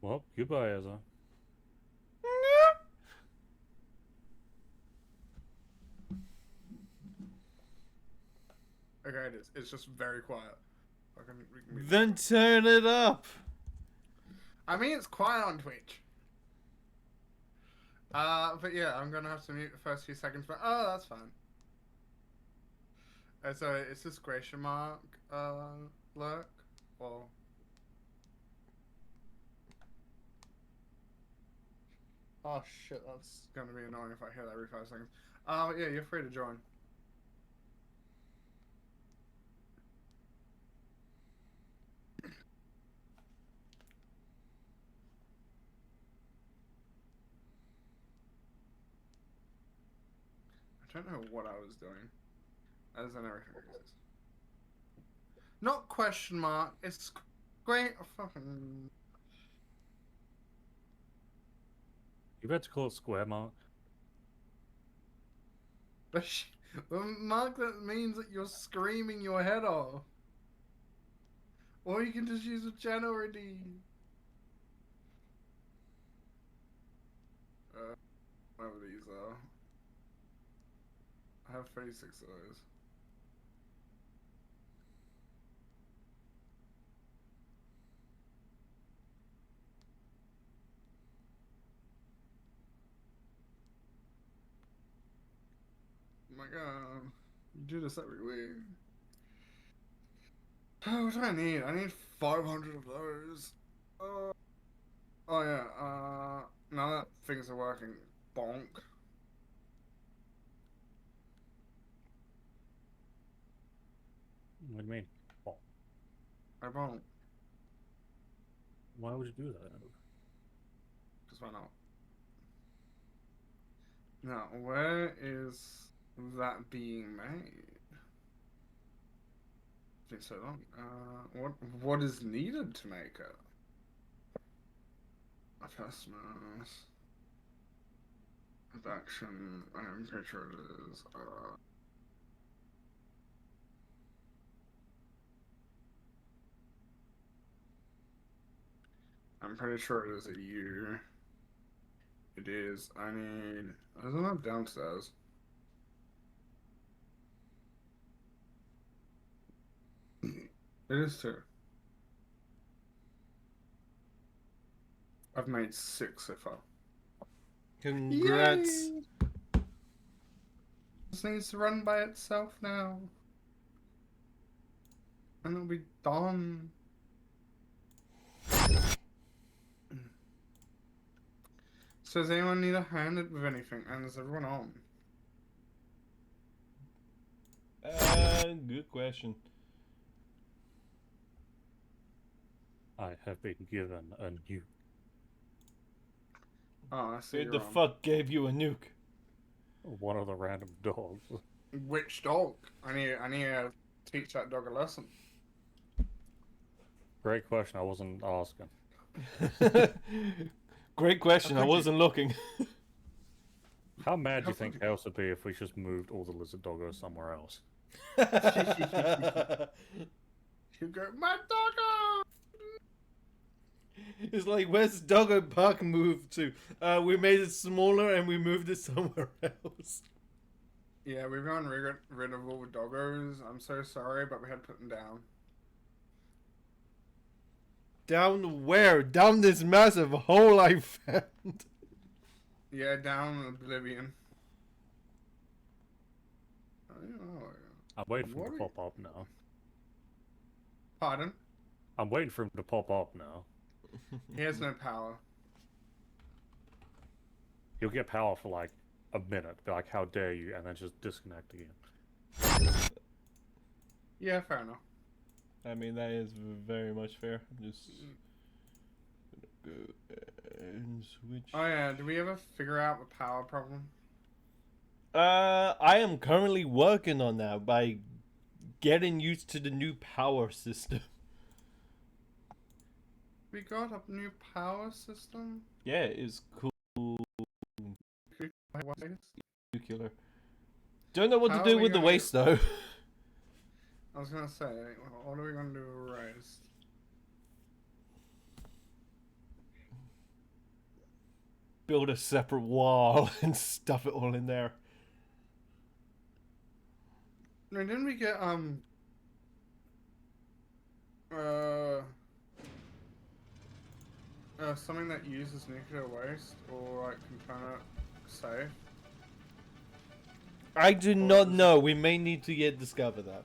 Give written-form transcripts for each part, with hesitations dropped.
Well, goodbye, Ezra. Okay, it is. It's just very quiet. Then turn it up. I mean, it's quiet on Twitch. But yeah, I'm gonna have to mute the first few seconds. But oh, that's fine. So it's this question mark lurk. Well, oh shit, that's gonna be annoying if I hear that every 5 seconds. Yeah, you're free to join. I don't know what I was doing. As in everything exists. Not question mark. It's great. Fucking. You better call it square mark. The mark that means that you're screaming your head off. Or you can just use a channel ID. Whatever these are. I have 36 of those. Oh my god. You do this every week. Oh, what do I need? I need 500 of those. Oh yeah, now that things are working, bonk. What do you mean? Oh, I bonk. why would you do that? Because why not? Now, where is that being made? It's been so long. What is needed to make it? Customers. Action. I'm pretty sure it is. I'm pretty sure it is a U. It is. I need. Isn't that downstairs? It is too. I've made 6 so far. Congrats. Yay! This needs to run by itself now. And it'll be done. So does anyone need a hand with anything? And is everyone on? Good question. I have been given a nuke. Oh, I see. Who You're the on. fuck gave you a nuke? One of the random dogs. Which dog? I need to teach that dog a lesson. Great question. I wasn't asking. Great question. I wasn't looking. How mad do you think House would be if we just moved all the lizard doggos somewhere else? You go, my doggo! It's like, where's Doggo Park moved to? We made it smaller and we moved it somewhere else. Yeah, we've gone rid of all the doggos. I'm so sorry, but we had to put them down. Down where? Down this massive hole I found. Yeah, down in Oblivion. Oh, I'm waiting for him to pop up now. Pardon? I'm waiting for him to pop up now. He has no power. He'll get power for like a minute, be like, how dare you, and then just disconnect again. Yeah, fair enough. I mean, that is very much fair. I'm just gonna go and switch. Oh yeah, did we ever figure out the power problem? I am currently working on that by getting used to the new power system. We got a new power system? Yeah, it's cool. What? Nuclear. Don't know what How to are do we with the gonna- waste though. I was gonna say, what are we gonna do with rice? build a separate wall and stuff it all in there. No, didn't we get something that uses nuclear waste or like component safe? I do not know. We may need to yet discover that.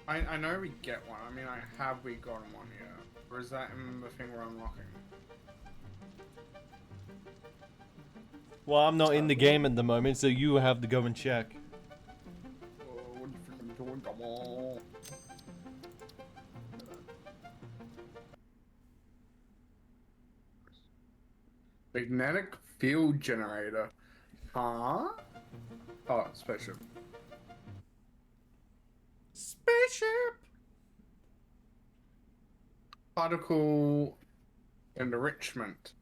I know we get one. I mean, have we gotten one yet? Or is that in the thing we're unlocking? Well, I'm not in the game at the moment, so you have to go and check. Oh, what you freaking doing? Come on. Magnetic field generator. Huh? Oh, spaceship. Spaceship! Particle enrichment.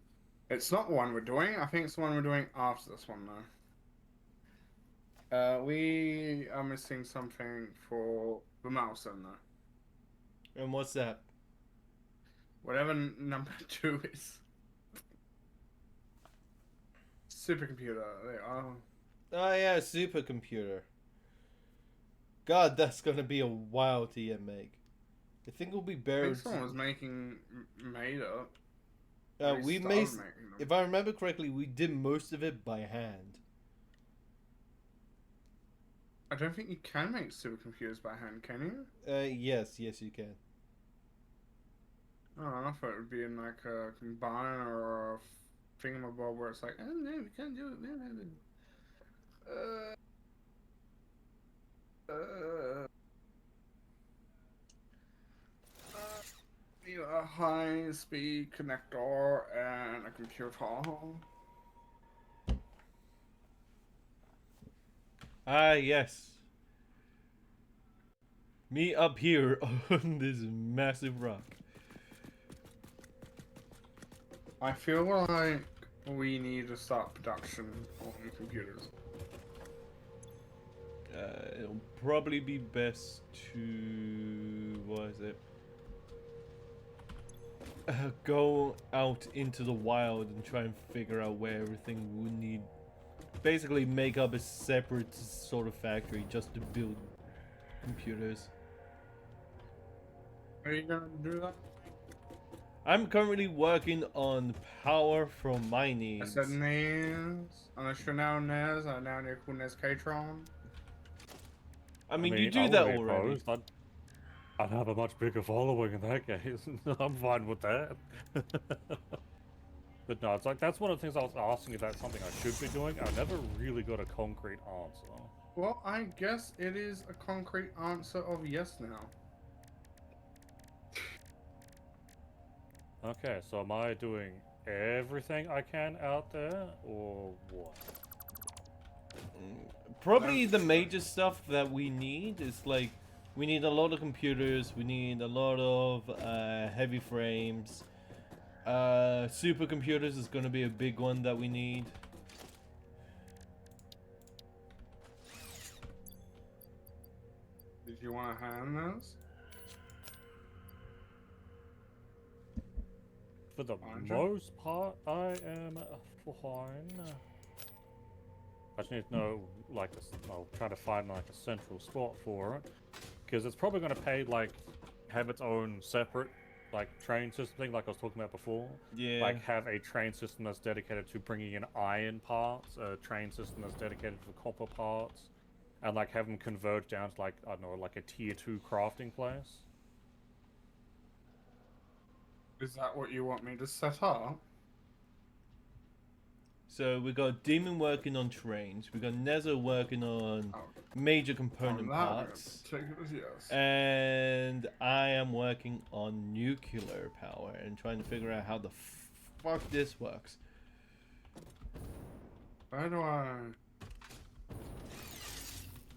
It's not the one we're doing. I think it's the one we're doing after this one, though. We are missing something for the milestone, though. And what's that? Whatever number 2 is. Supercomputer. There. Oh. Oh yeah, supercomputer. God, that's gonna be a while to yet make. I think it'll be I buried. think someone was made up. We started made, making them. if I remember correctly, we did most of it by hand. I don't think you can make supercomputers by hand, can you? Yes, you can. Oh, I thought it would be in like a combiner or a thingamabob where it's like, oh no, we can't do it. Need a high-speed connector and a computer. Ah, yes. Me up here on this massive rock. I feel like we need to start production on computers. It'll probably be best to... what is it? Go out into the wild and try and figure out where everything would need. Basically make up a separate sort of factory just to build computers. Are you gonna do that? I'm currently working on power from my I needs. said Nez. Unless you're now Nez, I now need to Nez Catron. I mean, you I do that wouldn't be already. opposed. I'd have a much bigger following in that case. I'm fine with that. But no, it's like that's one of the things I was asking if that's something I should be doing. I never really got a concrete answer. Well, I guess it is a concrete answer of yes now. Okay, so am I doing everything I can out there, or what? Probably the major stuff that we need is like, we need a lot of computers, we need a lot of heavy frames. Supercomputers is going to be a big one that we need. Did you want to hand those? For the Andre? most part, I am fine. I just need to know, like, I'll try to find like a central spot for it, because it's probably going to pay like have its own separate like train system thing, like I was talking about before. Yeah. Like have a train system that's dedicated to bringing in iron parts, a train system that's dedicated to copper parts, and like have them converge down to like, I don't know, like a tier 2 crafting place. Is that what you want me to set up? So we got Demon working on trains, we got Nezo working on major component parts, Take it as yes. and I am working on nuclear power and trying to figure out how the fuck this works. Where do I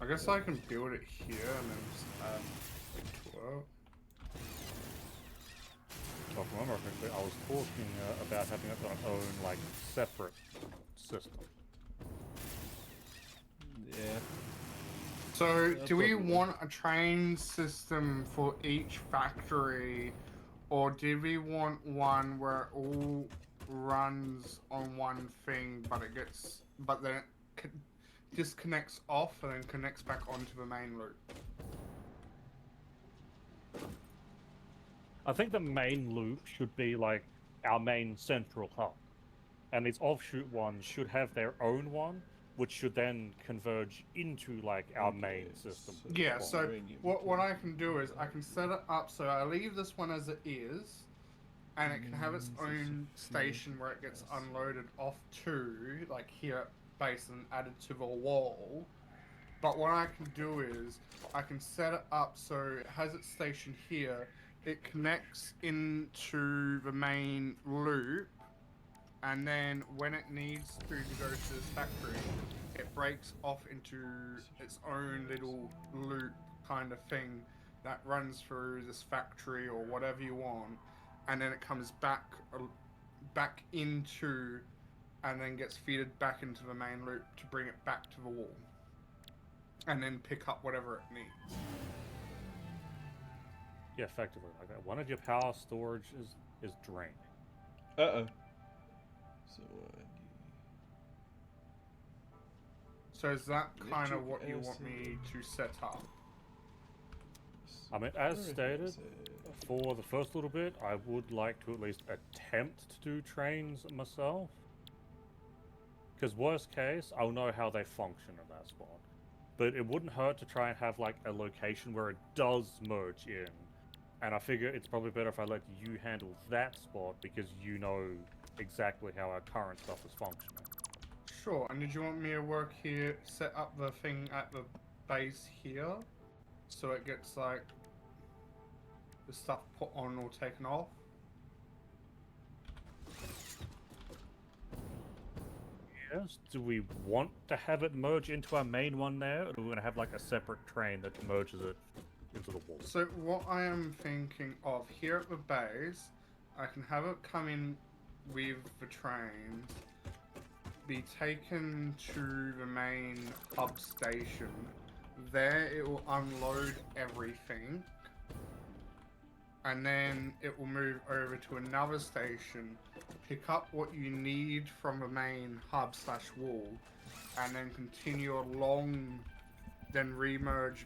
guess I can build it here and then just add it to it. If I remember correctly, I was talking about having its own like separate system. Yeah. So, Yeah, do we probably. want a train system for each factory, or do we want one where all runs on one thing, but then it disconnects off and then connects back onto the main loop. I think the main loop should be like our main central hub, and these offshoot ones should have their own one, which should then converge into like our main system. Yeah, Well, so what I can do is I can set it up so I leave this one as it is, and it can have its own station where it gets unloaded off to, like here at base and added to the wall. But what I can do is I can set it up so it has its station here, it connects into the main loop, and then when it needs to go to this factory, it breaks off into its own little loop kind of thing that runs through this factory or whatever you want, and then it comes back into, and then gets feeded back into the main loop to bring it back to the wall, and then pick up whatever it needs. Yeah, effectively like that. One of your power storage is drained. Uh-oh. So is that kind of what you want me to set up? I mean, as stated, for the first little bit, I would like to at least attempt to do trains myself. Because worst case, I'll know how they function in that spot. But it wouldn't hurt to try and have like a location where it does merge in. And I figure it's probably better if I let you handle that spot because you know exactly how our current stuff is functioning. Sure, and did you want me to work here, set up the thing at the base here, so it gets like the stuff put on or taken off? Yes. Do we want to have it merge into our main one there, or do we want to have like a separate train that merges it into the wall? So what I am thinking of here at the base, I can have it come in with the trains, be taken to the main hub station. There it will unload everything, and then it will move over to another station, pick up what you need from the main hub / wall, and then continue along, then remerge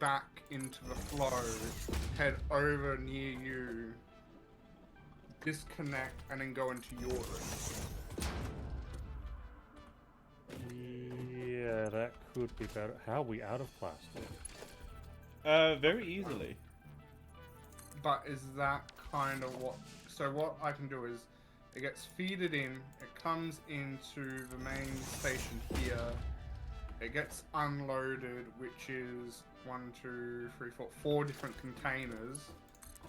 back into the flow, head over near you, disconnect, and then go into your room. Yeah, that could be better. How are we out of plastic? Very easily. But is that kind of what... So what I can do is, it gets feeded in, it comes into the main station here, it gets unloaded, which is 4 different containers.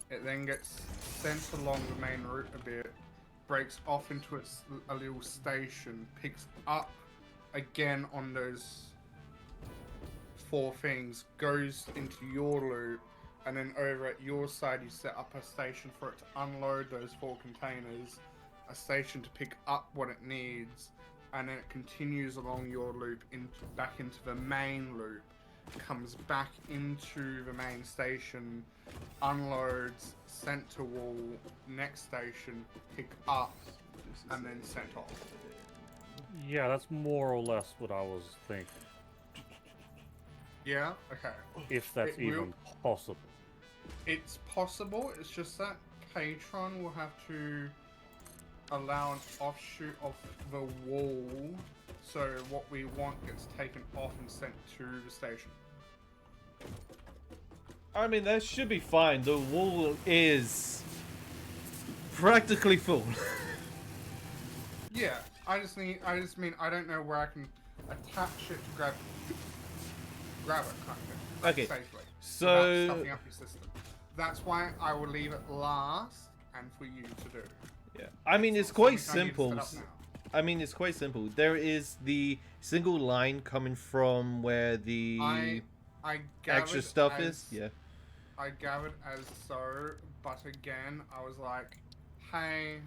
It then gets sent along the main route a bit, breaks off into a little station, picks up again on those 4 things, goes into your loop, and then over at your side you set up a station for it to unload those 4 containers, a station to pick up what it needs, and then it continues along your loop back into the main loop, comes back into the main station, unloads, sent to wall, next station, pick up, and then sent off. Yeah, that's more or less what I was thinking. Yeah? Okay. If that's even possible. It's possible, it's just that Patron will have to allow an offshoot of the wall, so what we want gets taken off and sent to the station. I mean, that should be fine. The wall is practically full. Yeah, I just mean, I don't know where I can attach it to grab it, kind of, like, Okay, safely, so without stuffing up your system. That's why I will leave it last, and for you to do. yeah, I mean, it's quite Something I need to simple. set up now. I mean, it's quite simple. There is the single line coming from where the I extra gathered stuff as- is. Yeah. I gathered as so, but again, I was like, hey,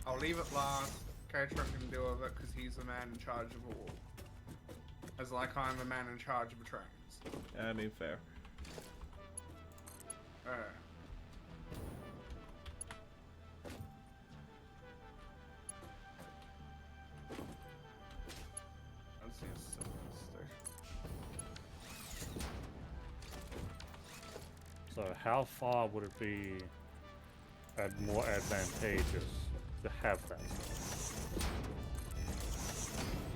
I'll leave it last. Katron can deal with it because he's the man in charge of all. As like I'm the man in charge of the trains. I mean, fair. So how far would it be more advantageous to have that stuff?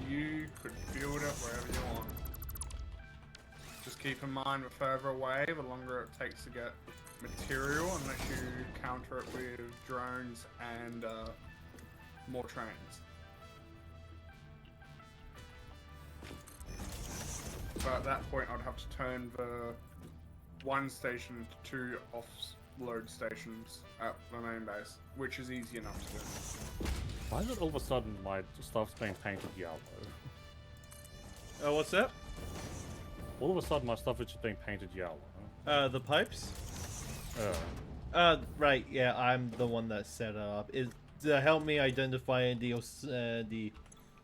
You could build it wherever you want. Just keep in mind, the further away, the longer it takes to get material, unless you counter it with drones and more trains. But at that point, I'd have to turn the one station into two offload stations at the main base, which is easy enough to do. Why is it all of a sudden my stuff's being painted yellow? Oh, what's that? All of a sudden my stuff is just being painted yellow. The pipes? Uh, Right, yeah, I'm the one that set it up. Is to help me identify the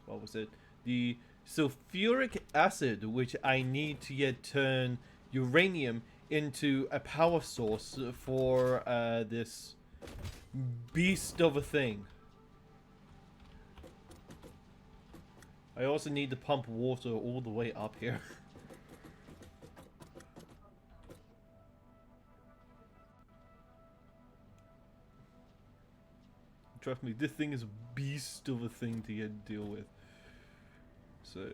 what was it? The sulfuric acid, which I need to yet turn uranium into a power source for this beast of a thing. I also need to pump water all the way up here. Trust me, this thing is a beast of a thing to deal with. So,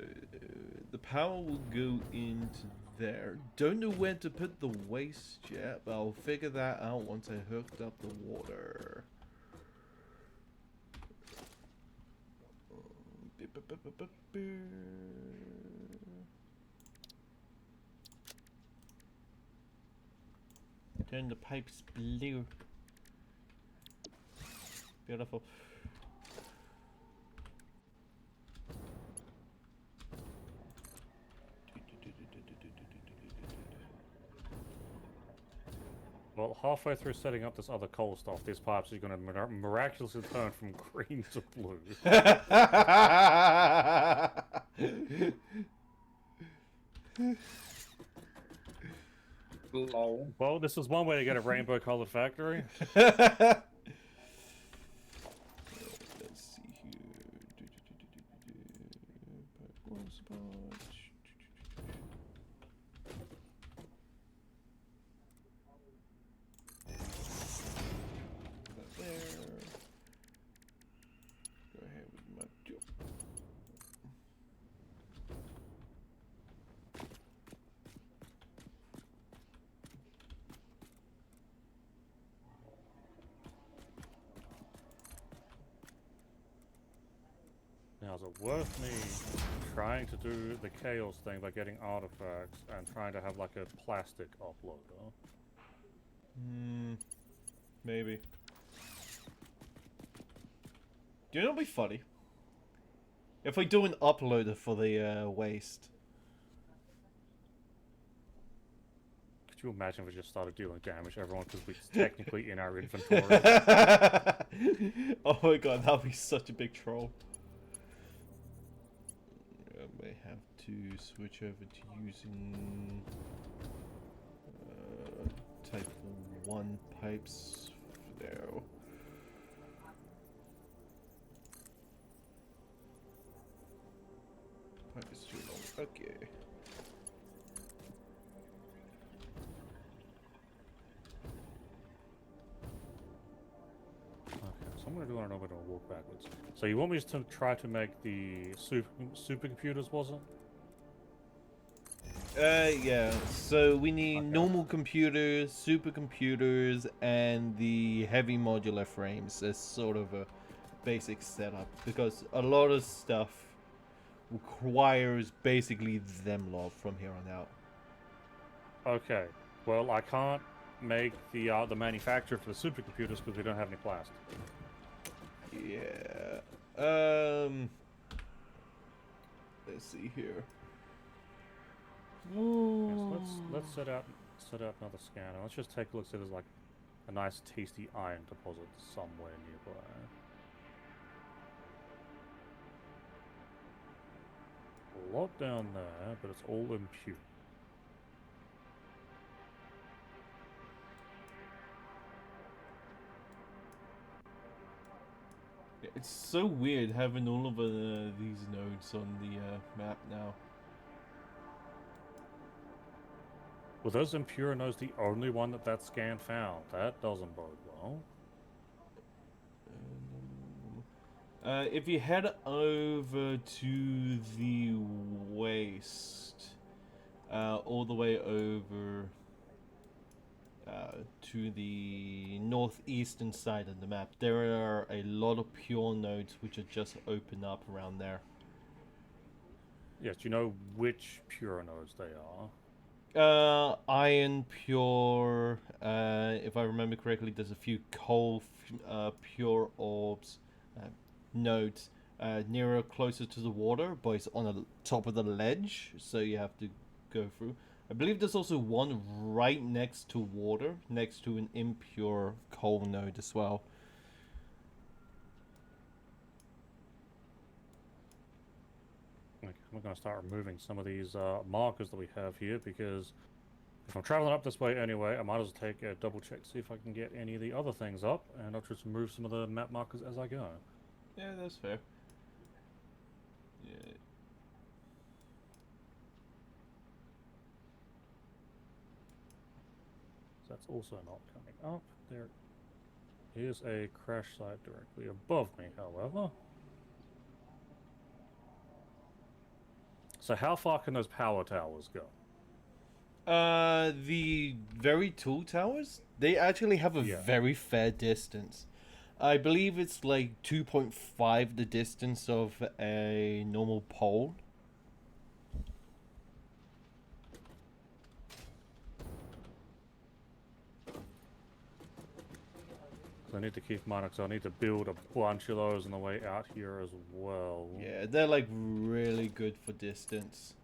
the power will go into there. Don't know where to put the waste yet, but I'll figure that out once I hooked up the water. Turn the pipes blue. Beautiful. well, halfway through setting up this other coal stuff, these pipes are going to miraculously turn from green to blue. Lol. Well, this is one way to get a rainbow-colored factory. Let's see here. Pipe one spot. That there. Go ahead with my job. Now, is it worth me trying to do the chaos thing by getting artifacts and trying to have like a plastic uploader? Maybe. Do you know what'd be funny? If we do an uploader for the waste. Could you imagine if we just started dealing damage to everyone because we're technically in our inventory? Oh my god, that'd be such a big troll. I may have to switch over to using type 1 pipes for now. Pipe is too long. Okay. So I'm going to do it on over to walk backwards. So you want me to try to make the supercomputers, was it? Yeah. So we need normal computers, supercomputers, and the heavy modular frames as sort of a basic setup, because a lot of stuff requires basically them lot from here on out. Okay. Well, I can't make the manufacturer for the supercomputers because we don't have any plastic. Yeah. Let's see here. Yes, let's set out another scanner. Let's just take a look. See, there's like a nice, tasty iron deposit somewhere nearby. A lot down there, but it's all impure. It's so weird having all of these nodes on the map now. Were those impure nodes the only one that scan found? That doesn't bode well. If you head over to the west, all the way over to the northeastern side of the map, there are a lot of pure nodes which are just open up around there. Yes, do you know which pure nodes they are? Iron pure. If I remember correctly, there's a few coal pure orbs nodes nearer, closer to the water, but it's on the top of the ledge, so you have to go through. I believe there's also one right next to water, next to an impure coal node as well. Okay, I'm going to start removing some of these markers that we have here, because if I'm traveling up this way anyway, I might as well take a double check to see if I can get any of the other things up, and I'll just remove some of the map markers as I go. Yeah, that's fair. Yeah. So that's also not coming up. There is a crash site directly above me, however. So how far can those power towers go? The very tall towers, they actually have a very fair distance. I believe it's like 2.5 the distance of a normal pole. I need to keep in mind, because I need to build a bunch of those on the way out here as well. Yeah, they're like really good for distance.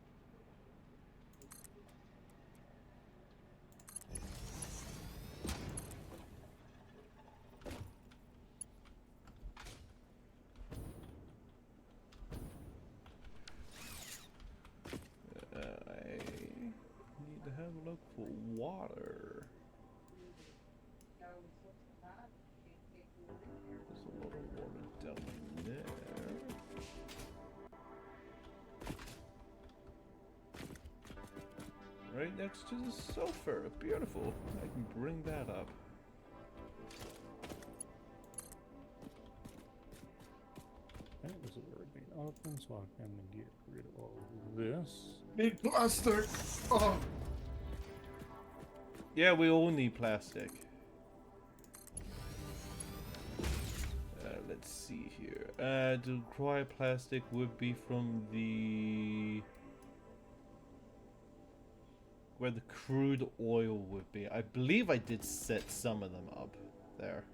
I need to have a look for water. There's a lot of water down there. Right next to the sulfur. Beautiful. I can bring that up. Okay, this has already been open, so I can get rid of all of this. Need plastic. Oh. Yeah, we all need plastic. Let's see here. The required plastic would be from the... where the crude oil would be. I believe I did set some of them up there.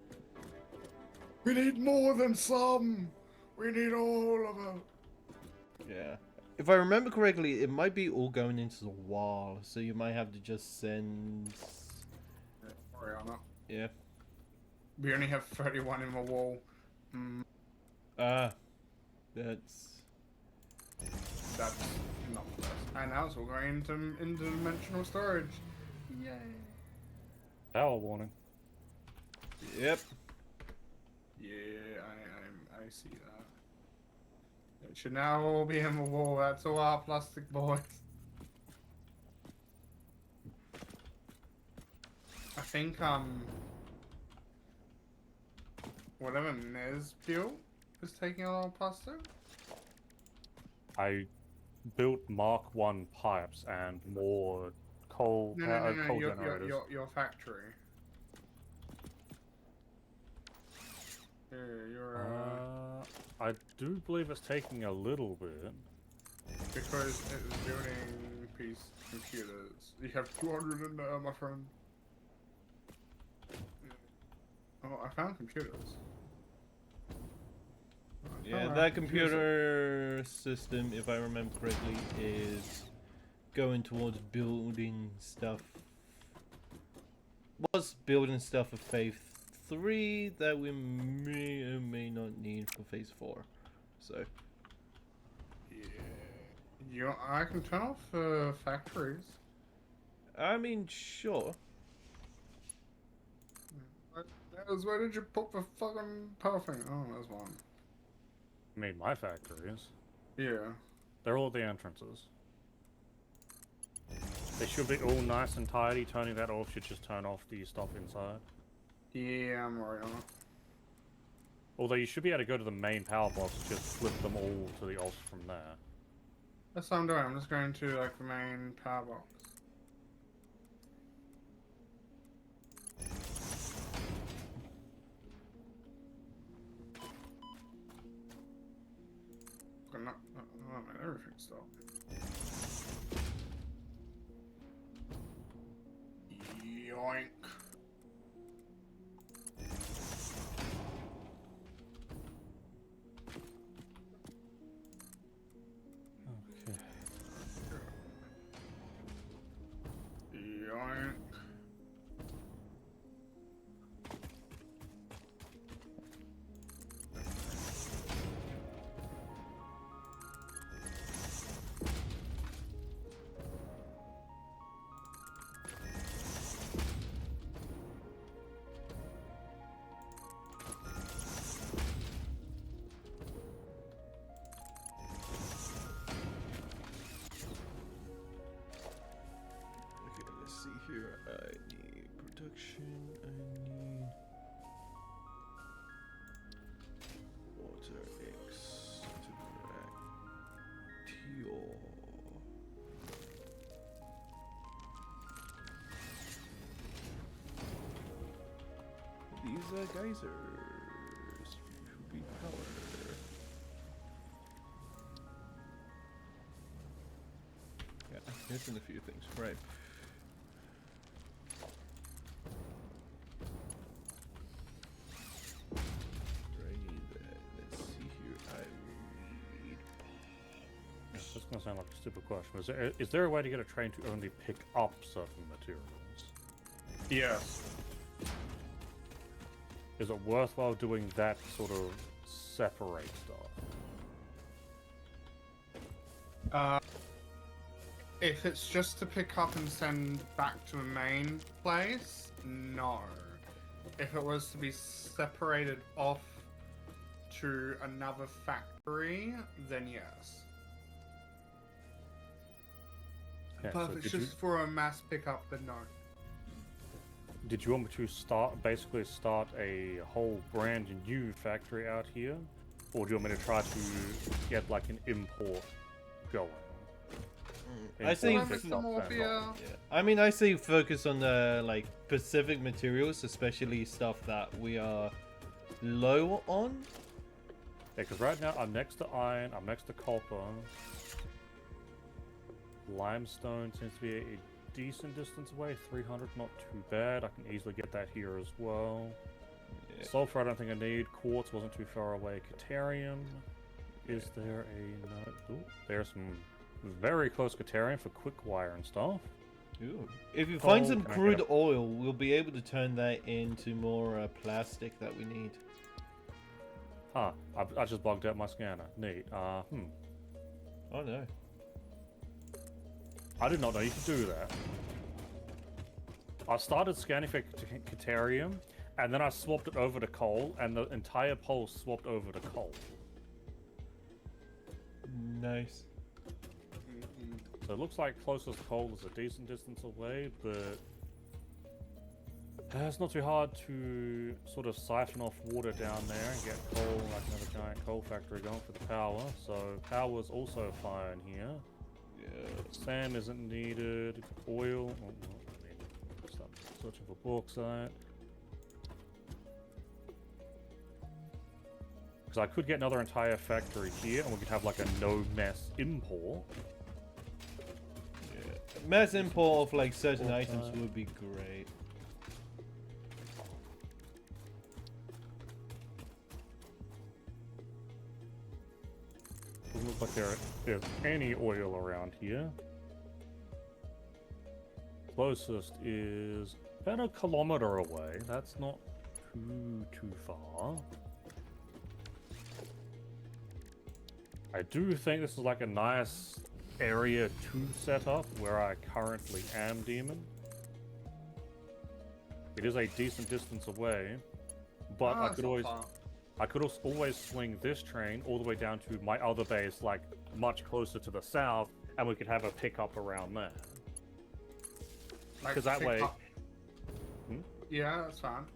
We need more than some. We need all of them. Yeah. If I remember correctly, it might be all going into the wall, so you might have to just send... Yeah, worry on that. Yeah. We only have 31 in the wall. Ah. That's not the best. And now it's all going into interdimensional storage. Yay. Power warning. Yep. Yeah, I see that. It should now all be in the wall. That's all our plastic boys. I think whatever Nez built is taking a lot of plastic. I built Mark 1 pipes and more coal, No, coal your generators. your factory. Here, you're I do believe it's taking a little bit. because it's building piece computers. You have 200 in there, my friend. Oh, I found computers. Yeah, Alright, that computer system, if I remember correctly, is going towards building stuff. Was building stuff for Phase 3 that we may or may not need for Phase 4. So. Yeah. I can turn off factories. I mean, sure. Where did you put the fucking power thing? Oh, there's one. I mean, my factories. Yeah. They're all at the entrances. They should be all nice and tidy. Turning that off should just turn off the stuff inside. Yeah, I'm worried on it. Although you should be able to go to the main power box and just flip them all to the off from there. That's what I'm doing. I'm just going to like the main power box. Everything stop. Yoink. Okay. Yoink. Here I need production, I need water extraction. These are geysers. Should be power. Yeah, I'm missing a few things, right. This is gonna sound like a stupid question. Is there a way to get a train to only pick up certain materials? Yes. Is it worthwhile doing that sort of separate stuff? If it's just to pick up and send back to the main place, no. If it was to be separated off to another factory, then yes. Yeah, But so if it's just for a mass pickup, then no. Did you want me to basically start a whole brand new factory out here? Or do you want me to try to get like an import going? I think I mean, I say focus on the like specific materials, especially stuff that we are low on. Yeah, because right now I'm next to iron, I'm next to copper. Limestone seems to be a decent distance away, 300, not too bad. I can easily get that here as well. Yeah. Sulfur I don't think I need. Quartz wasn't too far away. Caterium. Is there a... No, ooh, there's some very close Caterium for quick wire and stuff. Ooh. If you find some crude oil, we'll be able to turn that into more plastic that we need. Ah, I just bugged out my scanner. Neat. Oh no. I did not know you could do that. I started scanning for Caterium, and then I swapped it over to coal, and the entire pole swapped over to coal. Nice. So it looks like closest coal is a decent distance away, but it's not too hard to sort of siphon off water down there and get coal, like another giant coal factory going for the power. So power is also fine here. Sand isn't needed. Oil. Oh, no, stop searching for bauxite. Because I could get another entire factory here, and we could have like a no mess import. Yeah. Mass import of like certain items would be great. Doesn't look like there is any oil around here. Closest is about 1 kilometer away. That's not too far. I do think this is like a nice area to set up where I currently am, Demon. It is a decent distance away, but I could always swing this train all the way down to my other base, like much closer to the south, and we could have a pickup around there. Like, Because that pick way, up- Hmm? Yeah, that's fine.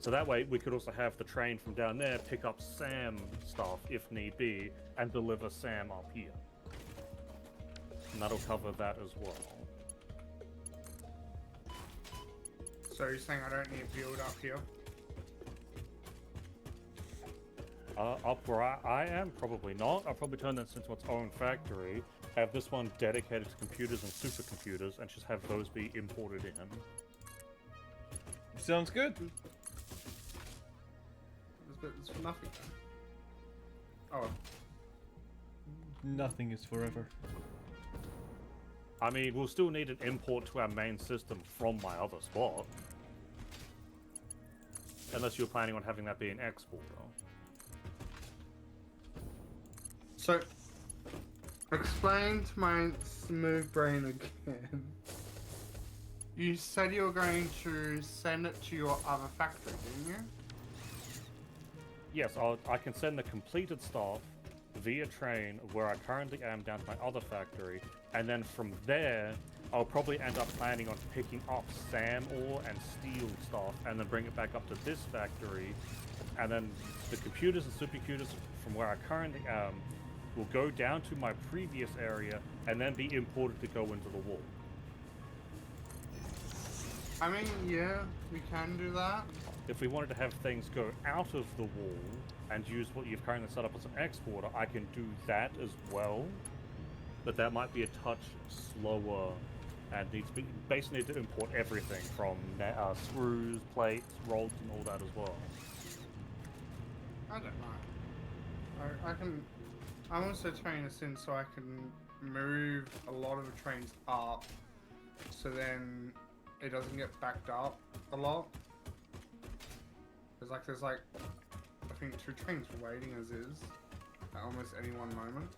so that way we could also have the train from down there pick up Sam stuff if need be, and deliver Sam up here. And that'll cover that as well. So you're saying I don't need to build up here? Up where I am, probably not. I'll probably turn this into its own factory, have this one dedicated to computers and supercomputers, and just have those be imported in. Sounds good. It's for nothing. Oh, Nothing is forever. I mean, we'll still need an import to our main system from my other spot. Unless you're planning on having that be an exporter. so explain to my smooth brain again. You said you were going to send it to your other factory, didn't you? Yes, I can send the completed stuff via train where I currently am down to my other factory, and then from there, I'll probably end up planning on picking up SAM ore and steel stuff, and then bring it back up to this factory, and then the computers and supercomputers from where I currently am will go down to my previous area, and then be imported to go into the wall. I mean, yeah, we can do that. If we wanted to have things go out of the wall and use what you've currently set up as an exporter, I can do that as well. But that might be a touch slower and needs to be basically need to import everything from screws, plates, rods, and all that as well. I don't know. I can. I'm also turning this in so I can move a lot of the trains up, so then it doesn't get backed up a lot. There's like, I think 2 trains waiting as is at almost any one moment.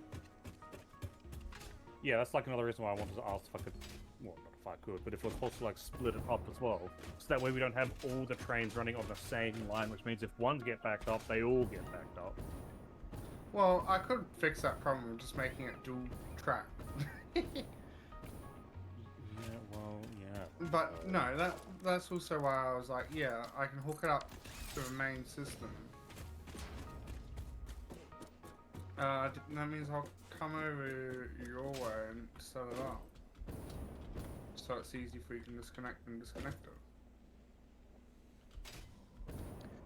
Yeah, that's like another reason why I wanted to ask if I could, well, not if I could, but if we're supposed to like split it up as well. So that way we don't have all the trains running on the same line, which means if one get backed up, they all get backed up. Well, I could fix that problem of just making it dual track. Yeah, well, yeah. But no, that's also why I was like, yeah, I can hook it up to the main system. That means I'll come over your way and set it up, so it's easy for you to disconnect and disconnect it.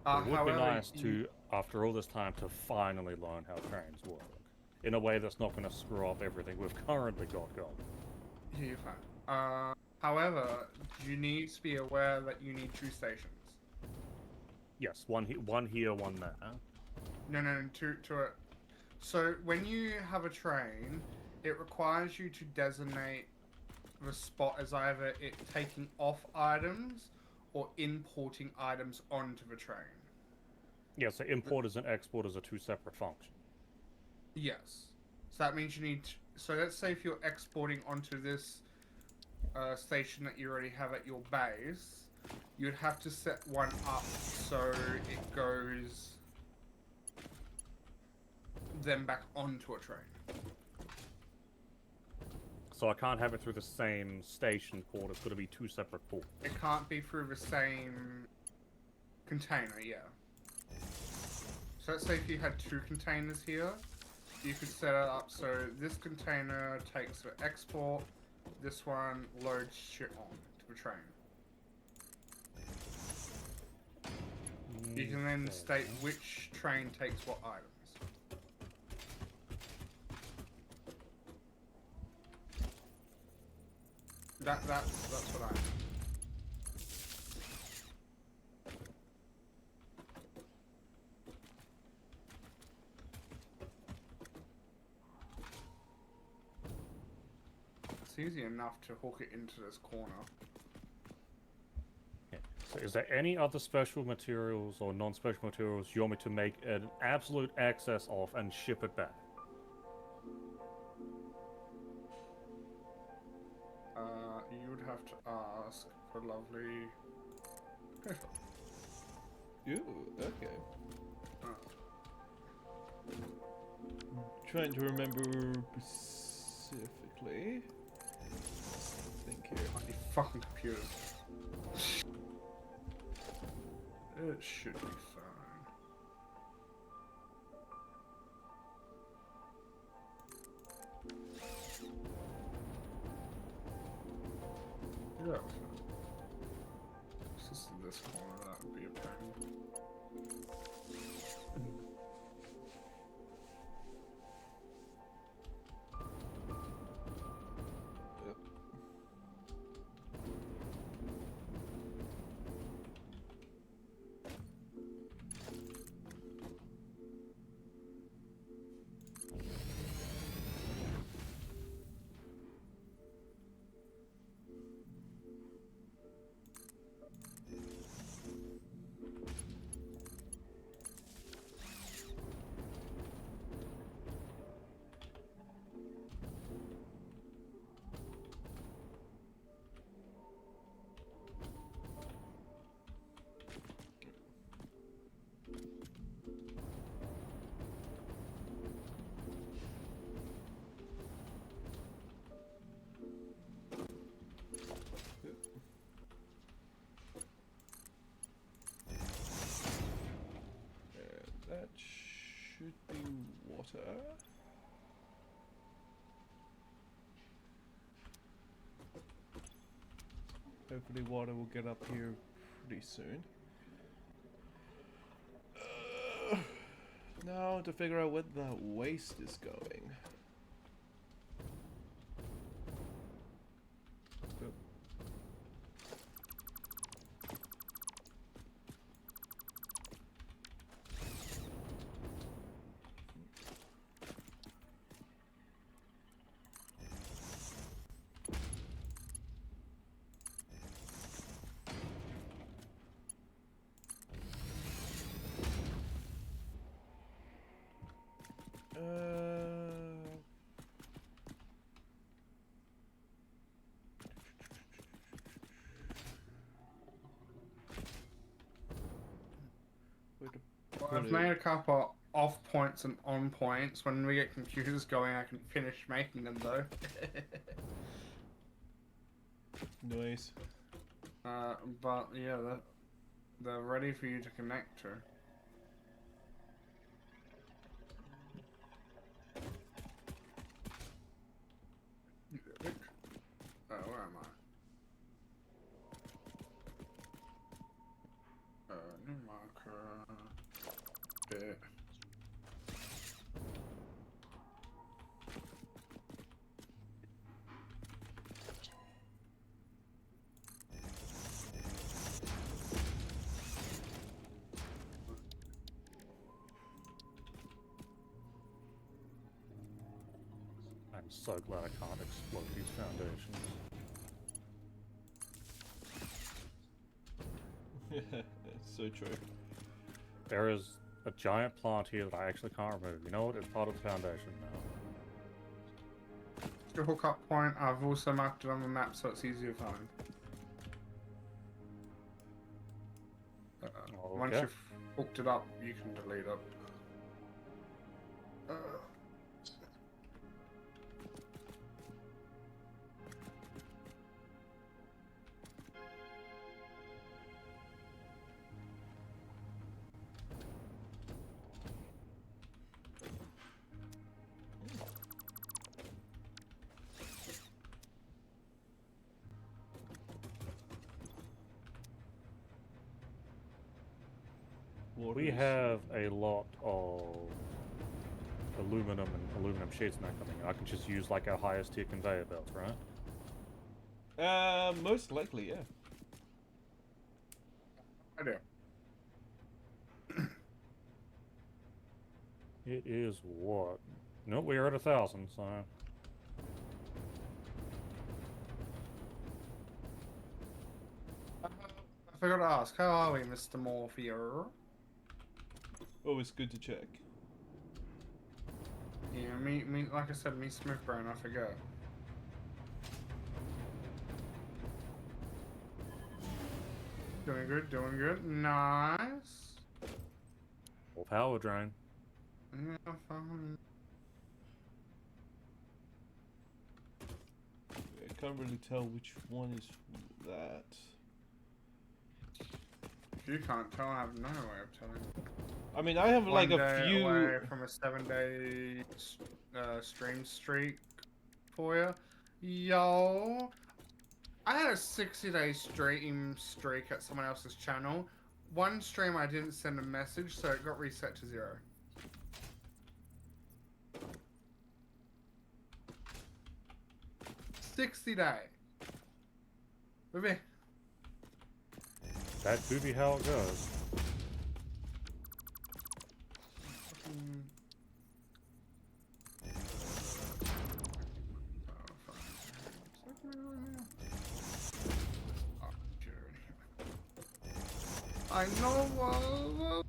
It would be however, nice to, after all this time, to finally learn how trains work. In a way that's not going to screw up everything we've currently got going. Yeah, you're fine. However, you need to be aware that you need 2 stations. Yes, one here, one there. No, two it. So when you have a train, it requires you to designate the spot as either it taking off items or importing items onto the train. Yeah, so importers and exporters are 2 separate functions. Yes. So that means you need to, so let's say if you're exporting onto this station that you already have at your base, you'd have to set one up so it goes then back onto a train. So I can't have it through the same station port, it's going to be 2 separate ports. It can't be through the same container, yeah. So let's say if you had 2 containers here, you could set it up so this container takes the export, this one loads shit on to the train. You can then state which train takes what items. That's what I mean. It's easy enough to hook it into this corner. Okay. So is there any other special materials or non-special materials you want me to make an absolute excess of and ship it back? You would have to ask for lovely. Ooh, okay. Oh. Trying to remember specifically. Let's think here. Might be fucking computers. It should be fine. Yeah. This is this corner, that would be a pain. That should be water. Hopefully water will get up here pretty soon. Now to figure out where the waste is going. Oop. Where to Well, put I've it? made a couple off points and on points. When we get computers going, I can finish making them though. Nice. But yeah, they're ready for you to connect to. Where am I? New marker. Bit. I'm so glad I can't explode these foundations. It's so true. There is a giant plant here that I actually can't remove. You know what? It's part of the foundation now. The hookup point, I've also marked it on the map so it's easier to find. Once Okay. you've hooked it up, you can delete it. We have a lot of aluminum and aluminum sheets now coming in. I can just use like our highest tier conveyor belts, right? Most likely, yeah. I do. It is what? No, we are at 1,000, so. I forgot to ask, how are we, Mr. Morphier? Always good to check. Yeah, like I said, me Smith Brown, I forgot. Doing good. Nice. Full power drain. Yeah, fine. I can't really tell which one is that. If you can't tell, I have no way of telling. I mean, I have like One a day few. away from a 7-day stream streak for you. Yo, I had a 60-day stream streak at someone else's channel. One stream I didn't send a message, so it got reset to 0. $60. Maybe. That do be how it goes. I know.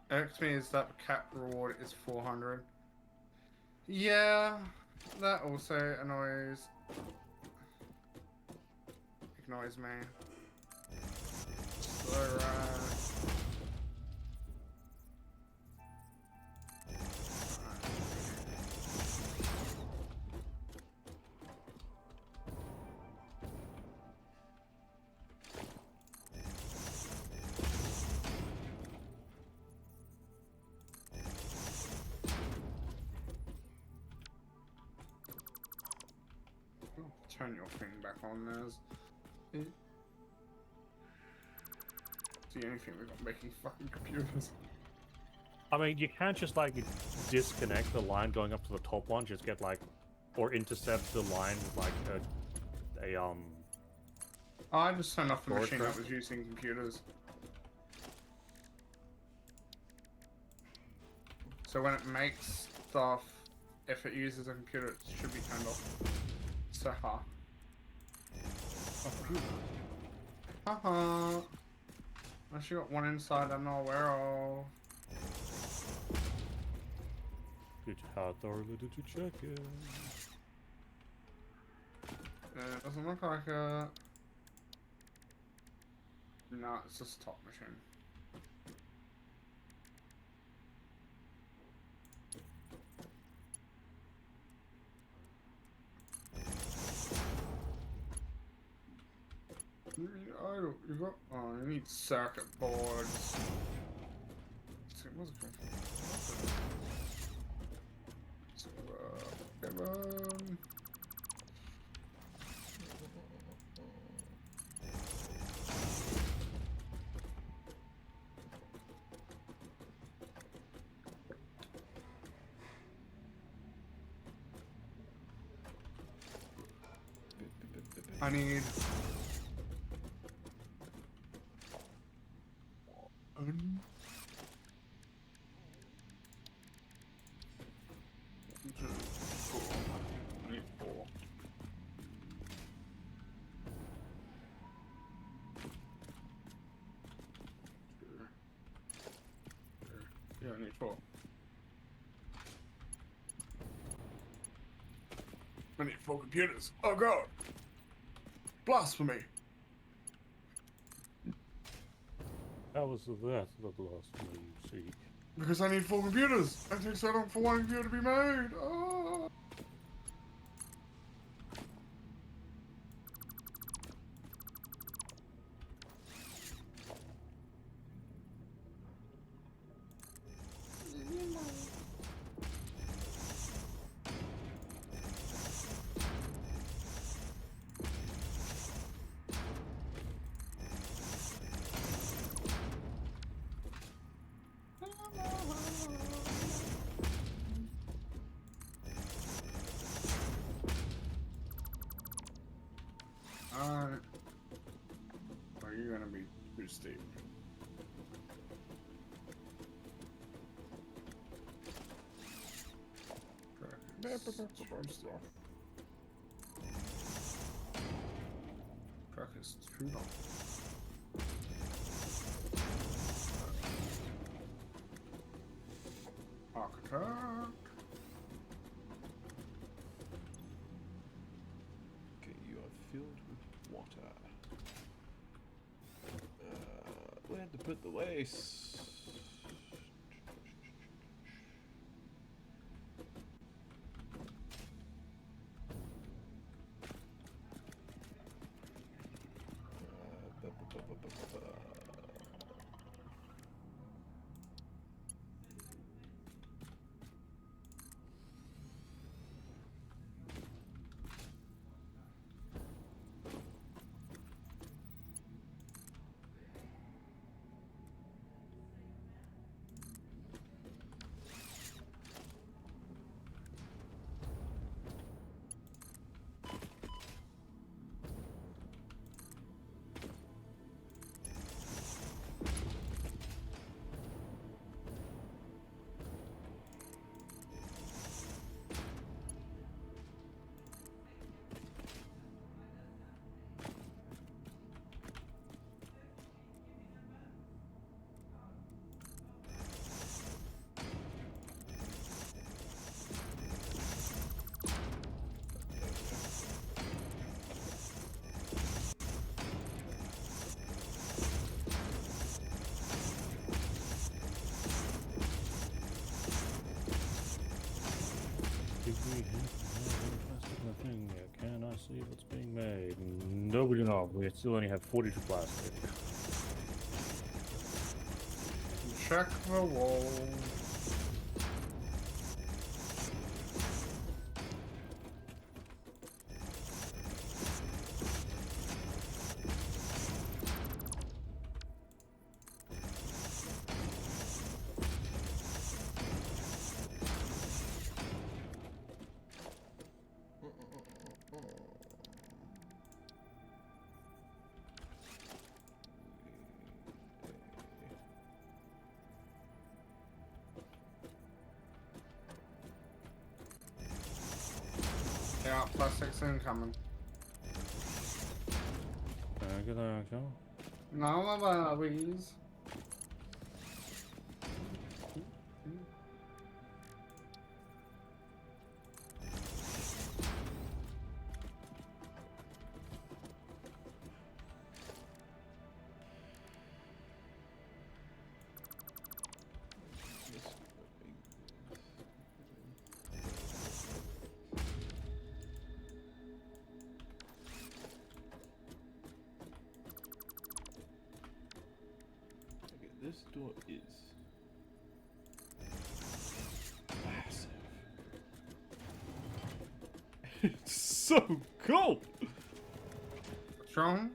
Irks me is that cap reward is 400. Yeah, that also ignores me. So, turn your thing back on, Naz. It's the only thing we've got making fucking computers. I mean, you can't just like disconnect the line going up to the top one, just get like, or intercept the line with like I just turned off the Storage machine that room? was using computers. So when it makes stuff, if it uses a computer, it should be turned off. So haha. Unless you got one inside I'm not aware of. Did you how thoroughly did you check it? It doesn't look like a... No, it's just a top machine. You got... Oh, you need circuit boards. What's it called? So, I need... I need 4. Yeah, I need 4. I need 4 computers. Oh god! Blasphemy! How was that the last one you seek? Because I need 4 computers! It takes so long for one computer to be made! Oh. Are you gonna be too steep? Track is too long. Architect. Okay, you are filled with water. Where to put the waste? we have my thing here? Can I see what's being made? No, we do not. We still only have 42 plastic. Check the wall. Yeah, plastic's incoming. Thank you. No worries. Okay, this door is massive. It's so cool! What's wrong?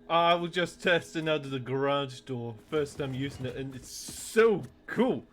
I was just testing out the garage door. First time using it, and it's so cool!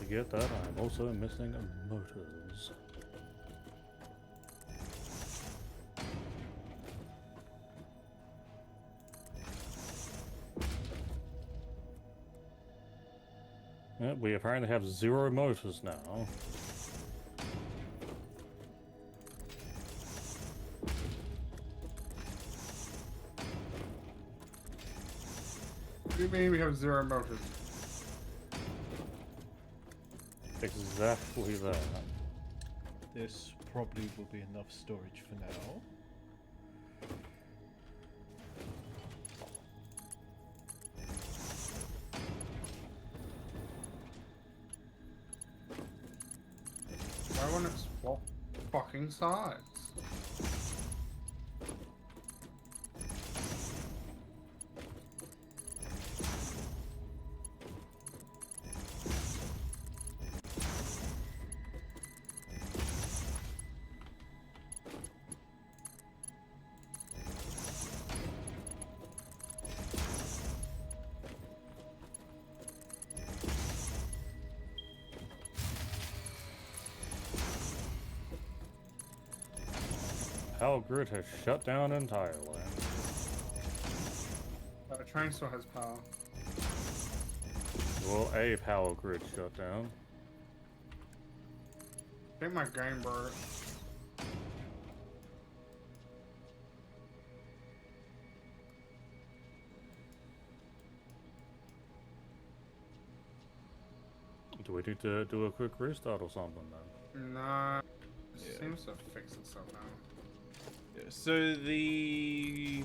To get that, I'm also missing motors. Yeah, we apparently have 0 motors now. What do you mean we have 0 motors? Exactly that. This probably will be enough storage for now. Why won't it swap fucking sides? Power grid has shut down entirely. The train still has power. Well, a power grid shut down. I think my game broke. Do we need to do a quick restart or something then? Nah, it Yeah. seems to fix itself now. Yeah, so the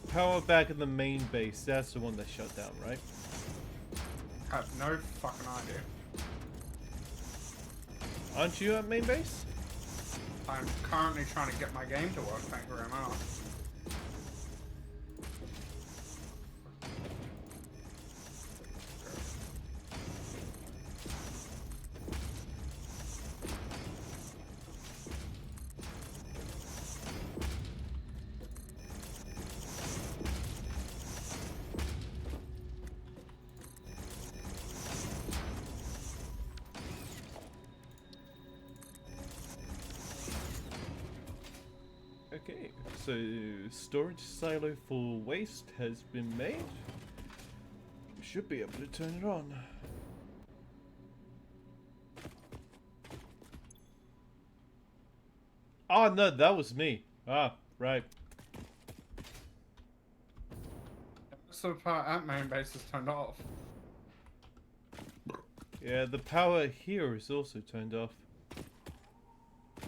power back in the main base, that's the one that shut down, right? I have no fucking idea. Aren't you at main base? I'm currently trying to get my game to work, thank you very much. Okay, so storage silo for waste has been made. We should be able to turn it on. Oh no, that was me. Ah, right. So part at main base is turned off. Yeah, the power here is also turned off.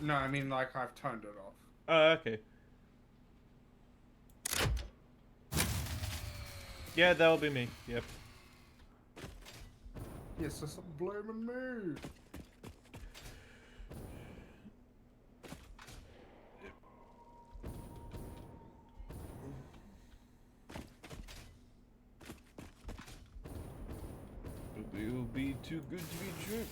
No, I mean like I've turned it off. Oh, okay. Yeah, that'll be me. Yep. Yes, it's blaming me. It will be too good to be true.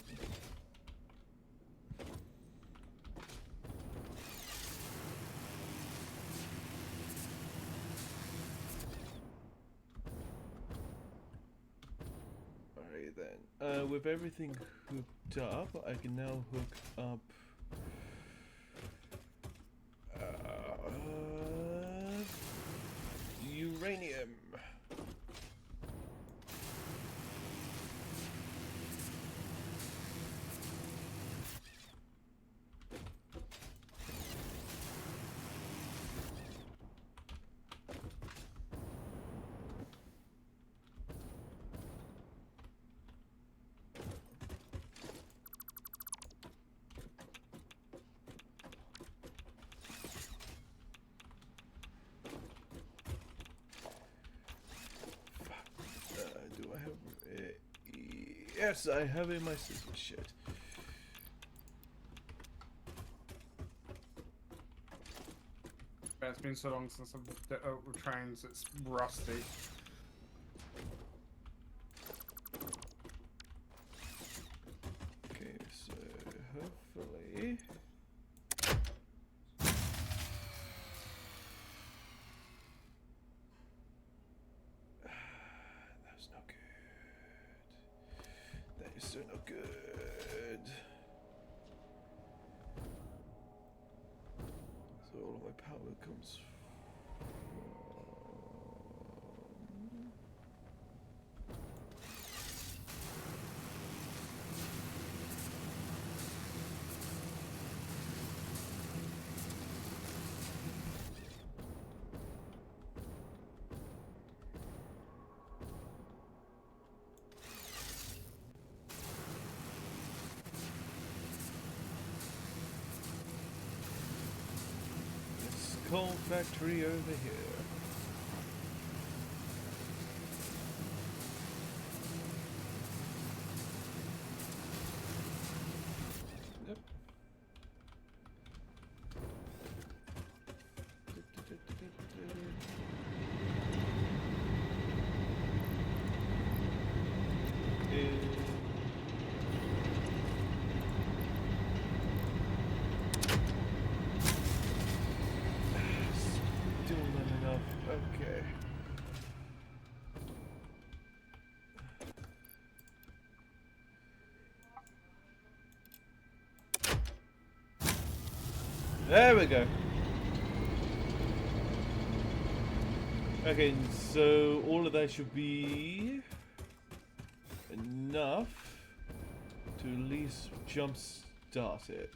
Alright then. With everything hooked up, I can now hook up uranium. Do I have a... Yes, I have in my system. Shit. It's been so long since I've dealt with trains, it's rusty. Okay, so hopefully... That's not good. That is so not good. So all of my power comes from... this coal factory over here. Yep. Still not enough. Okay. There we go. Okay, so all of that should be enough to at least jump start it.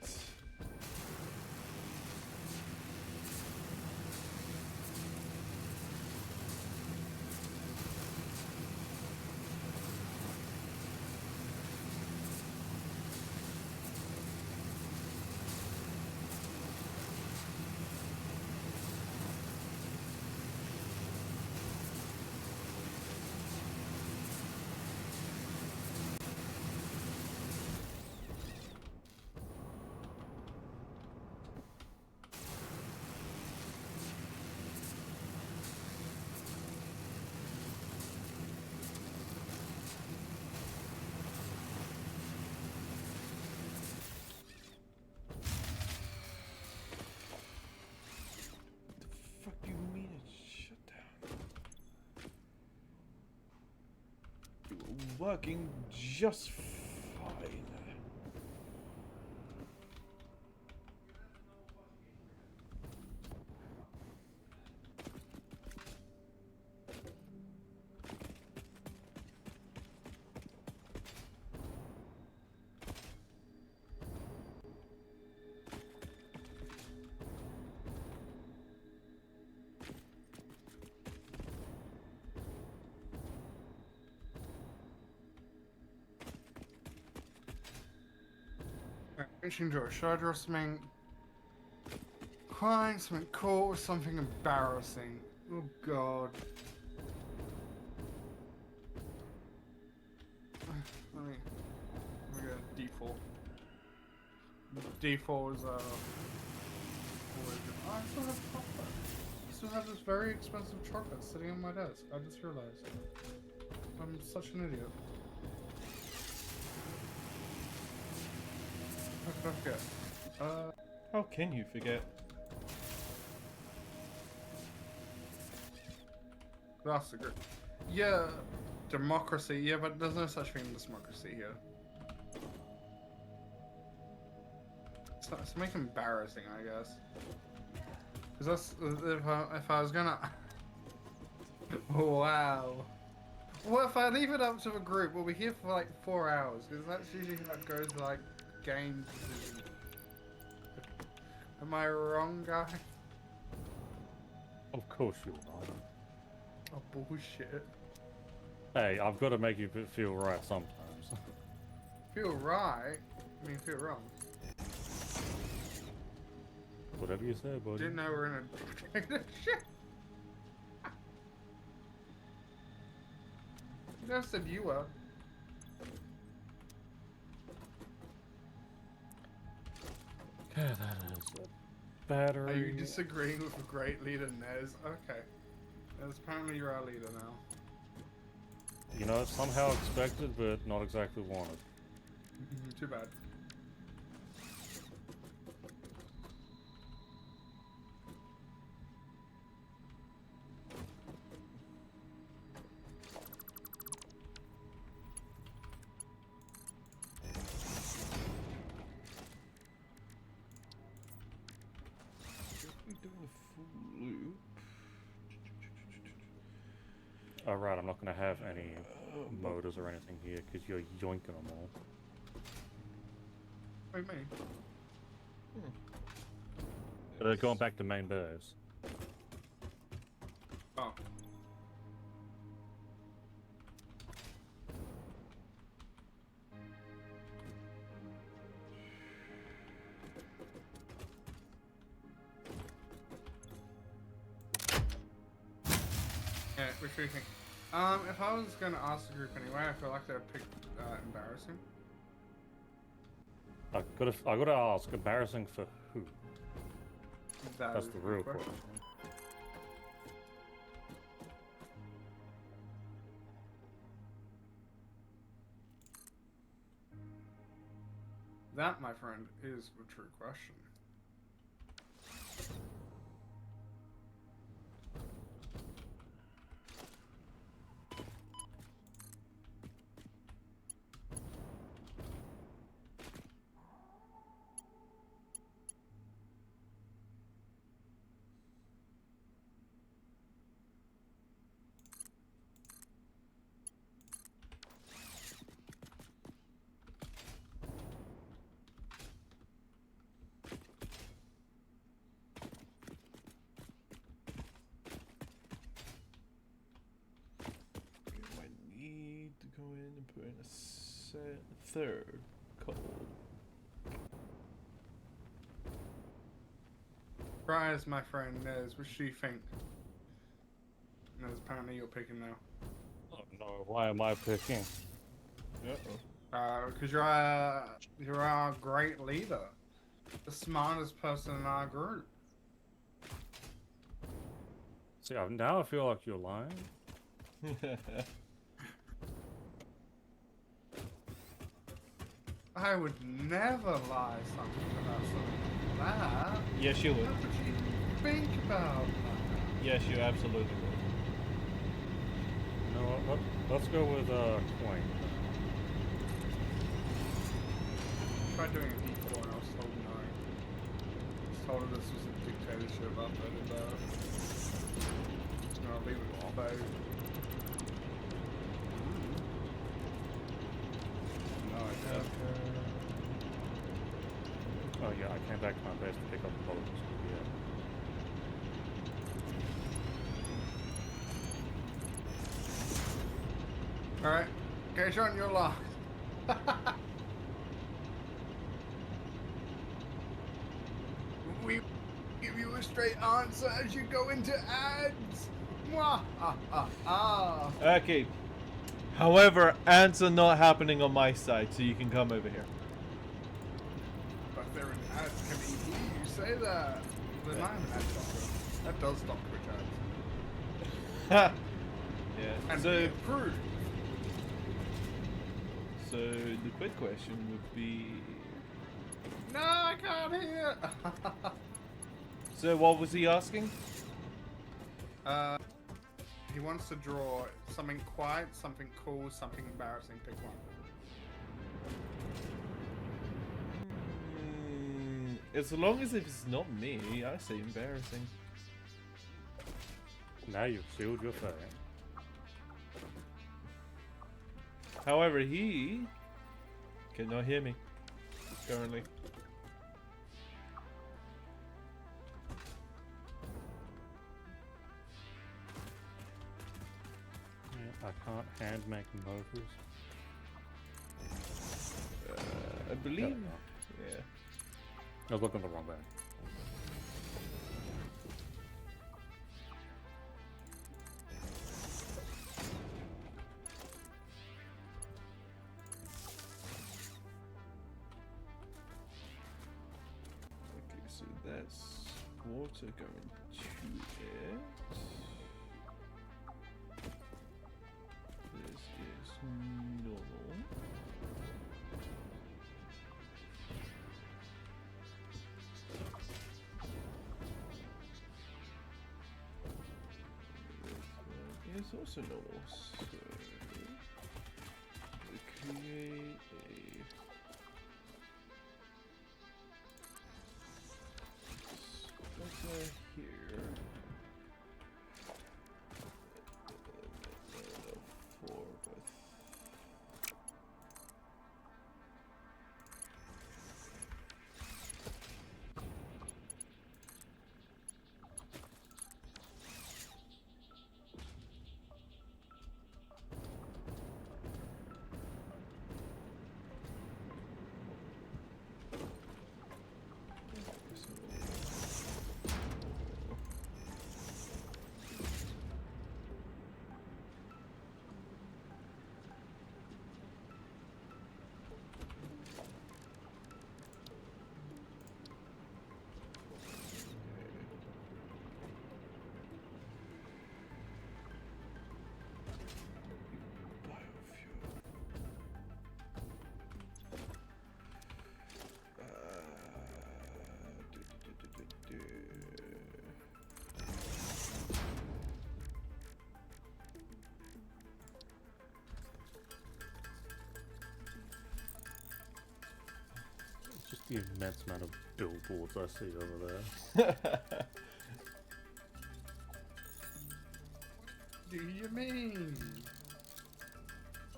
Fuck you mean it shut down? You were working just fine. should do? Should I draw something crying, something cool, or something embarrassing? Oh god. Let me go default. Default is always good. Oh, I still have chocolate. I still have this very expensive chocolate sitting on my desk. I just realized. I'm such an idiot. How could I forget? How can you forget? That's a good. Yeah, democracy. Yeah, but there's no such thing as democracy here. It's make embarrassing, I guess. Cause that's if I was gonna. Wow. Well, if I leave it up to the group, we'll be here for like 4 hours. Because that's usually how it goes to like games. Am I wrong, guy? Of course you are. Oh bullshit. Hey, I've got to make you feel right sometimes. Feel right? I mean, feel wrong. Whatever you say, buddy. Didn't know we were in a shit. You never said you were. Okay, that is a battery. Are you disagreeing with a great leader, Nez? Okay. Nez, apparently you're our leader now. You know, somehow expected, but not exactly wanted. Too bad. Alright, I'm not going to have any motors or anything here because you're yoinking them all. What do you mean? They're going back to main base. Oh. Yeah, what do you think? If I was gonna ask the group anyway, I feel like they'd pick embarrassing. I gotta ask, embarrassing for who? That's Is the a real good question. That, my friend, is the true question. Go in and put in a third coal. Rise, my friend Nez, what do you think? Nez, apparently you're picking now. Oh no, why am I picking? Because you're our great leader. The smartest person in our group. See, now I feel like you're lying. I would never lie something about something like that. Yes, you would. What would you think about that? Yes, you absolutely would. You know what? Let's go with Quain. Tried doing a D4 and I was told no. I was told this was a dictatorship after I did that. No, I'll leave it all back. No, I can't. Oh yeah, I came back to my base to pick up the boats. Yeah. Alright, okay, Sean, you're lost. We give you a straight answer as you go into ads. Mwah, Okay. However, ads are not happening on my side, so you can come over here. But they're in ads. Can he hear you say that? Then I'm an ad blocker. That does stop Twitch ads. Yeah. And So, be approved. so the quick question would be, No, I can't hear. so what was he asking? He wants to draw something quiet, something cool, something embarrassing. Pick one. As long as it's not me, I say embarrassing. Now you've sealed your fate. However, he cannot hear me currently. Yeah, I can't hand make motors. I believe. No. Yeah. I was looking the wrong way. Okay, so that's water going to it. This is normal. This one is also normal. So we create a splitter here. Four with It's just the immense amount of billboards I see over there. Do you mean?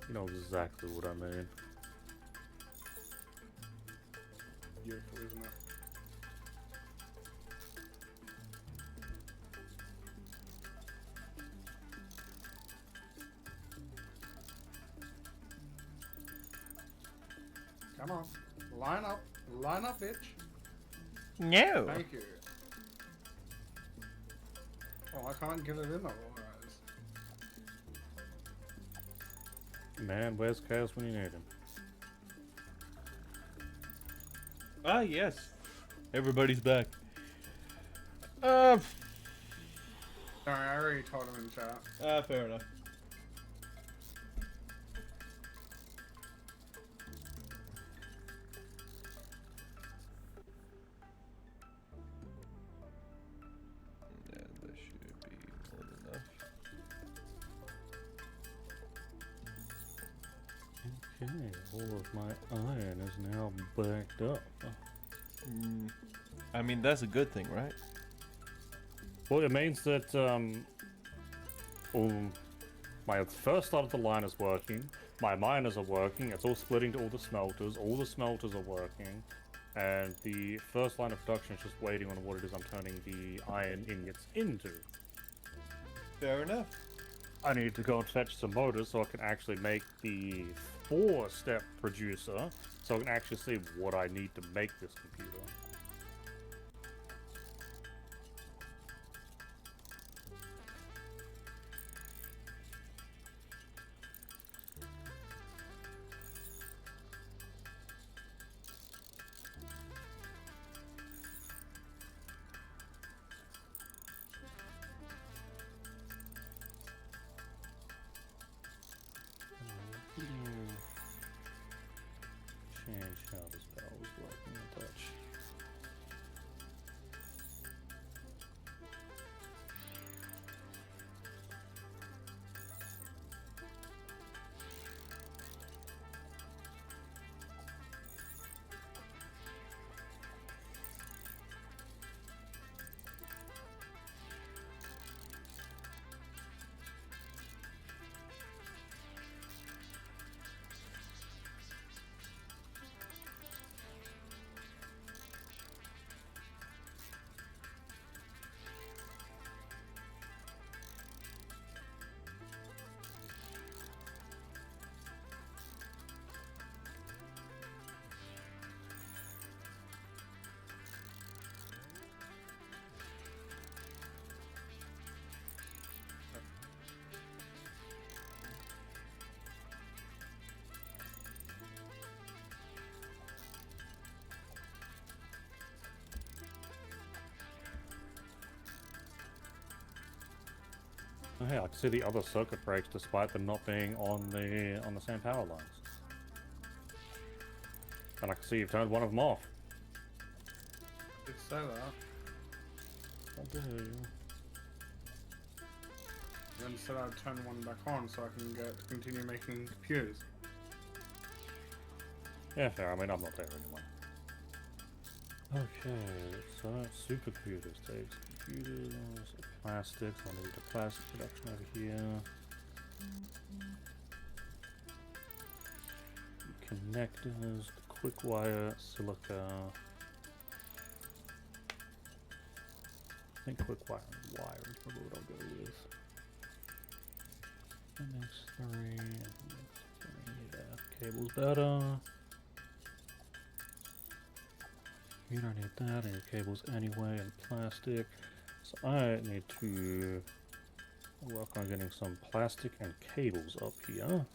You know exactly what I mean. Beautiful, isn't it? Come on. Line up. Line up, bitch. no. Thank you. Oh, I can't get it in otherwise. Man, where's Chaos when you need him? Ah, yes. Everybody's back. Sorry, I already told him in chat. Fair enough. Yeah, that should be more than enough. Okay, all of my iron is now backed up. I mean, that's a good thing, right? Well, it means that my first start of the line is working, my miners are working, it's all splitting to all the smelters are working, and the first line of production is just waiting on what it is I'm turning the iron ingots into. Fair enough. I need to go and fetch some motors so I can actually make the 4-step producer, so I can actually see what I need to make this computer. Oh, hey, I can see the other circuit breaks despite them not being on the same power lines. And I can see you've turned one of them off. Did say that. I do. Then said I'd turn one back on so I can continue making computers. Yeah, fair. I mean, I'm not there anyway. Okay, so supercomputers takes computers, plastics. I need the plastic production over here. Connectors, the quick wire, silica. I think quick wire and wire is probably what I'll go with. MX3, yeah, cable's better. You don't need that, I need cables anyway, and plastic. So I need to work on getting some plastic and cables up here.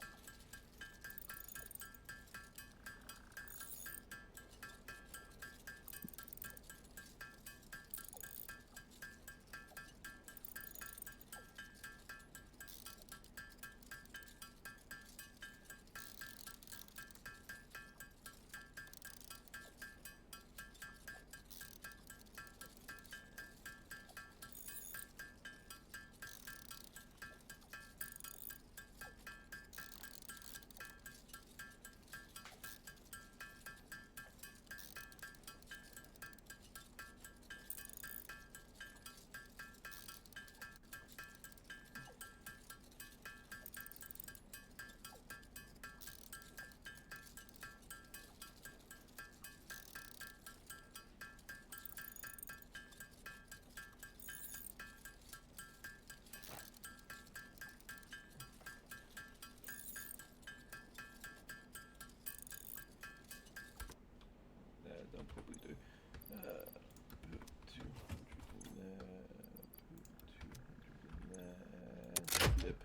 Don't probably do. Put 200 in there. Put 200 in there. Flip.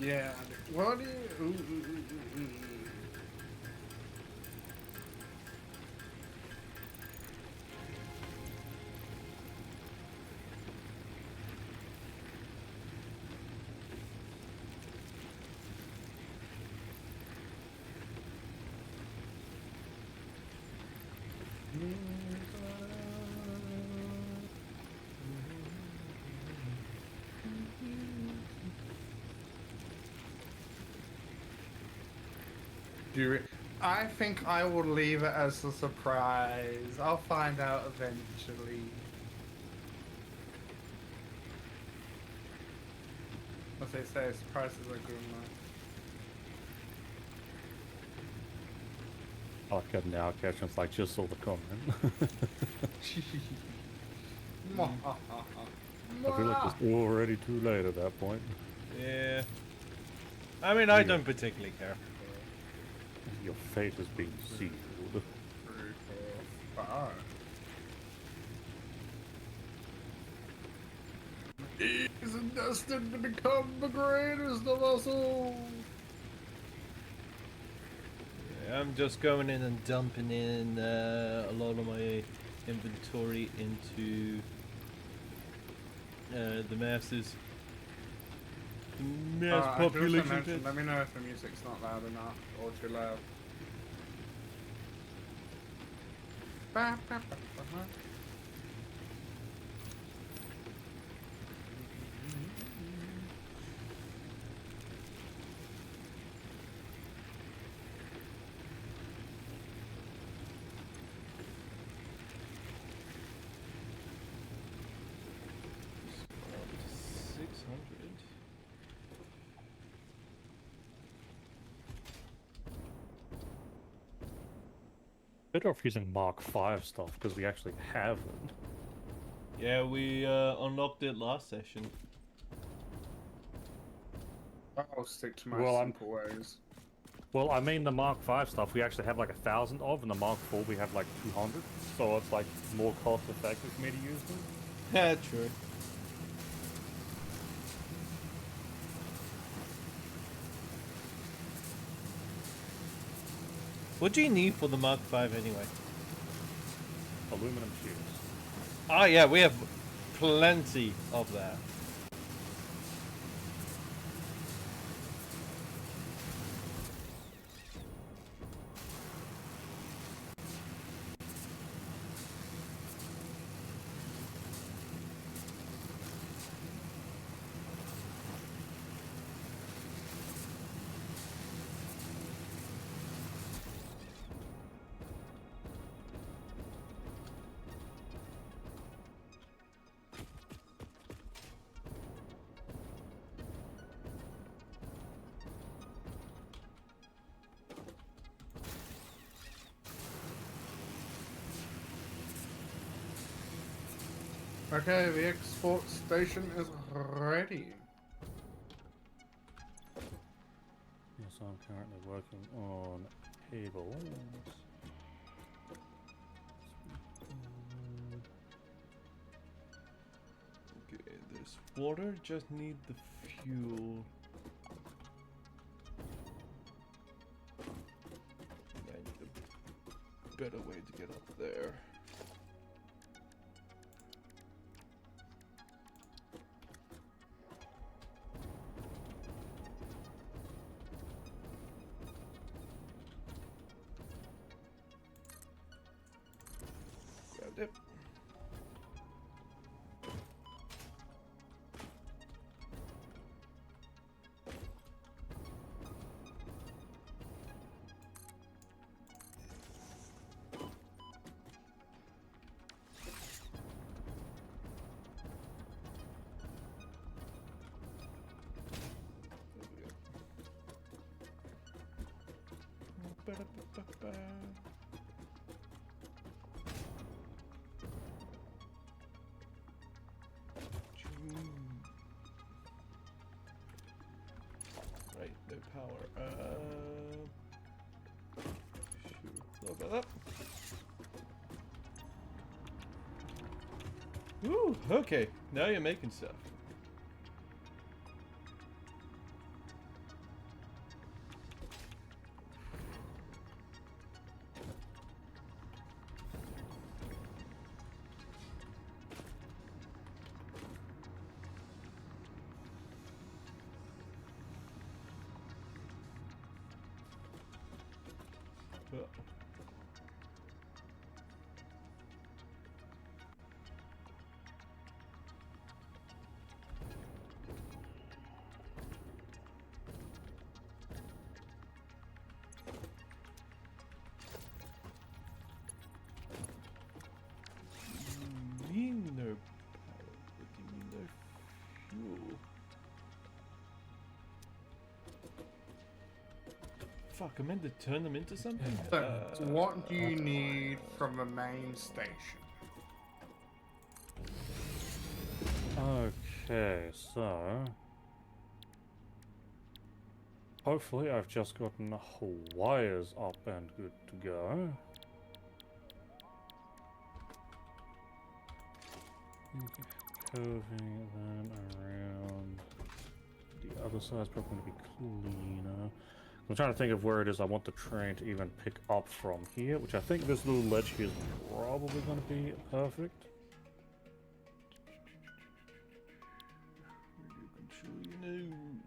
Yeah. What do you? Ooh, ooh, ooh, ooh, ooh. I think I will leave it as a surprise. I'll find out eventually. As they say, surprises are good enough. I like getting the outcations like just saw the comment. I feel like it's already too late at that point. Yeah. I mean, I don't particularly care. Your fate has been sealed. 3, 4, 5. He is destined to become the greatest of us all. I'm just going in and dumping in a lot of my inventory into the masses. Mass I should also population. mention, let me know if the music's not loud enough or too loud. Ba, ba, ba, ba, ba. Better off using Mark 5 stuff because we actually have it. Yeah, we unlocked it last session. I'll stick to my Well, simple ways. Well, I mean the Mark 5 stuff we actually have like 1,000 of, and the Mark 4 we have like 200. So it's like more cost effective for me to use them. Yeah, true. What do you need for the Mark 5 anyway? Aluminum tubes. Ah, yeah, we have plenty of that. Okay, the export station is ready. Yes, I'm currently working on cables. Okay, there's water, just need the fuel. I need a better way to get up there. Grabbed it. Ba-da-ba-ba-ba. Right, no power. Sure. Look at that. Ooh, okay. Now you're making stuff. Well. Mean no power. What do you mean no fuel? Fuck, I meant to turn them into something? So, what do you need from the main station? Okay, so hopefully I've just gotten the wires up and good to go. alcoving them around. The other side's probably going to be cleaner. I'm trying to think of where it is I want the train to even pick up from here, which I think this little ledge here is probably going to be perfect.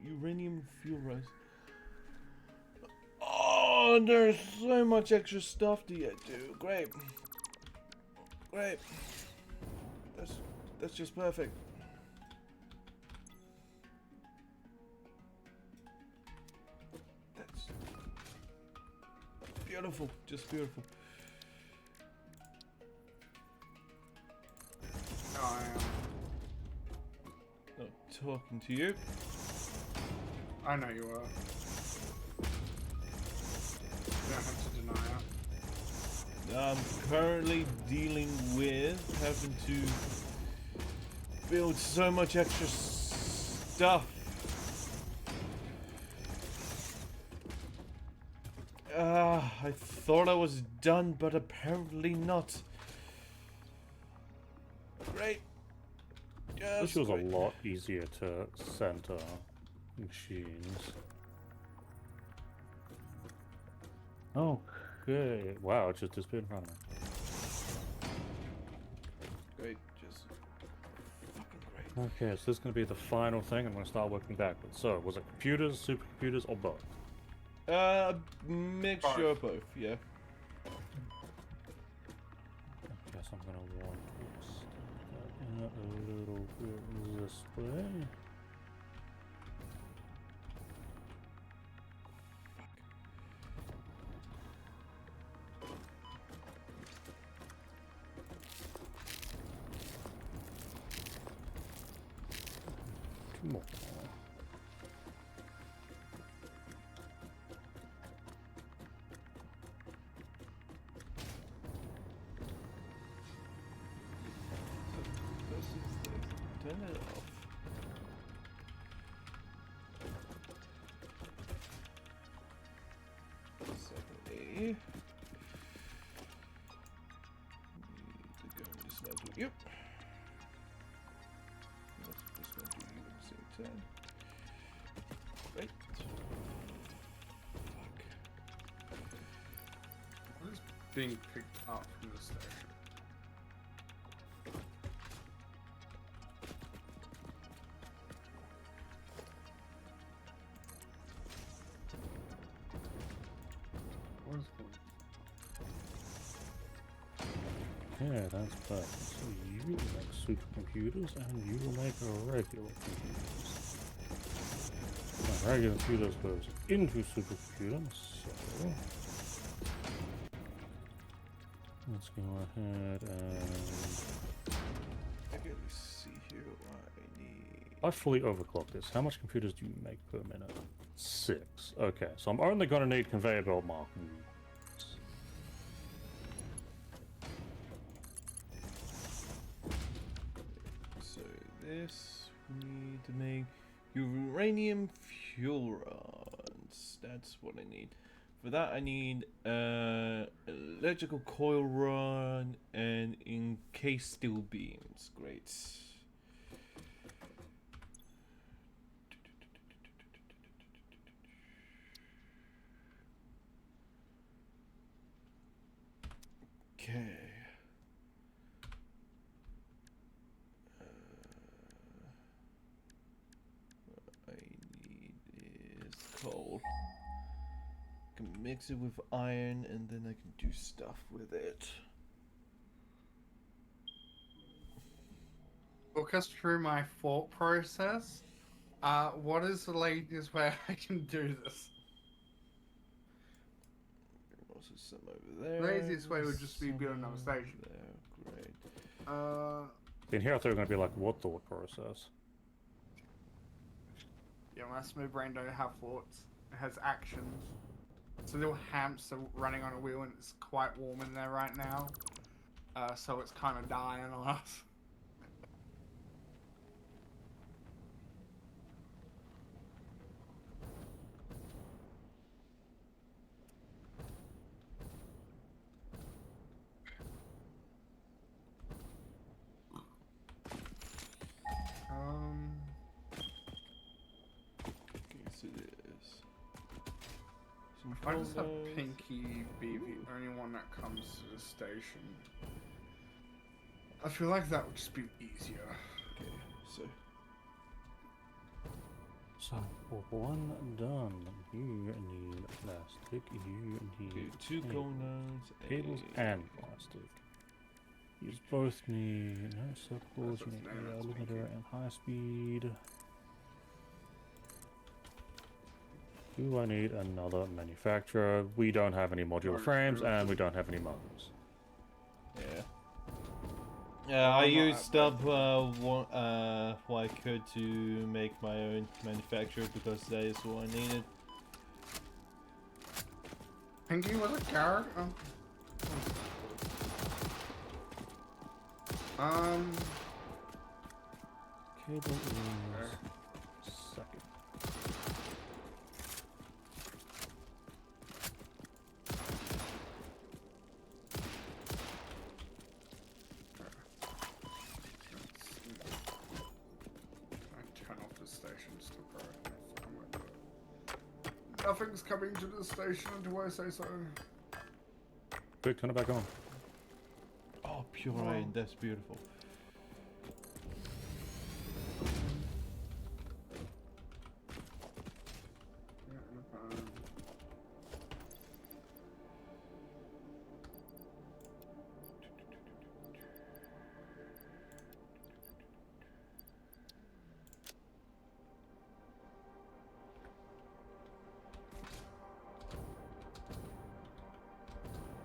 Uranium fuel rise. Oh, there's so much extra stuff to get to. Great. Great. That's just perfect. That's beautiful. Just beautiful. I am. Not talking to you. I know you are. You don't have to deny it. I'm currently dealing with having to build so much extra stuff. I thought I was done, but apparently not. Great. This was a lot easier to center machines. Okay. Wow, it just disappeared in front of me. Great, just fucking great. Okay, so this is going to be the final thing. I'm going to start working backwards. So, was it computers, supercomputers, or both? Mixture of both, yeah. I guess I'm going to want to stick that in a little bit this way. More. Turn it off. Secondly, need to go and dismantle you. That's just going to do you at the same time. Right. Fuck. What is being picked up from the station? What is going Yeah, that's perfect. So you will make supercomputers and you will make regular computers. Now, regular computers goes into supercomputers, so let's go ahead and Okay, let's see here what I need. I fully overclock this. How much computers do you make per minute? 6. Okay, so I'm only going to need conveyor belt marking. So this we need to make uranium fuel rods. That's what I need. For that I need electrical coil rod and encased steel beams. Great. Okay. What I need is coal. I can mix it with iron and then I can do stuff with it. Walk us through my thought process. What is the latest way I can do this? Also some over there. The easiest way would just be build another some over station. there. Great. In here I thought they were going to be like, what thought process? Yeah, my smooth brain don't have thoughts. It has actions. It's a little hamster running on a wheel and it's quite warm in there right now. So it's kind of dying on us. I just have Condos. Pinky be the only one that comes to the station. I feel like that would just be easier. Okay, so So for one done, you need plastic. You okay, need 2 tape, condos, cables and plastic. You both need no circles. That's You its need name, a it's limiter Pinky. and high speed. Do I need another manufacturer? We don't have any modular No, frames no, and no. we don't have any motors. yeah. Yeah, I I'm not used that up what I could to make my own manufacturer because that is what I needed. Pinky was a carrot? Cable is second. Turn off the station temporarily. Nothing's coming to the station until I say so. Quick, turn it back on. Oh, pure Oh. iron, that's beautiful.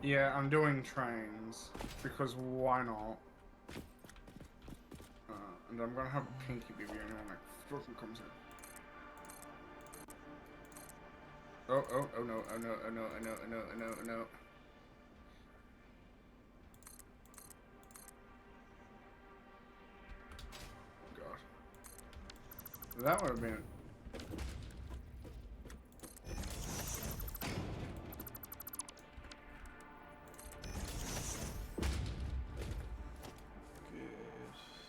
Yeah, I'm doing trains because why not? And I'm gonna have a Pinky be the only one that fucking comes in. Oh no, oh no, oh no, oh no, oh no, oh no. God. That would have been.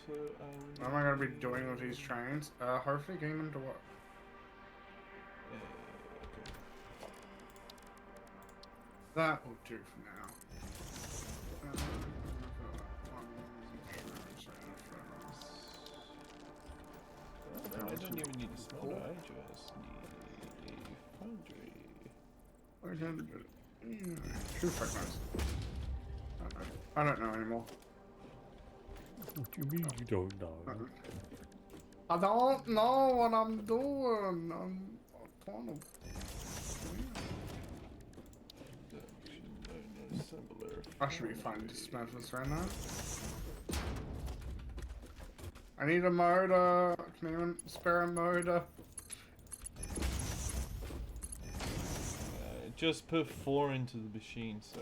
So What am I gonna be doing with these trains? Hopefully getting them to work. okay. That will do for now. I don't even need a smelter, I just need a foundry. Where's that? True fragments. I don't know anymore. What do you mean you don't know? I don't know what I'm doing. I'm trying to. Assembler. I should be fine to dismantle this right now. I need a motor. Can anyone spare a motor? Just put 4 into the machine, so.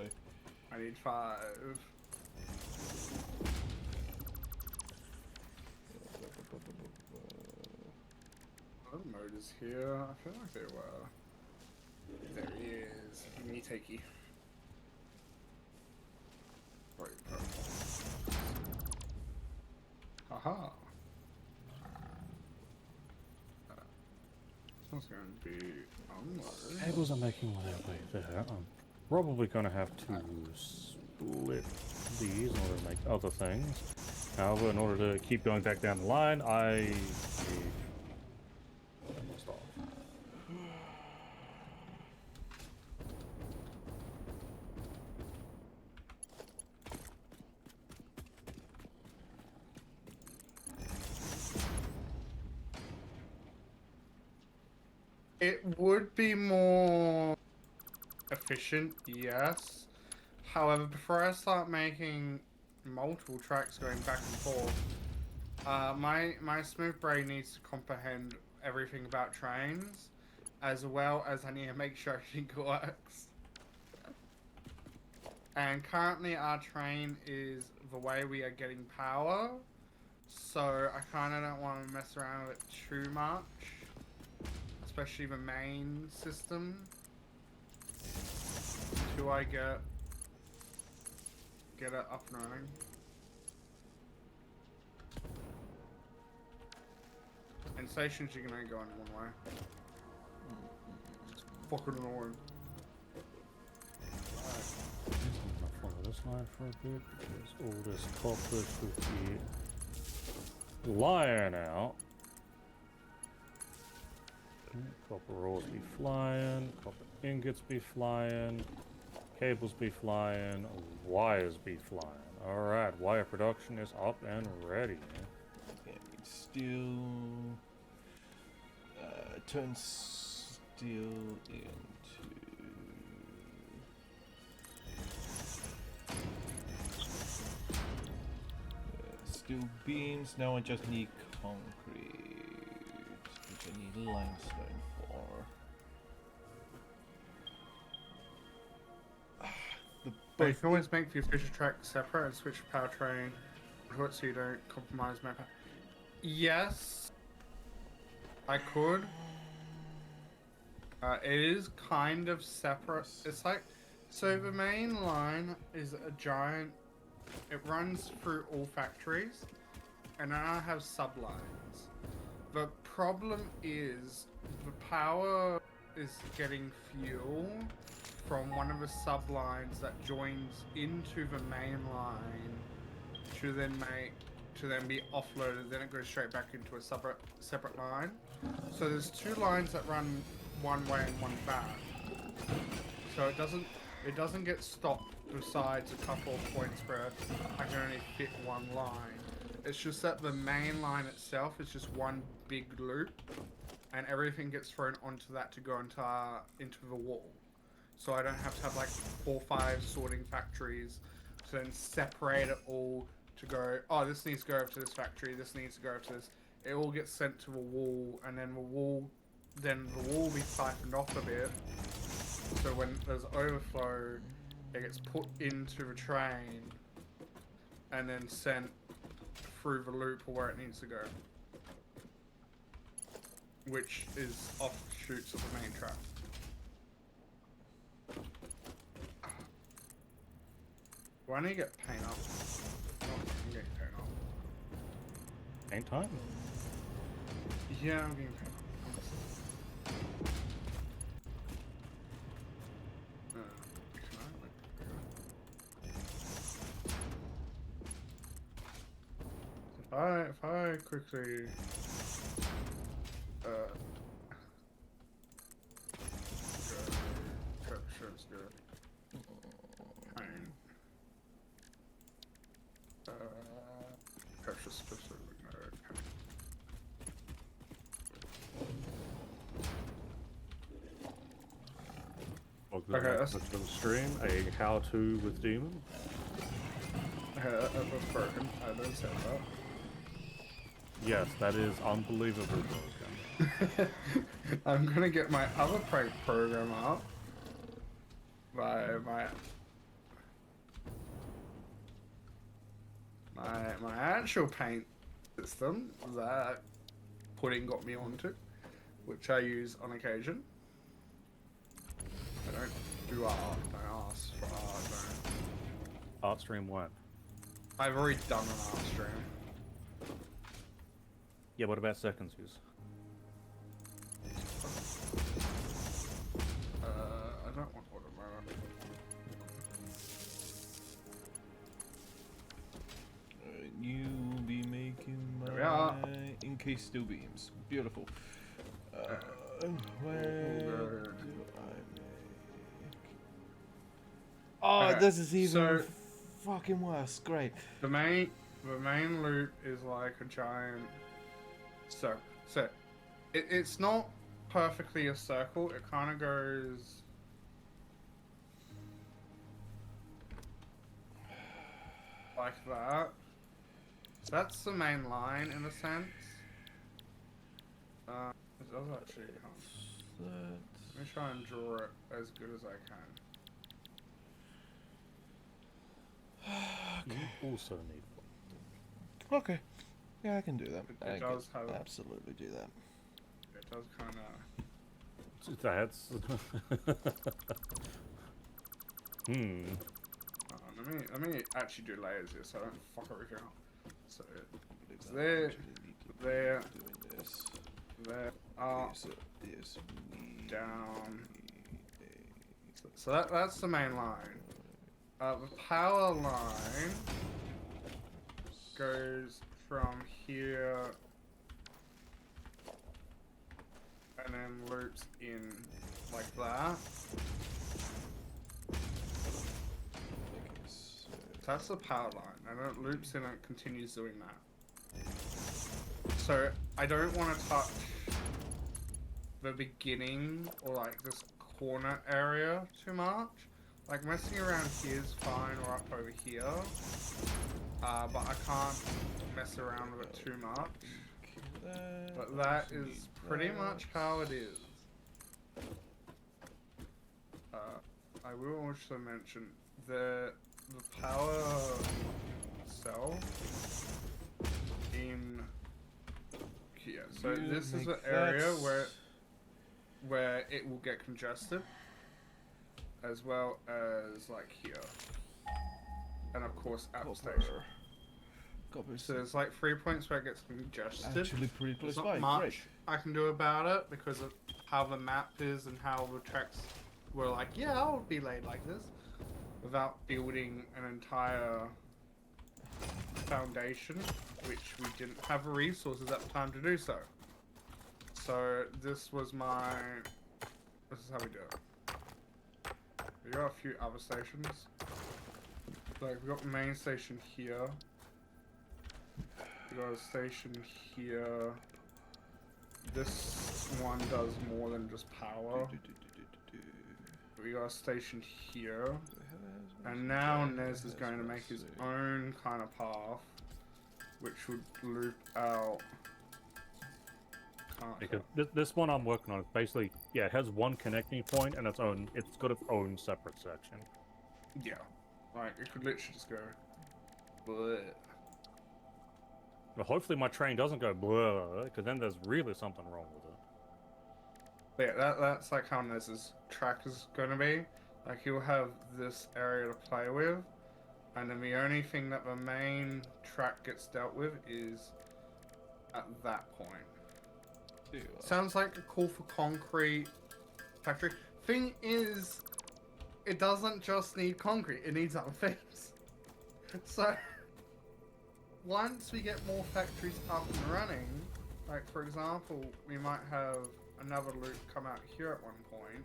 I need 5. Are the motors here? I feel like they were. There he is. Me takey. Wait, purple. Aha. This one's going to be unloaded. Cables are making their way there. I'm probably going to have to split these in order to make other things. However, in order to keep going back down the line, I need... Stop. It would be more efficient, yes. However, before I start making multiple tracks going back and forth, my smooth brain needs to comprehend everything about trains, as well as I need to make sure everything works. And currently our train is the way we are getting power, so I kind of don't want to mess around with it too much. Especially the main system, until I get it up and running. And stations you can only go in one way. It's fucking annoying. I'm gonna follow this line for a bit because all this copper should be lying out. Okay, copper ores be flying, copper ingots be flying, cables be flying, wires be flying. Alright, wire production is up and ready. Yeah, steel. Turn steel into. Steel beams. Now I just need concrete, which I need limestone for. But you can always make your fisher track separate and switch powertrain to it so you don't compromise my power. Yes, I could. It is kind of separate. It's like, so the main line is a giant, it runs through all factories, and then I have sublines. The problem is the power is getting fuel from one of the sublines that joins into the main line to then be offloaded. Then it goes straight back into a separate line. So there's two lines that run one way and one back. So it doesn't get stopped besides a couple of points where I can only fit one line. It's just that the main line itself is just one big loop, and everything gets thrown onto that to go into the wall. So I don't have to have like 4 or 5 sorting factories to then separate it all to go, oh, this needs to go over to this factory, this needs to go over to this. It all gets sent to the wall, and then the wall will be siphoned off a bit. So when there's overflow, it gets put into the train and then sent through the loop or where it needs to go, which is offshoots of the main track. Do I need to get paint up? Oh, I'm getting paint up. Ain't time. Yeah, I'm getting paint up. If I quickly shirts good. Precious specific node. Welcome to the stream, a how-to with Demon. That was broken. I didn't say that. Yes, that is unbelievably broken. I'm gonna get my other prank program up by my actual paint system that Pudding got me onto, which I use on occasion. I don't do art. I ask for art. Art stream 1. I've already done an art stream. Yeah, what about seconds use? I don't want automatic. You will be making There we are. my encased steel beams. Beautiful. Where do I make? Oh, Okay, this is even so- fucking worse. Great. The main loop is like a giant. So it's not perfectly a circle. It kind of goes. Like that. So that's the main line in a sense. It does actually help. Let me try and draw it as good as I can. You also need Okay. Yeah, I can do that. It I does can have- absolutely do that. It does kind of. That's. Let me actually do layers here so I don't fuck everything up. So it's there, there, Doing this. there, up, So this down. So So that's the main line. The power line goes from here and then loops in like that. That's the power line, and it loops in and continues doing that. So I don't want to touch the beginning or like this corner area too much. Like messing around here is fine, or up over here, but I can't mess around with it too much. But that is pretty much how it is. I will also mention the power cell in here. So this is the area where it will get congested, as well as like here, and of course at the station. So there's like 3 points where it gets congested. Actually, pretty close There's by. not much Great. I can do about it because of how the map is and how the tracks were like, yeah, I'll be laid like this, without building an entire foundation, which we didn't have the resources at the time to do so. So this is how we do it. We got a few other stations. Like we got the main station here. We got a station here. This one does more than just power. We got a station here. And now Nez is going to make his own kind of path, which would loop out. Because this one I'm working on is basically, yeah, it has one connecting point and it's got its own separate section. Yeah, like it could literally just go. Bleh. But hopefully my train doesn't go blah, because then there's really something wrong with it. But yeah, that's like how Nez's track is going to be. Like he'll have this area to play with, and then the only thing that the main track gets dealt with is at that point. Sounds like a call for concrete factory. Thing is, it doesn't just need concrete, it needs other things. So, once we get more factories up and running, like for example, we might have another loop come out here at one point.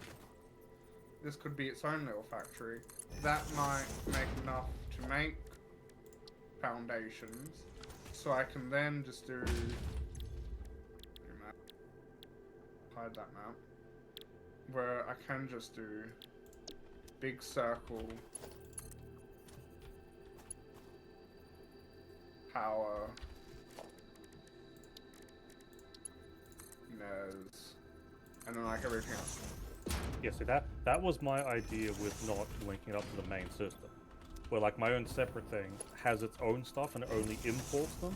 This could be its own little factory. That might make enough to make foundations, so I can then just do... hide that map. Where I can just do big circle, power, Nez, and then like everything else. Yeah, see that was my idea with not linking it up to the main system. Where like my own separate thing has its own stuff and it only imports them.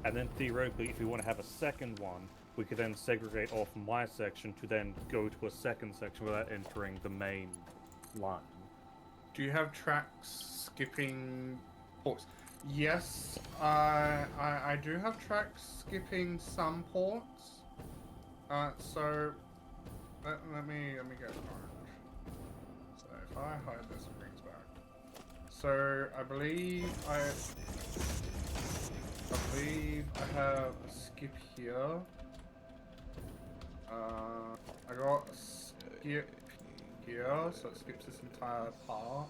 And then theoretically, if you want to have a second one, we could then segregate off my section to then go to a second section without entering the main line. Do you have tracks skipping ports? Yes, I do have tracks skipping some ports. So let me get orange. So if I hide this, it brings back. So I believe I have a skip here. I got a skip here, so it skips this entire part.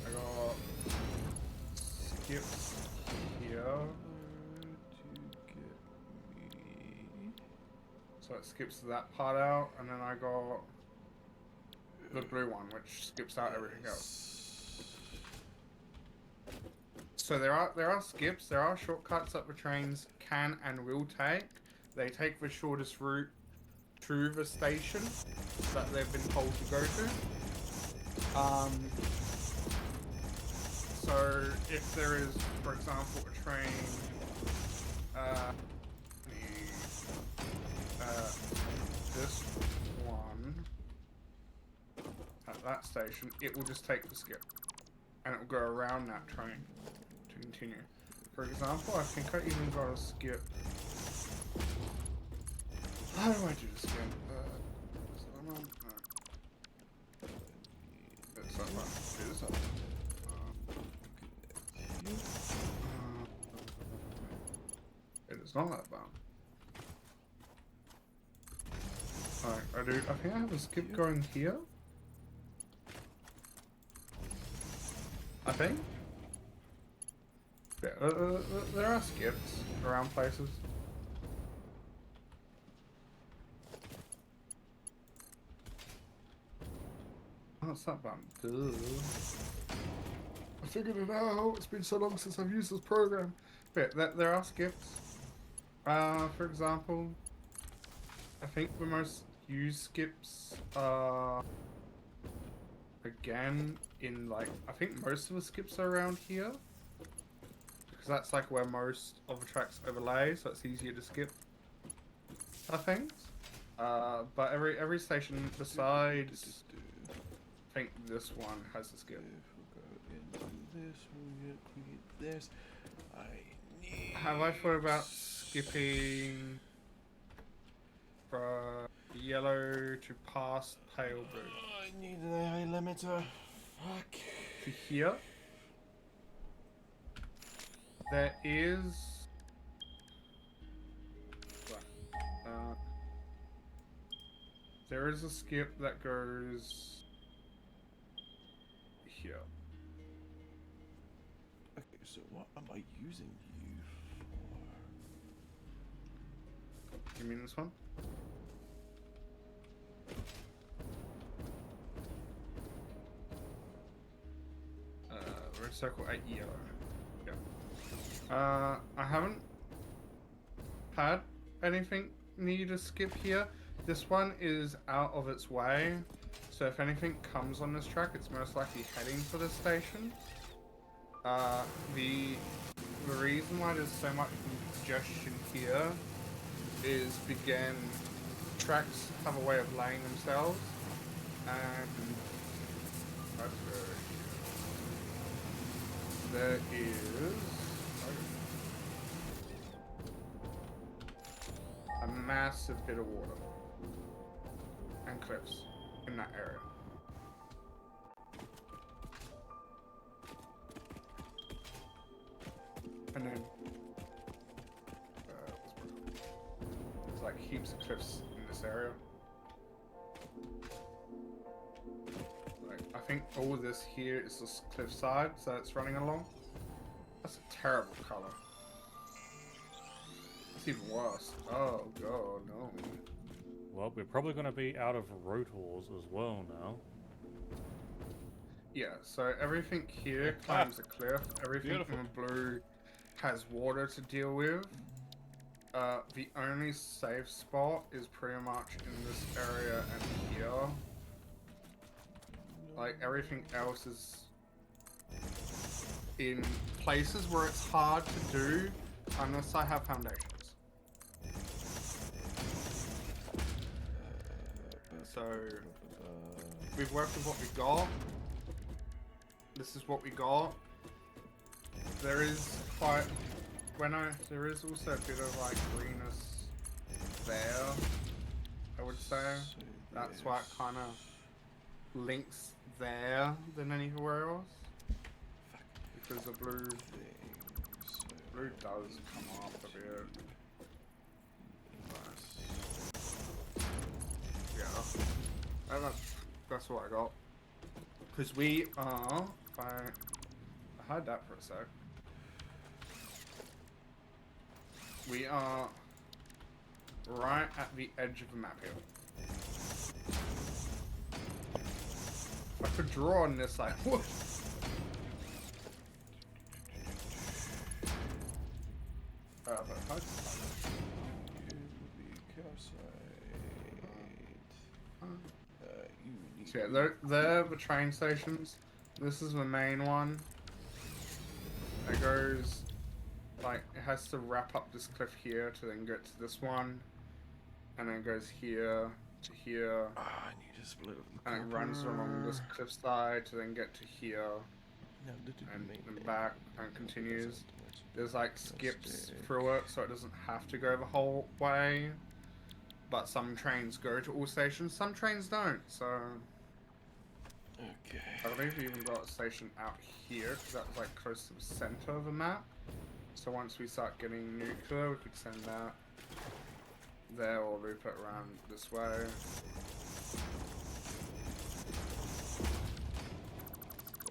I got skips here. So it skips that part out, and then I got the blue one, which skips out everything else. So there are skips, there are shortcuts that the trains can and will take. They take the shortest route to the station that they've been told to go to. So if there is, for example, a train, this one at that station, it will just take the skip, and it will go around that train to continue. For example, I think I even got a skip. How do I do this again? is that? It is not that bad. Alright, I think I have a skip going here. I think. Yeah, there are skips around places. Oh, it's that button. Duh. I figured it out. It's been so long since I've used this program. But there are skips. For example, I think the most used skips are again in like I think most of the skips are around here because that's like where most of the tracks overlay, so it's easier to skip. I think. But every station besides. I think this one has a skip. If we go into this, we get this. Have I thought about skipping from yellow to past pale blue? I need an AI limiter. Fuck. To here? There is... there is a skip that goes... here. Okay, so what am I using you for? You mean this one? Red circle at yellow. Yeah. I haven't had anything need to skip here. This one is out of its way. So if anything comes on this track, it's most likely heading for the station. The reason why there's so much congestion here is again, tracks have a way of laying themselves, and that's there is a massive bit of water and cliffs in that area. And then there's like heaps of cliffs in this area. Like I think all of this here is this cliffside, so it's running along. That's a terrible color. It's even worse. Oh god, no. Well, we're probably going to be out of rotors as well now. Yeah, so everything here climbs a cliff. Everything Beautiful. in blue has water to deal with. The only safe spot is pretty much in this area and here. Like everything else is in places where it's hard to do unless I have foundations. So we've worked with what we got. This is what we got. There is quite there is also a bit of like greenness there, I would say. That's why it kind of links there than anywhere else. Because the blue does come off a bit. But, yeah, and that's what I got. Because we are, I had that for a sec. We are right at the edge of the map here. I could draw on this side. What? But so yeah, they're the train stations. This is the main one. It goes, like, it has to wrap up this cliff here to then get to this one. And then it goes here to here. I need to split And it runs along this cliffside to then get to here. And then back and continues. There's like skips through it, so it doesn't have to go the whole way. But some trains go to all stations, some trains don't, so... Okay. I believe we even got a station out here because that was like close to the center of the map. So once we start getting nuclear, we could send that there or loop it around this way.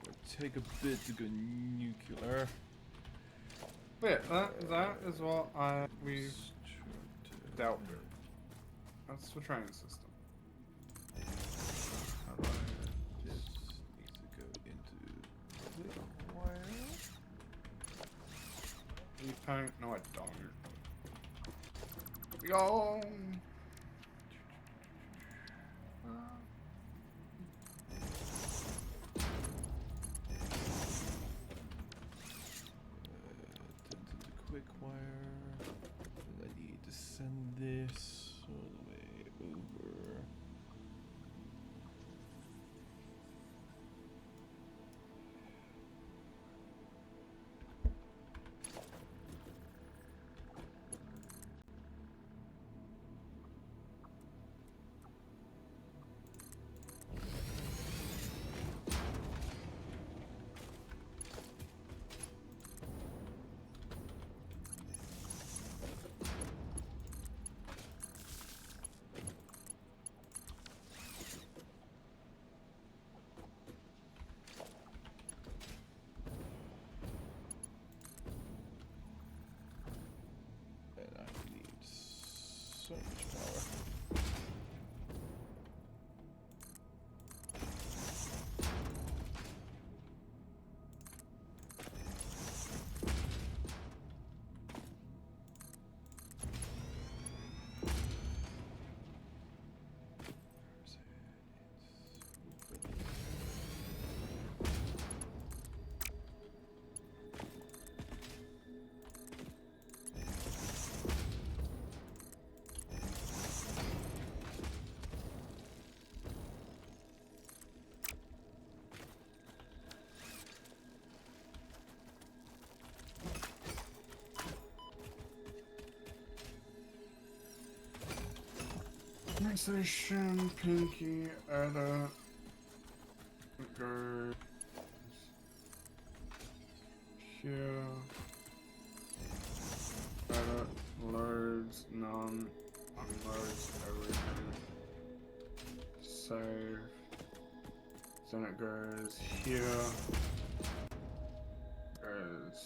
Gonna take a bit to go nuclear. But yeah, that is what we've dealt with. That's the training system. This needs to go into quick wire. You paint? No, I don't. Yo. Into the quick wire. And I need to send this all the way over. And I need so much power. Station, Pinky, edit, goes here, edit, loads, none, unloads everything, save, then it goes here, goes,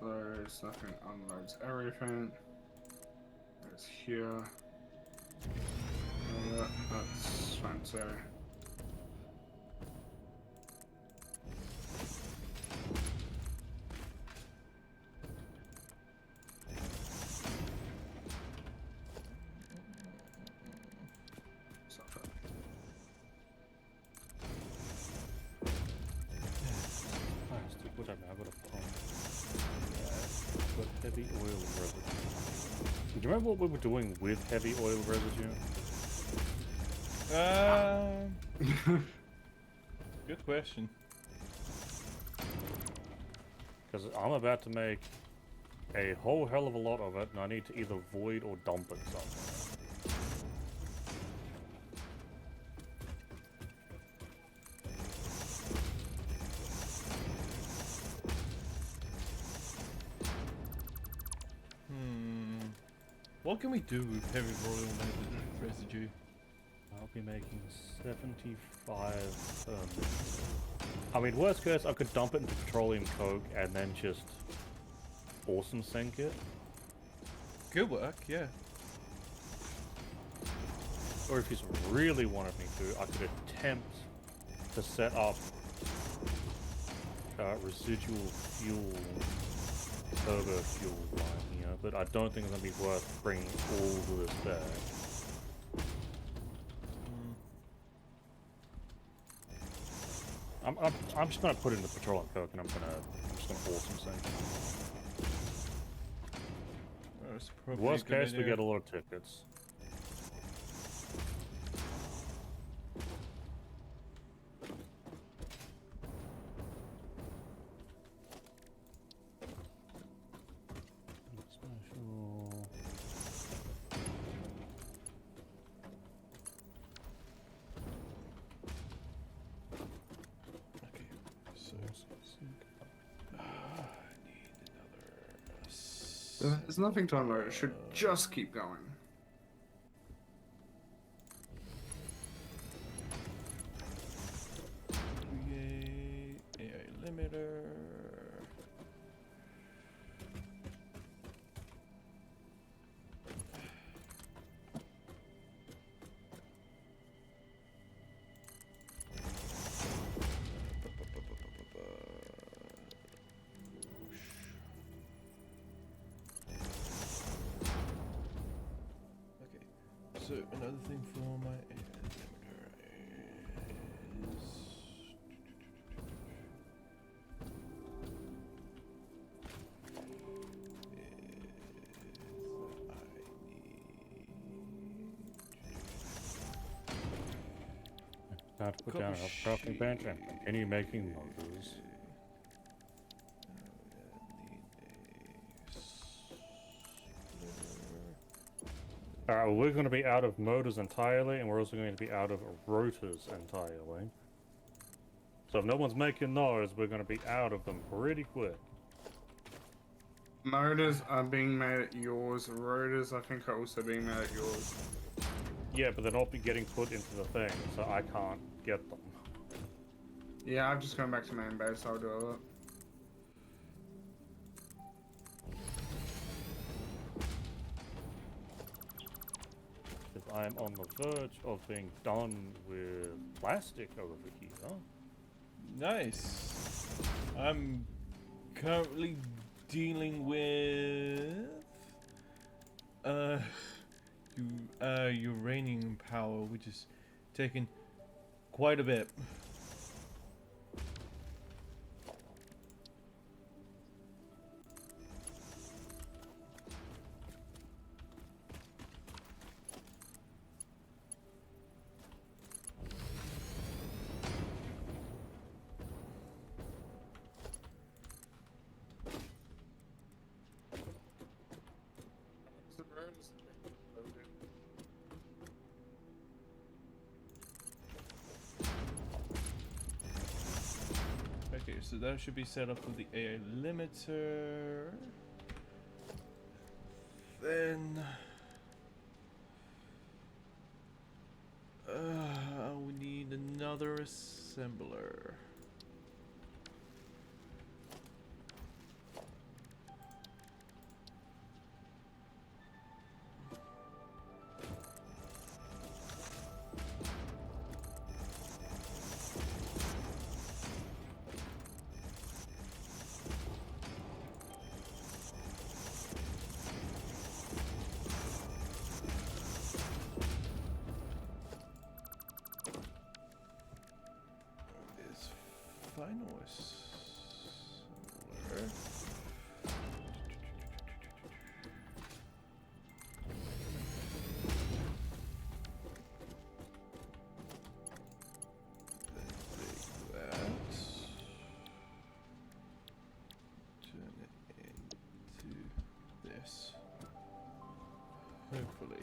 loads, nothing, unloads everything, goes here. That's fancy. Plastic, whatever, I got a pump. Got heavy oil residue. Do you remember what we were doing with heavy oil residue? Good question. Because I'm about to make a whole hell of a lot of it, and I need to either void or dump it somewhere. What can we do with heavy oil residue? I'll be making 75 per minute. I mean, worst case, I could dump it into petroleum coke and then just awesome sink it. Good work, yeah. Or if you really wanted me to, I could attempt to set up residual fuel, turbo fuel line here, but I don't think it's going to be worth bringing all of this back. I'm just gonna put it in the petroleum coke and I'm just gonna awesome sink. That's probably Worst a good case, we idea. get a lot of tickets. Special. There's nothing to unload. It should just keep going. Create AI limiter. Okay, so another thing for my AI limiter is Time to put down a crafting bench and continue making motors. Alright, well, we're going to be out of motors entirely, and we're also going to be out of rotors entirely. So if no one's making those, we're going to be out of them pretty quick. Motors are being made at yours. Rotors, I think, are also being made at yours. Yeah, but they're not be getting put into the thing, so I can't get them. Yeah, I'm just going back to main base. I'll do it. Because I'm on the verge of being done with plastic over here. nice. I'm currently dealing with uranium power, which is taking quite a bit. Okay, so that should be set up with the AI limiter. Then we need another assembler. Final assembler. Turn it into this. Hopefully.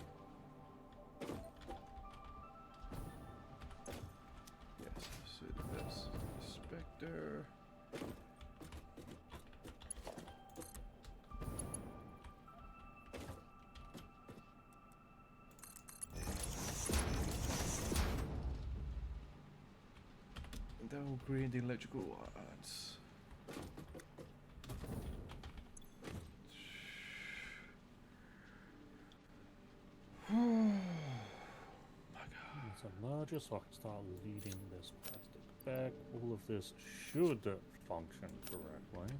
Yes, so that's Spectre. And that will create the electrical rods. It's a merger, so I can start leading this plastic back. All of this should function correctly.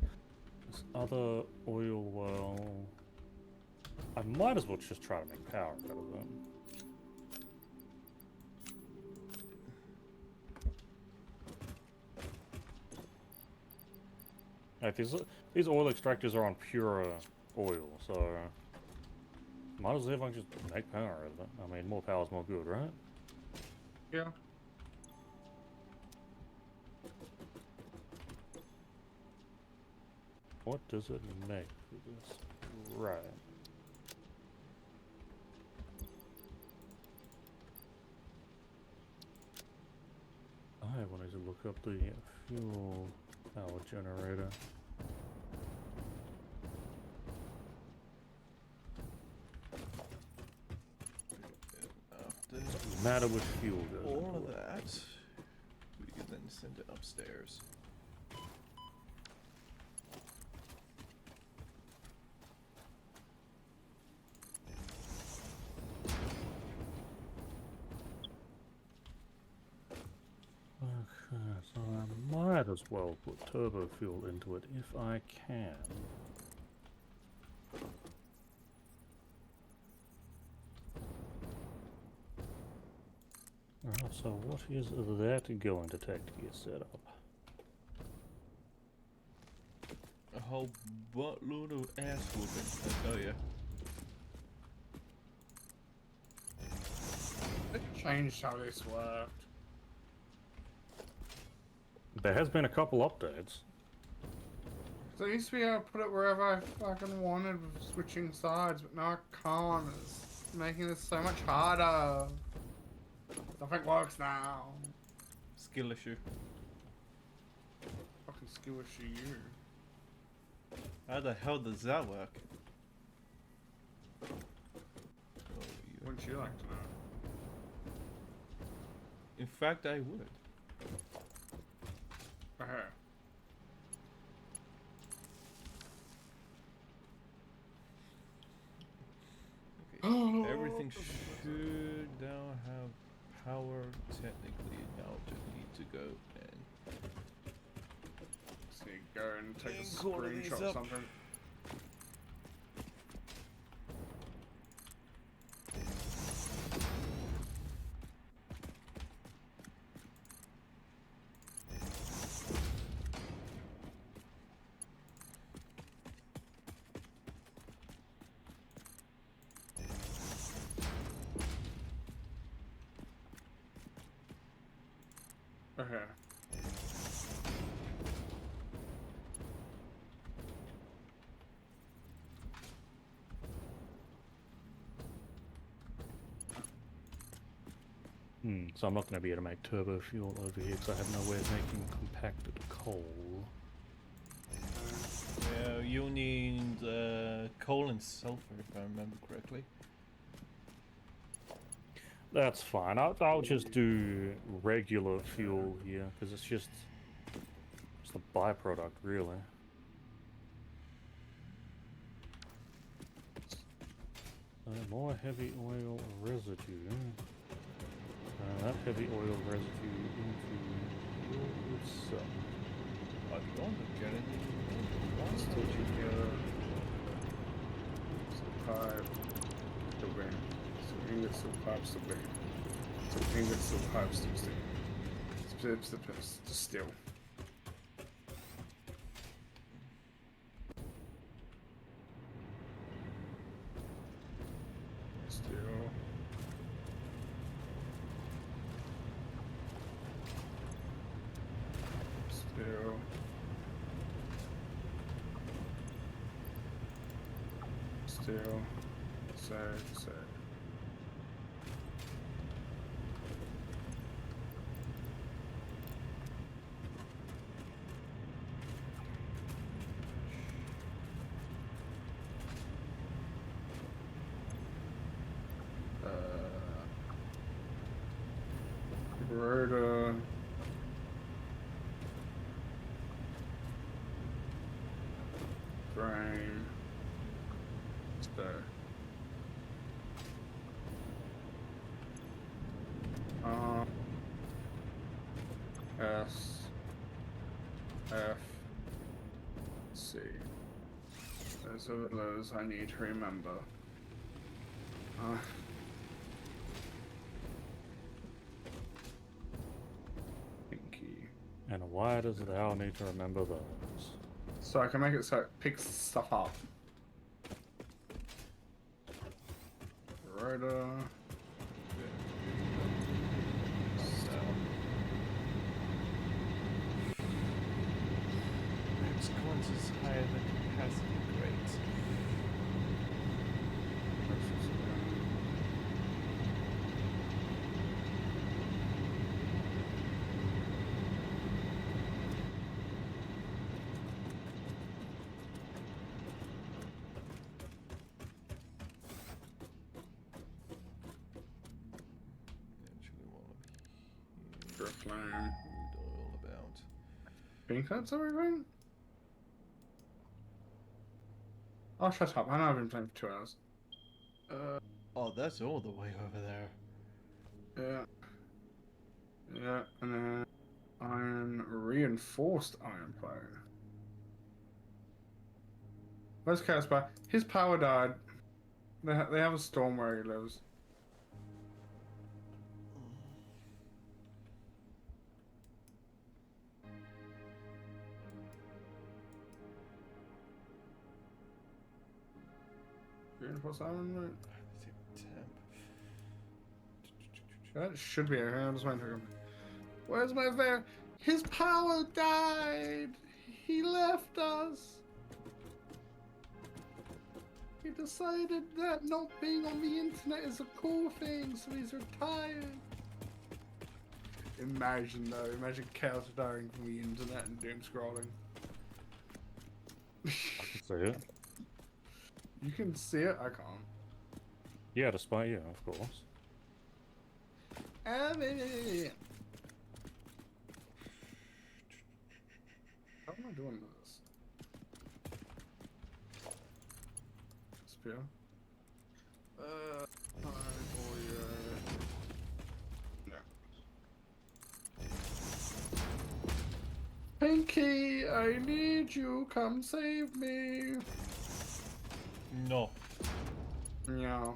This other oil well, I might as well just try to make power out of it. Like these oil extractors are on pure oil, so might as well see if I can just make power out of it. I mean, more power is more good, right? Yeah. What does it make for this? Right. I wanted to look up the fuel power generator. Doesn't matter which fuel goes All into of it. that, we can then send it upstairs. Okay, so I might as well put turbo fuel into it if I can. Alright, so what is that going to take to get set up? A whole buttload of ass whooping, I tell ya. It changed how this worked. There has been a couple updates. So I used to be able to put it wherever I fucking wanted with switching sides, but now I can't. It's making this so much harder. Nothing works now. Skill issue. Fucking skill issue, you. How the hell does that work? Oh, you. Wouldn't you like to know? In fact, I would. Okay. Okay. Everything should now have power. Technically, now just need to go and Just need to go and take a And call these screenshot or up. something. Okay. So I'm not going to be able to make turbo fuel over here because I have no way of making compacted coal. yeah, you'll need coal and sulfur if I remember correctly. That's fine. I'll just do regular fuel here because it's just a byproduct, really. More heavy oil residue. That heavy oil residue into fuel itself. I don't get it. Still together. Still pipe. Still vein. Still ingot, still pipe, still vein. Still ingot, still pipe, still steel. Still. Still. Still. Still. Save. Rotor. Frame. Spare. S. F. C. Those are those I need to remember. Pinky. And why does thou need to remember those? So I can make it so it picks stuff up. Rotor. Max coins is higher than capacity. Great. extra flame. All about. Think that's everything? Oh, shut up. I know I've been playing for 2 hours. Oh, that's all the way over there. Yeah. Yeah, and then iron reinforced iron plate. Where's Casper? His power died. They have a storm where he lives. Reinforced iron plate. That should be it. I'm just waiting for him. Where's my van? His power died. He left us. He decided that not being on the internet is a cool thing, so he's retired. Imagine though, imagine Chaos dying from the internet and doom scrolling. I can see it. You can see it, I can't. Yeah, despite you, of course. How am I doing this? Spear. No. Pinky, I need you. Come save me. No. Yeah.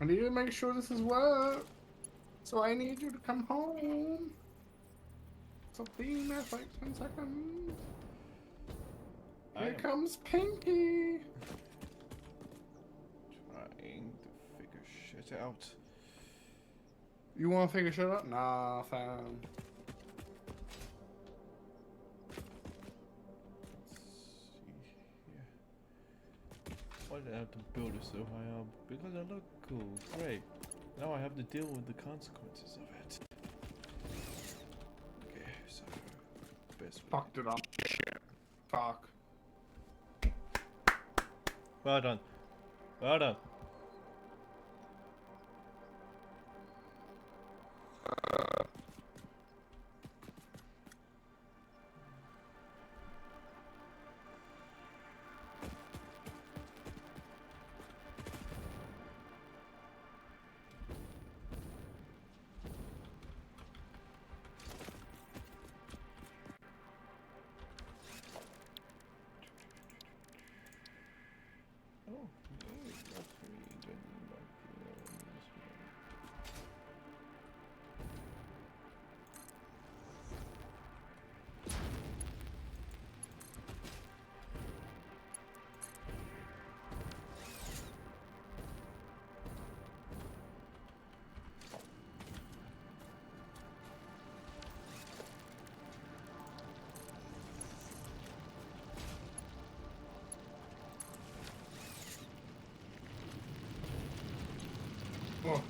I need to make sure this is work. So I need you to come home. So be there for like 10 seconds. Here comes Pinky. Trying to figure shit out. You want to figure shit out? Nah, fam. Let's see here. Why did I have to build it so high up? Because I look cool. Great. Now I have to deal with the consequences of it. Okay, so best way. Fucked it up. Shit. Fuck. Well done. Well done. Oh, no, that's really good. Oh.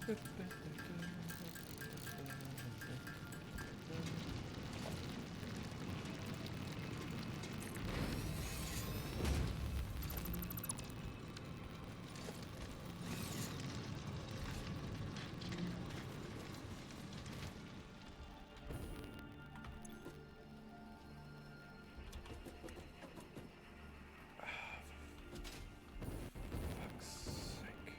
Fuck's sake.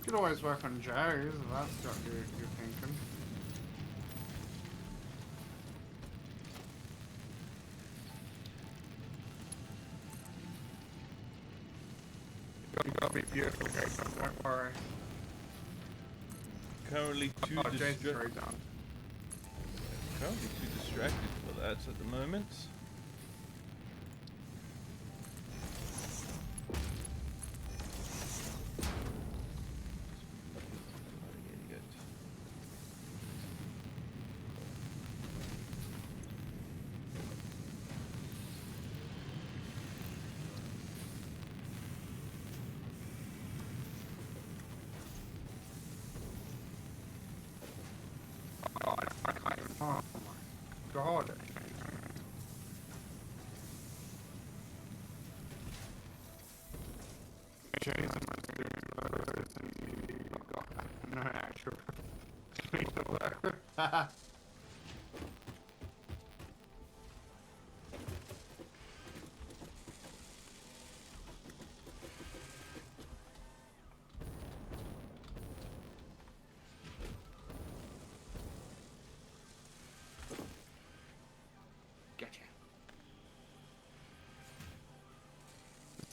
could always work on Joe's, if that's got you thinking. You gotta be beautiful, Jason, don't worry. Currently too Jason's distracted. already done. Currently too distracted for that at the moment. Idiot. Oh, I can't even. Oh my god. Jason was doing those and you got no actual. Gotcha.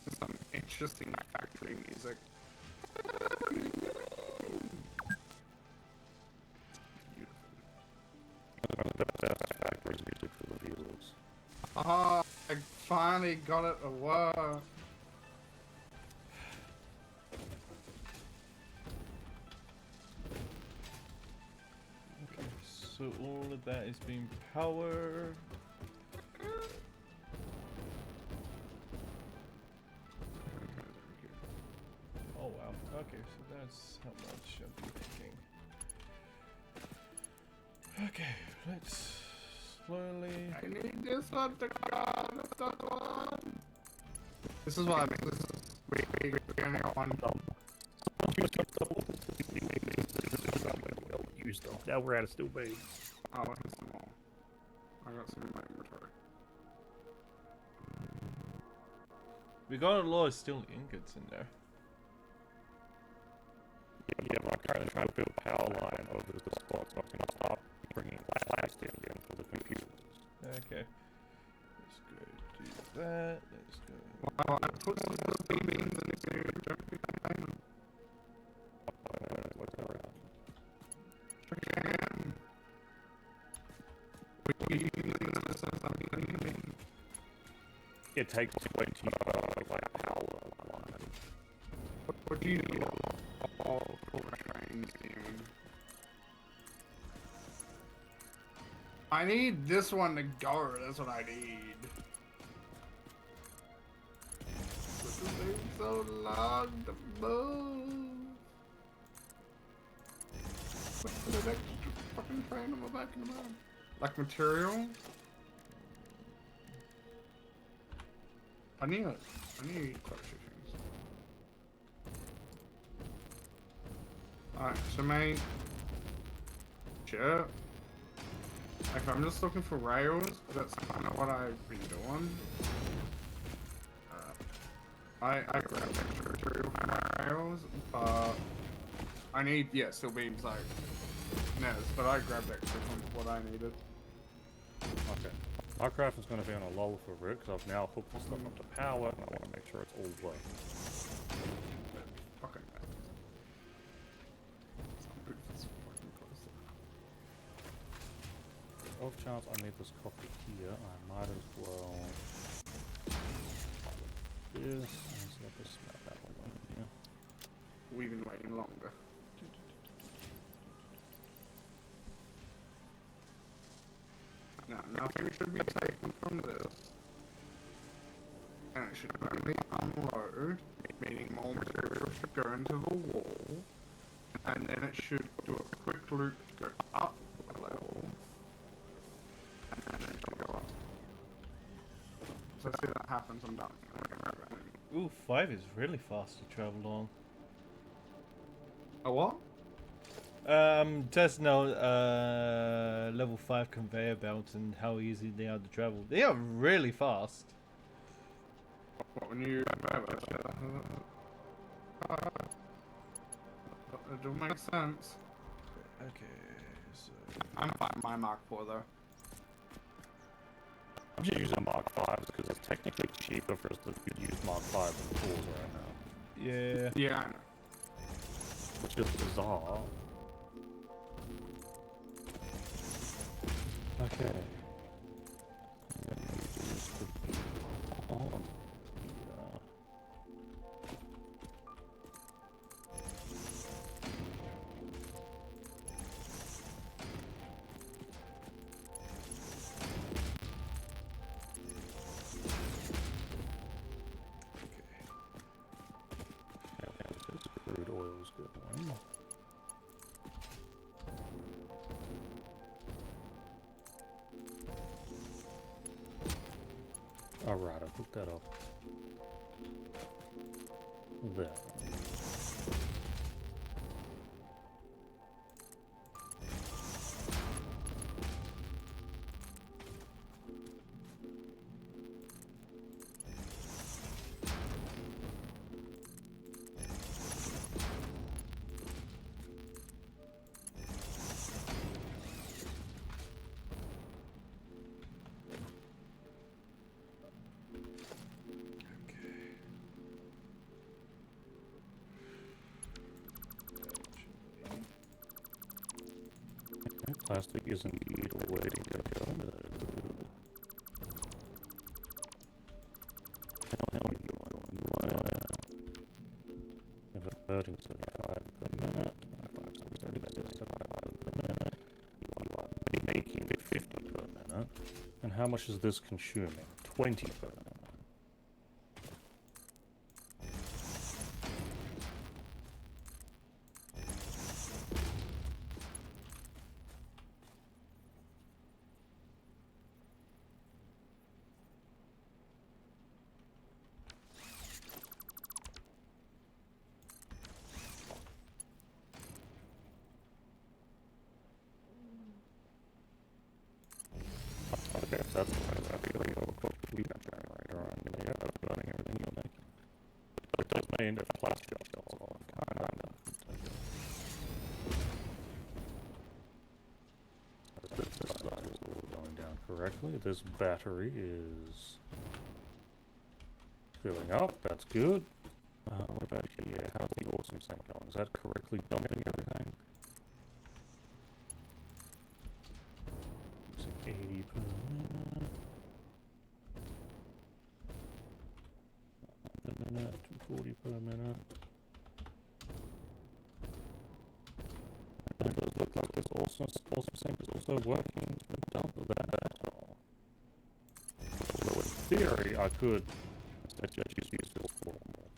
This is some interesting factory music. Satisfactory music for the viewers. Ah, I finally got it to work. Okay, so all of that is being powered. Oh wow. Okay, so that's how much I'm thinking. Okay, let's slowly. I need this one to go. This one. This is what I mean. This is we only got one. Used though. Now we're at a still big. Oh, I want some more. I got some in my inventory. We got a lot of steel ingots in there. Yeah, but I'm currently trying to build a power line over the spot so I can start bringing plastic in for the computers. Okay. Let's go do that. Let's go. Well, I put some of those beans in the food. Don't be complaining. What's that around? Again. We keep using this as something. It takes 25 like power line. What do you need? All four trains, dude. I need this one to go. That's what I need. This is taking so long to move. What's the next fucking train on my back in the mouth? Like material? I need quite a few things. Alright, so mate. Sure. Like, I'm just looking for rails, that's kind of what I've been doing. I grabbed extra material for my rails, but I need, yeah, steel beams like Nez, but I grabbed extra from what I needed. Okay. My craft is going to be on a lull for it because I've now hooked the stuff up to power and I want to make sure it's all working. Fucking bad. It's fucking close. Off chance I need this copy here, I might as well this and so I'll just snap that one over here. We've been waiting longer. Now, nothing should be taken from this. And it should only unload, meaning more material should go into the wall. And then it should do a quick loop to go up a level. And then it should go up. So see that happens, I'm done. Ooh, 5 is really fast to travel on. A what? Testing out level 5 conveyor belts and how easy they are to travel. They are really fast. What, when you... It do make sense. Okay, so I'm fine. My Mark 4 though. I'm just using Mark 5s because it's technically cheaper for us to use Mark 5s and 4s right now. yeah. Yeah, I know. Which is bizarre. Okay. Crude oil's good one. Alright, I'll hook that up there. Plastic is indeed a way to go. How are you on? If it's burning 75 per minute, 75 per minute, you are making it 50 per minute. And how much is this consuming? 20 per minute. Okay, so that's the really overcooked wheat generator on the burning everything you're making. But it does mean if plastic goes on, kind of. This side is all going down correctly. This battery is filling up. That's good. What about here? How's the awesome thing going? Is that correctly dumping everything? 80 per minute. 240 per minute. And it does look like this awesome thing is also working to dump that at all. Although in theory I could just use this for more.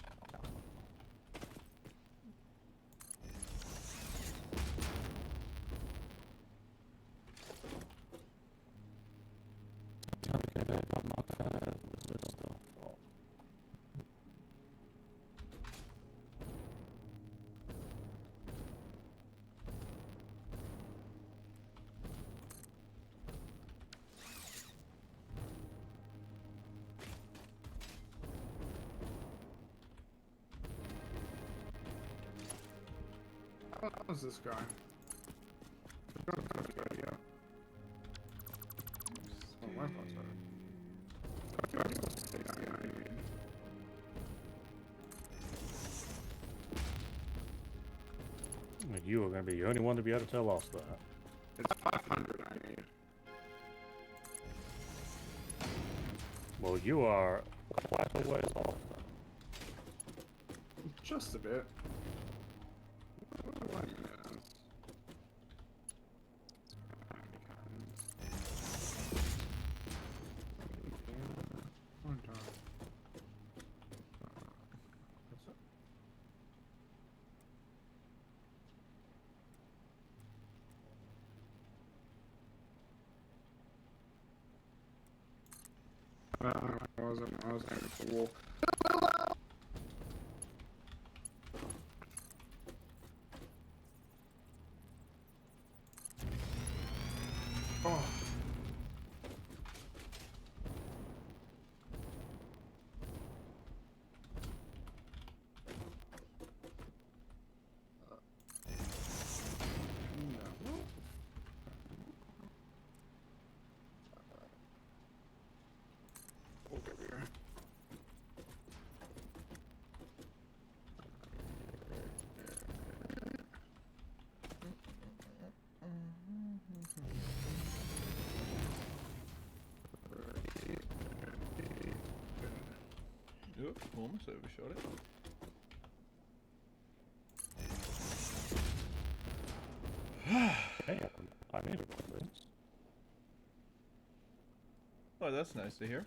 Okay, I'm not this stuff. How's this going? You are going to be the only one to be able to tell us that. It's 500 I need. Well, you are quite a ways off. Just a bit. I was aiming for the wall. Oh. Almost overshot it. Hey, I made it with this. Oh, that's nice to hear.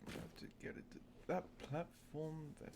We have to get it to that platform there.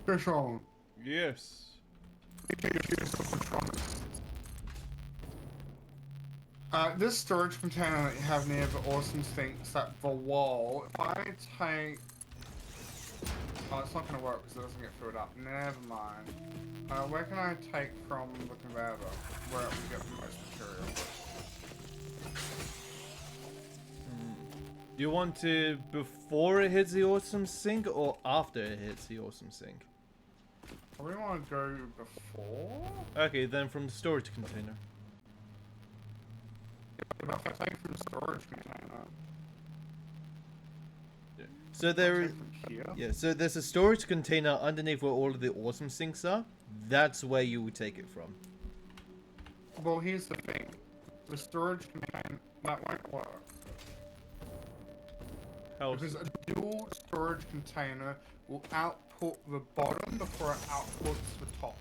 Fish on. Yes. This storage container that you have near the awesome sinks at the wall, if I take... Oh, it's not going to work because it doesn't get filled up. Never mind. Where can I take from the conveyor belt? Where we get the most material? Do you want to before it hits the awesome sink or after it hits the awesome sink? I really want to go before? Okay, then from the storage container. If I take from the storage container... So I'll there, take from here? yeah. So there's a storage container underneath where all of the awesome sinks are. That's where you would take it from. Well, here's the thing. The storage container... That won't work. How? Because a dual storage container will output the bottom before it outputs the top.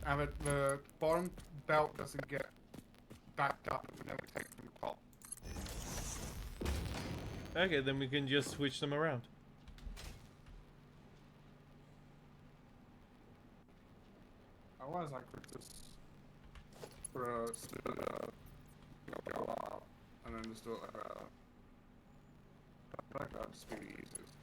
And the bottom belt doesn't get backed up and then we take from the top. Okay, then we can just switch them around. Otherwise I could just put a split up and then just do it like that. I feel like that'd just be the easiest.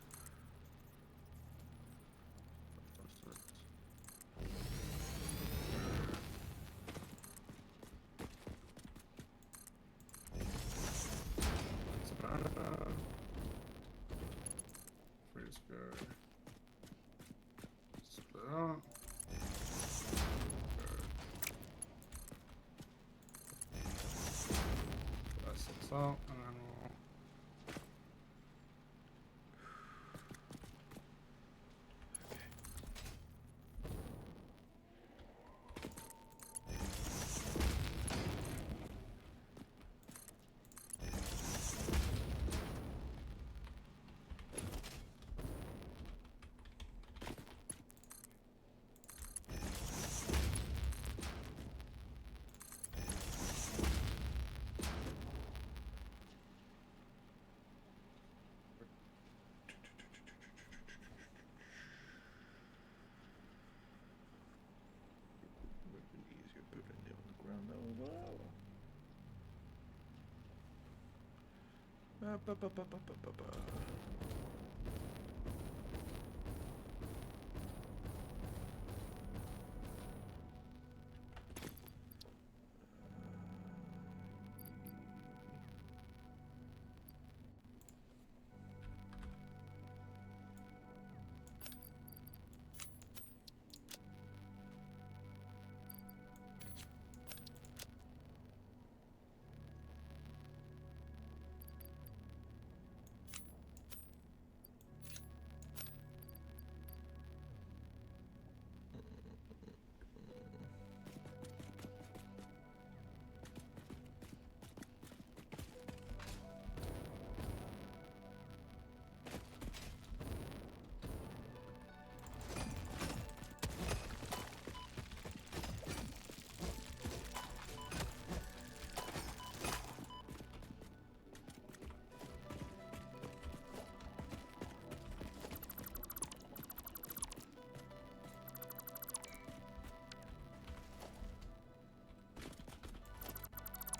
Freeze go. Split up. That sits out and then we'll Would have been easier putting it on the ground now.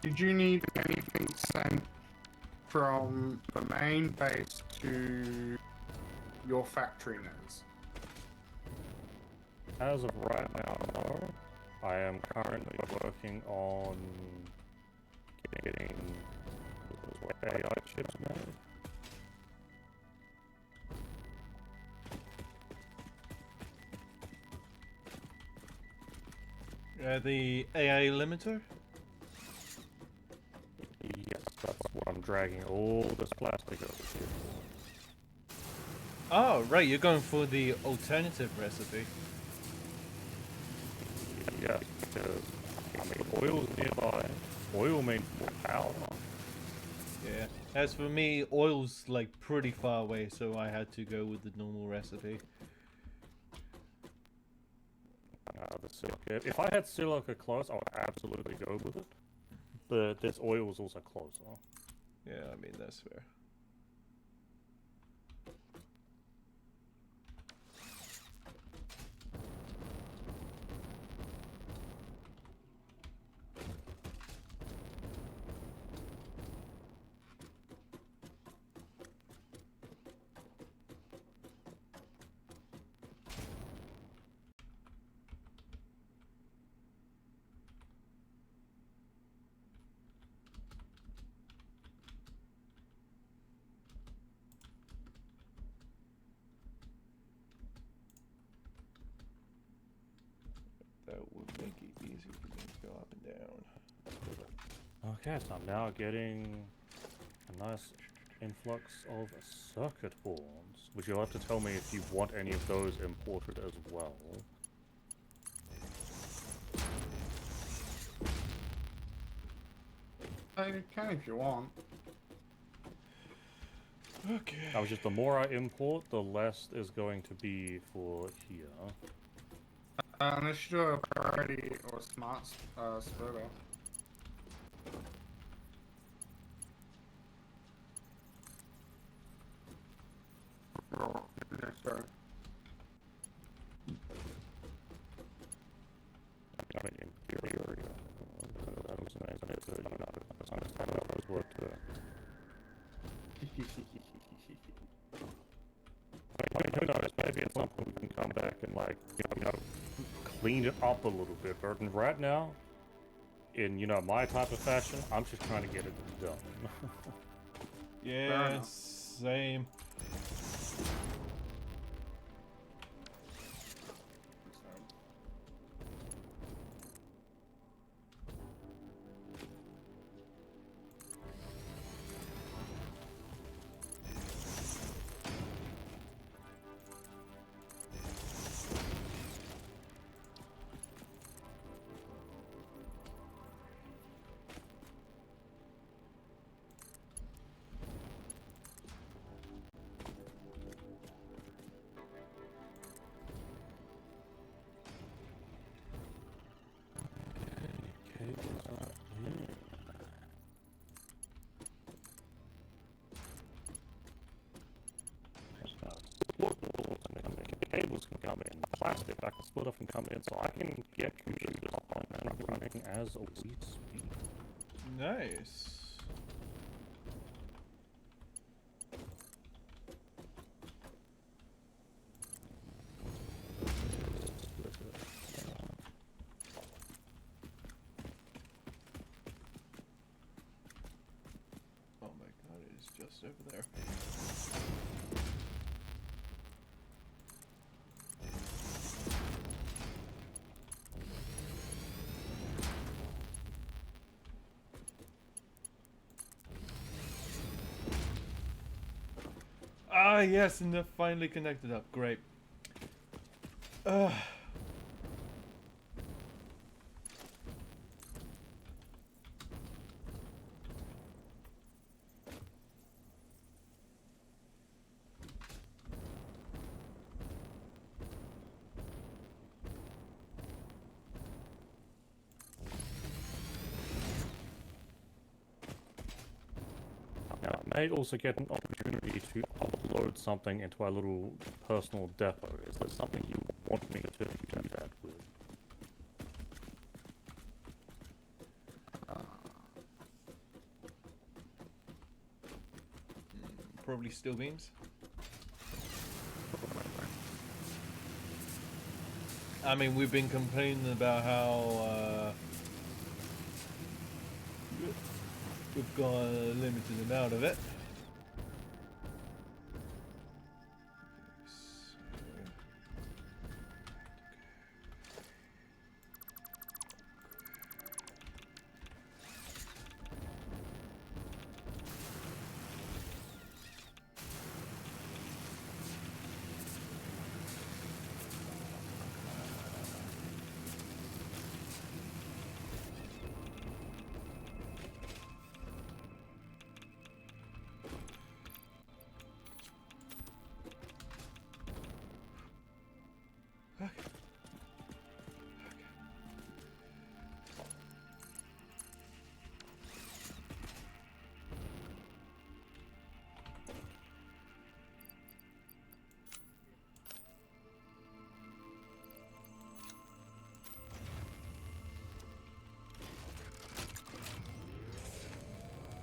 Did you need anything sent from the main base to your factory, Nez? As of right now, no. I am currently working on getting AI chips made. The AI limiter? Yes, that's what I'm dragging all this plastic over here. Oh, right, you're going for the alternative recipe. Yes, because, I mean, oil's nearby. Oil means more power. Yeah. As for me, oil's like pretty far away, so I had to go with the normal recipe. The silica. If I had silica close, I would absolutely go with it. But this oil is also closer. Yeah, I mean, that's fair. That would make it easier for me to go up and down. Okay, so I'm now getting a nice influx of circuit boards. Would you like to tell me if you want any of those imported as well? You can if you want. Okay. That was just the more I import, the less is going to be for here. Unless you do a priority or smart splitter. Sorry. I mean, in theory, that was nice. And it's, you know, that's understand how those work. I mean, who knows? Maybe at some point we can come back and, like, you know, clean it up a little bit. But right now, in, you know, my type of fashion, I'm just trying to get it done. Yeah, same. Cables can come in, plastic I can split off and come in, so I can get computers up and running as we speak. Nice. Oh my god, it is just over there. Ah, yes, and they're finally connected up. Great. Now, I may also get an opportunity to upload something into our little personal depot. Is there something you want me to do that with? probably steel beams. I mean, we've been complaining about how we've got a limited amount of it.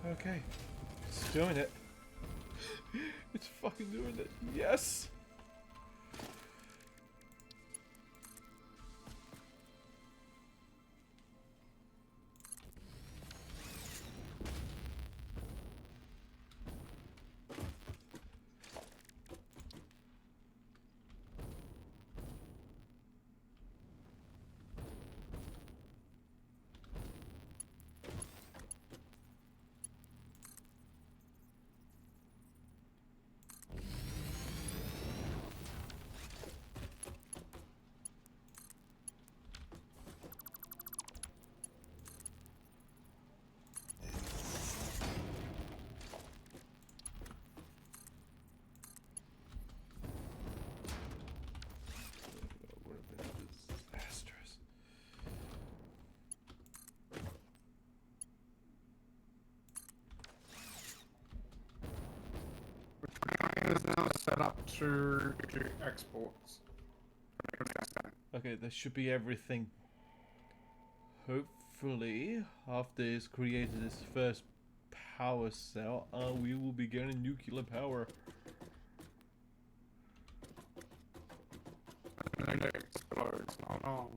Okay, it's doing it. It's fucking doing it. Yes! Disastrous. It is now set up to do exports. Okay, that should be everything. Hopefully, after it's created its first power cell, we will be getting nuclear power. And it explodes. Oh no.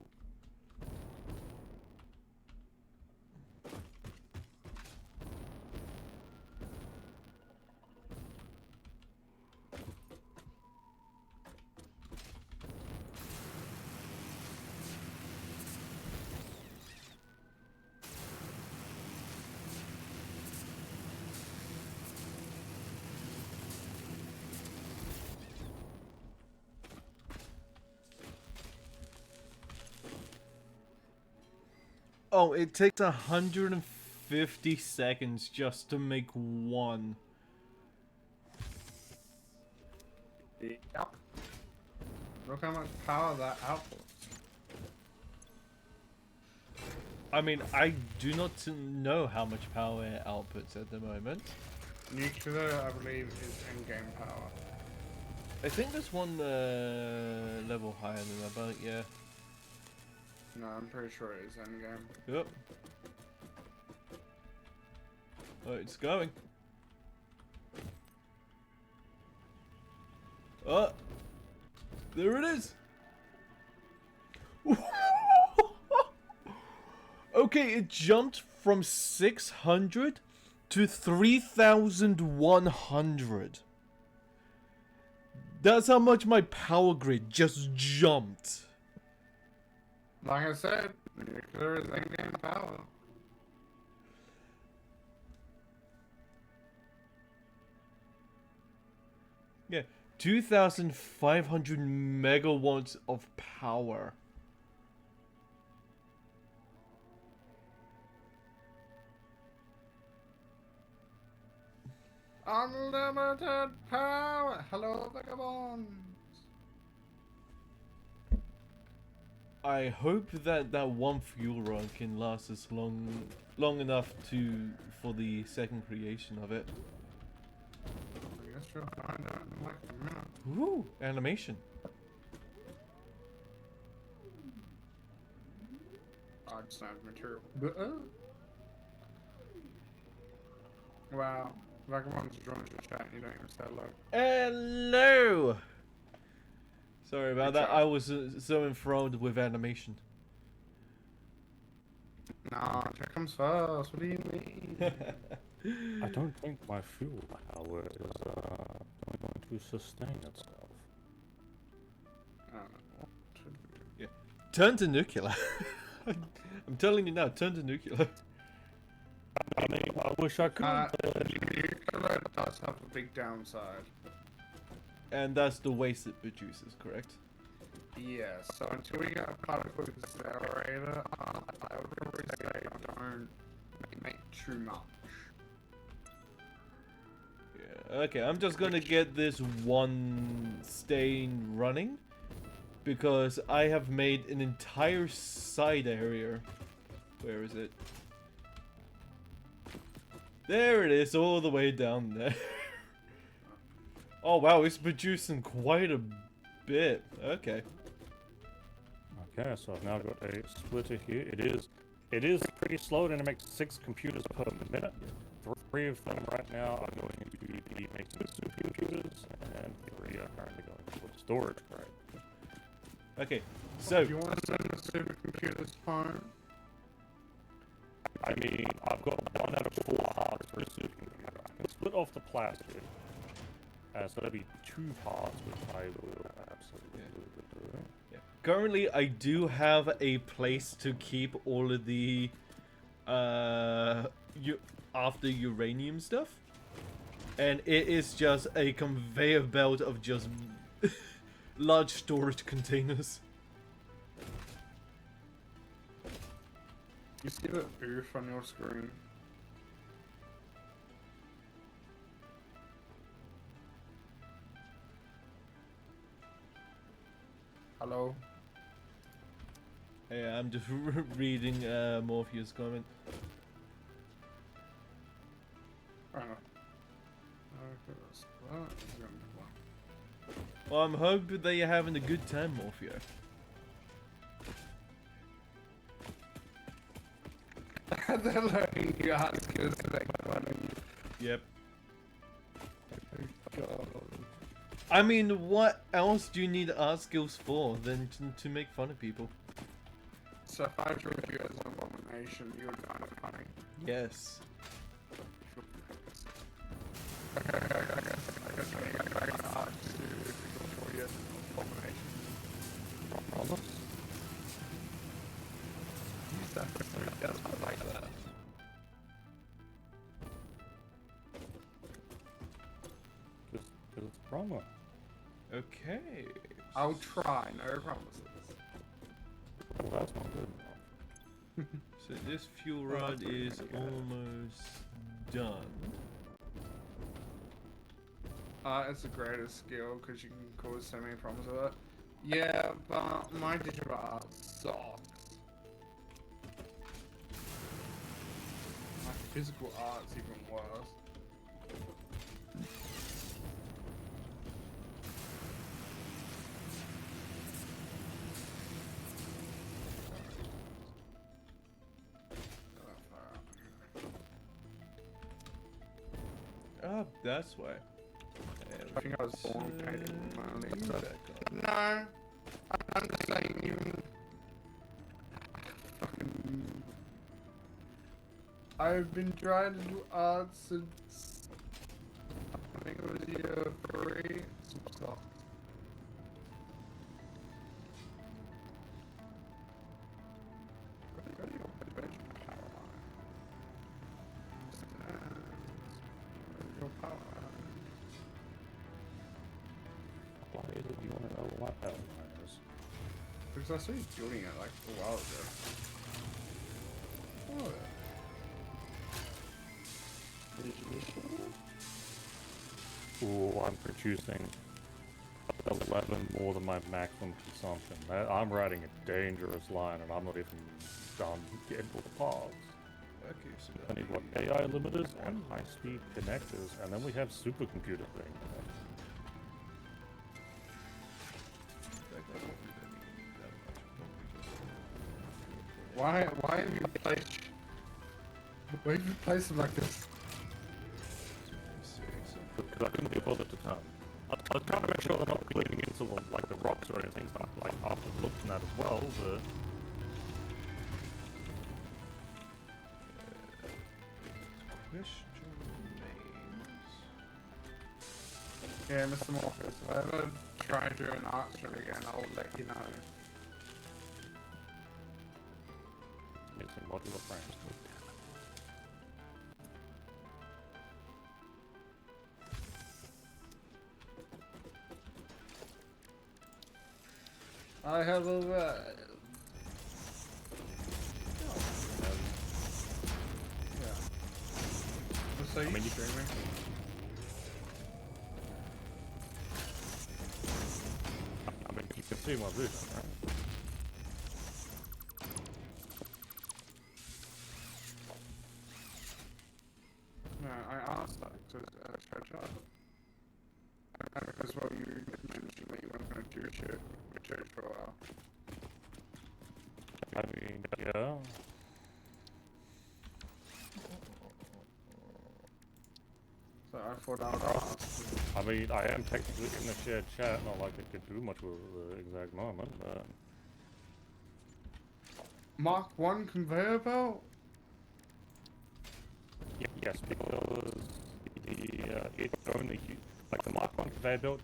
Oh, it takes 150 seconds just to make one. Yep. Look how much power that outputs. I mean, I do not know how much power it outputs at the moment. Nuclear, I believe, is endgame power. I think there's one level higher than that, but yeah. No, I'm pretty sure it is endgame. Yep. Oh, it's going. Oh, there it is. Okay, it jumped from 600 to 3,100. That's how much my power grid just jumped. Like I said, nuclear is endgame power. Yeah, 2,500 megawatts of power. Unlimited power! Hello, vagabonds! I hope that that one fuel rod can last us long enough for the second creation of it. I guess you'll find out in like a minute. Ooh, animation. I just have material. Wow. Vagabond's joined the chat. You don't even say hello. Hello! Sorry about Good that. job. I was so enthralled with animation. Nah, chat comes first. What do you mean? I don't think my fuel power is going to sustain itself. What should we do? Turn to nuclear. I'm telling you now, turn to nuclear. I mean, I wish I could. Nuclear does have a big downside. And that's the waste it produces, correct? Yeah, so until we get a particle accelerator, I would really say don't make too much. Yeah, okay, I'm just gonna get this one stain running. Because I have made an entire side area. Where is it? There it is, all the way down there. Oh wow, it's producing quite a bit. Okay. Okay, so I've now got a splitter here. It is pretty slow, and it makes 6 computers per minute. 3 of them right now are going to be making supercomputers, and 3 are currently going towards storage, right? Okay, so Do you want to send the supercomputers home? I mean, I've got 1 out of 4 parts for a supercomputer. I can split off the plastic, so that'd be 2 parts, which I will absolutely do. yeah. Currently I do have a place to keep all of the after uranium stuff. And it is just a conveyor belt of just large storage containers. You see the oof on your screen? Hello? Yeah, I'm just reading Morpheus' comment. Oh. Okay, that's that. It's gonna be one. Well, I'm hoping that you're having a good time, Morpheo. They're learning new art skills to make fun of you. Yep. God. I mean, what else do you need art skills for than to make fun of people? So if I drew you as an abomination, you would find it funny. Yes. I guess I got art to draw you as an abomination. Promise? Use that for something else. I like that. Because it's promo. Okay. I'll try, no promises. Well, that's not good enough. So this fuel rod is almost done. It's the greatest skill because you can cause so many problems with it. Yeah, but my digital art sucks. My physical art's even worse. Oh, that's why. I think I was born painting my own You stuff. back on. No, I'm just saying you. Fucking. I've been trying to do art since I think it was year 3. Some stuff. Why is it you want to know what that is? Because I saw you doing it like a while ago. Oh, Ooh, I'm producing 11 more than my maximum consumption. I'm writing a dangerous line, and I'm not even done getting all the parts. Okay, so I need what AI limiters and high-speed connectors, and then we have supercomputer thing. why have you placed? Why have you placed them like this? because I couldn't be bothered to turn. I was trying to make sure they're not bleeding into like the rocks or anything, like after looking at as well, but... Question remains. Yeah, Mr. Morpheus, if I ever try to do an archer again, I'll let you know. Missing modular frames. I have arrived. Yeah. So you streaming? I mean, you can see my vision, right? No, I asked that to Church Art. Because, well, you mentioned that you weren't going to do shit with Church for a while. I mean, yeah. So I thought I would ask. I mean, I am technically in the shared chat, not like I could do much with the exact moment, but... Mark 1 conveyor belt? Yes, because it only, like the Mark 1 conveyor belt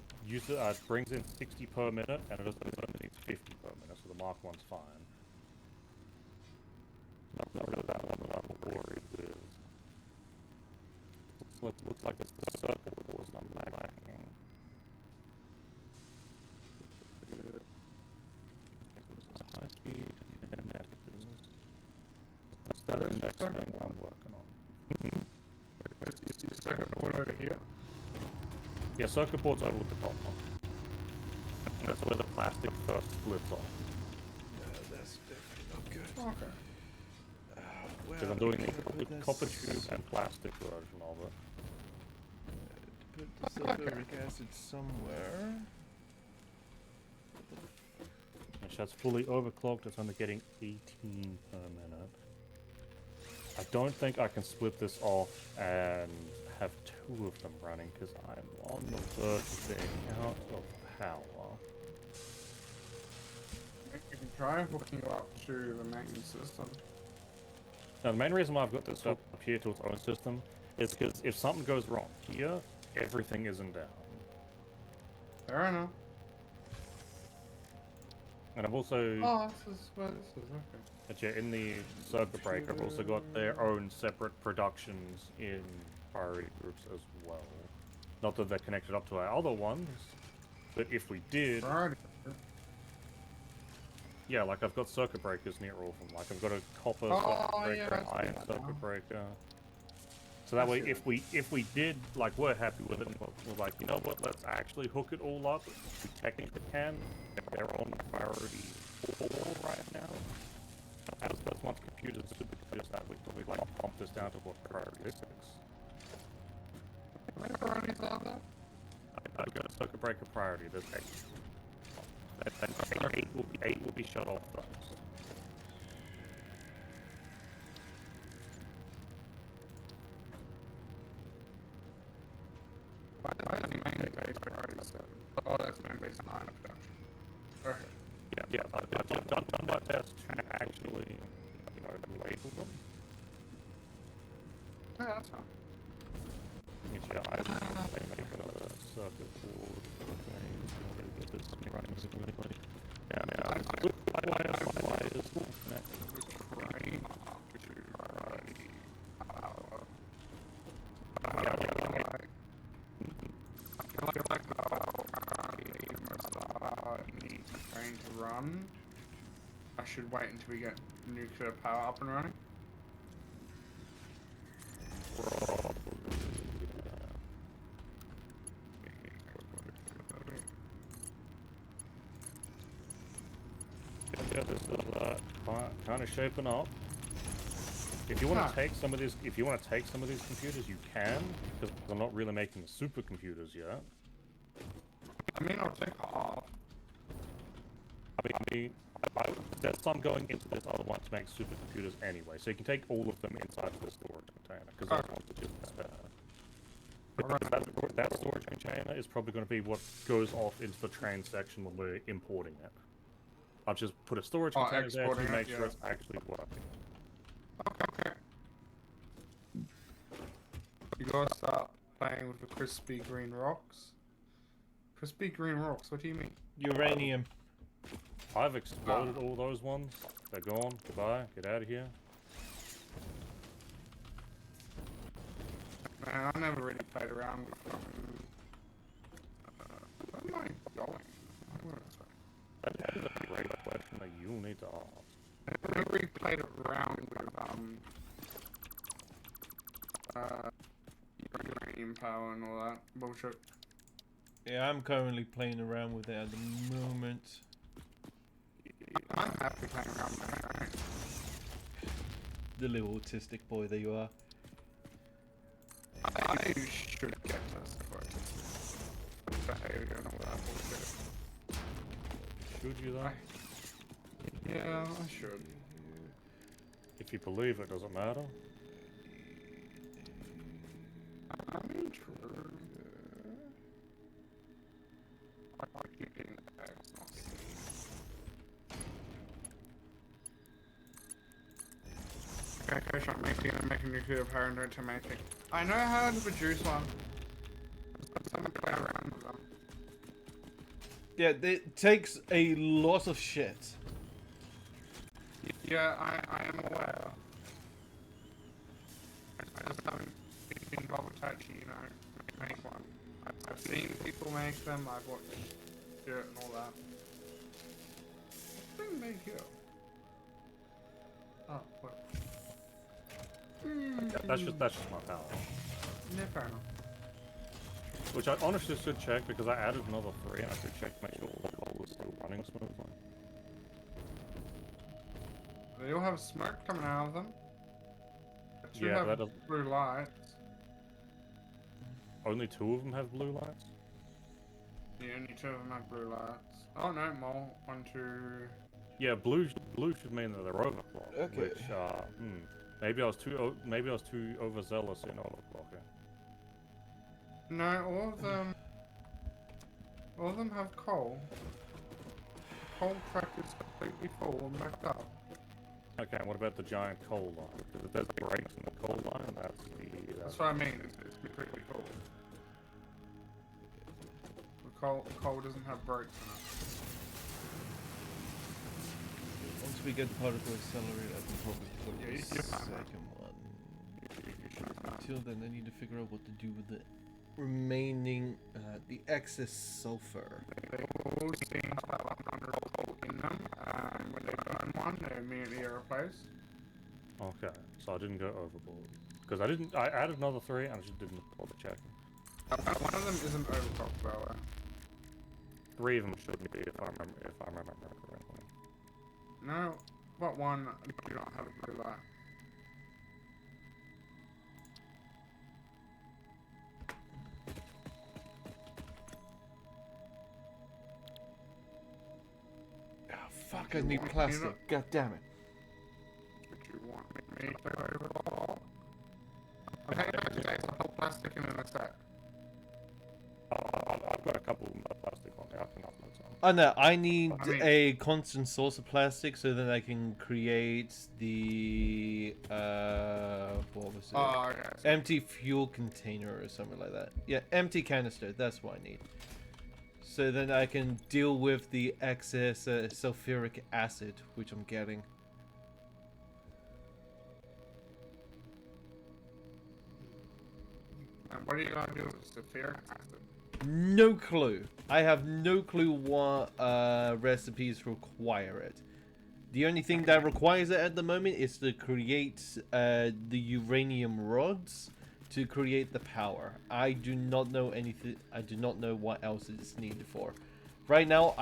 brings in 60 per minute, and it only needs 50 per minute, so the Mark 1's fine. Not really that one that I'm worried with. Looks like it's the circuit boards I'm lacking. High speed and net business. That's the next thing I'm working on. Is the second one over here? Yeah, circuit boards over with the top one. That's where the plastic first splits off. That's definitely not good. Okay. Because I'm doing the copper tube and plastic version of it. Put the sulfuric acid somewhere. And that's fully overclocked, it's only getting 18 per minute. I don't think I can split this off and have two of them running, because I'm on the verge of being out of power. You can try hooking you up to the main system. Now, the main reason why I've got this up here to its own system is because if something goes wrong here, everything isn't down. Fair enough. And I've also... Oh, this is okay. But yeah, in the circuit breaker, I've also got their own separate productions in priority groups as well. Not that they're connected up to our other ones, but if we did... Alrighty. Yeah, like I've got circuit breakers near all of them. Like I've got a copper Oh, circuit breaker, yeah, an I see iron that circuit now. breaker. So that way, if we did, like, we're happy with it, and we're like, you know what, let's actually hook it all up. We technically can. They're on priority 4 right now. As once computers and supercomputers that we like pump this down to what priority 6. How many priorities are there? I've got a circuit breaker priority. There's 8. And 8 will be shut off first. Why is the main base priority 7? Oh, that's main base 9 of production. Okay. Yeah, I've done my best to actually, you know, label them. Yeah, that's fine. Yeah, I make a circuit board thing in order to get this running smoothly. Yeah, man, why is connected? Trying to run. I should wait until we get nuclear power up and running. Yeah, this is kind of shaping up. If you want to take some of these, computers, you can, because I'm not really making supercomputers yet. I mean, I'll take off. I mean, there's some going into this other one to make supercomputers anyway, so you can take all of them inside of the storage container, because that's one's just better. that storage container is probably going to be what goes off into the train section when we're importing it. I'll just put a storage container there to exporting make it, sure yeah. it's actually working. Okay. You gotta start playing with the crispy green rocks. Crispy green rocks, what do you mean? Uranium. I've exploded all those ones. They're gone. Goodbye. Get out of here. Man, I never really played around with them. Where am I going? Where is it? That is a great question that you'll need to ask. I never really played around with uranium power and all that bullshit. Yeah, I'm currently playing around with it at the moment. I'm happy playing around with it, right? The little autistic boy that you are. I should get tested for it. Behavior and all that bullshit. Should you though? Yeah, I should. If you believe it, doesn't matter. I mean, true. I keep getting the bags. Okay, I'm making nuclear power and to make it. I know how to produce one. I'm gonna play around with them. Yeah, it takes a lot of shit. Yeah, I am aware. I just haven't been bothered to actually, you know, make one. I've seen people make them, I've watched it and all that. What thing make it? Oh, what? That's just my power. No, fair enough. Which I honestly should check because I added another 3 and I should check to make sure all the coal is still running smoothly. They all have smoke coming out of them. Two Yeah, have that doesn't. blue lights. Only 2 of them have blue lights? Yeah, only 2 of them have blue lights. Oh no, more. 1, 2. Yeah, blue should mean that they're overclocked. Okay. Which, maybe I was too overzealous in overclocking. No, all of them have coal. Coal track is completely full and backed up. Okay, and what about the giant coal line? Because if there's breaks in the coal line, That's what I mean. It's completely full. The coal doesn't have breaks in it. Once we get the particle accelerator, I can probably put Yeah, the you're fine, man. second one. Until then, I need to figure out what to do with the remaining, the excess sulfur. They all seem to have 100 coal in them, and when they burn one, they immediately are replaced. Okay, so I didn't go overboard. Because I added another 3 and I just didn't bother checking. One of them isn't overclocked, by the way. 3 of them shouldn't be if I remember correctly. No, but one do not have a blue light. Oh, fuck, I need plastic. God damn it. Would you want me to go overall? Okay, actually, there's a whole plastic in a sec. I've got a couple of plastic on there. I can upload some. Oh no, I need I mean- a constant source of plastic so that I can create the what was it? Oh, okay. Empty fuel container or something like that. Yeah, empty canister, that's what I need. So then I can deal with the excess sulfuric acid which I'm getting. And what are you gonna do with sulfuric acid? No clue. I have no clue what recipes require it. The only thing that requires it at the moment is to create the uranium rods to create the power. I do not know anything. I do not know what else it is needed for. Right now,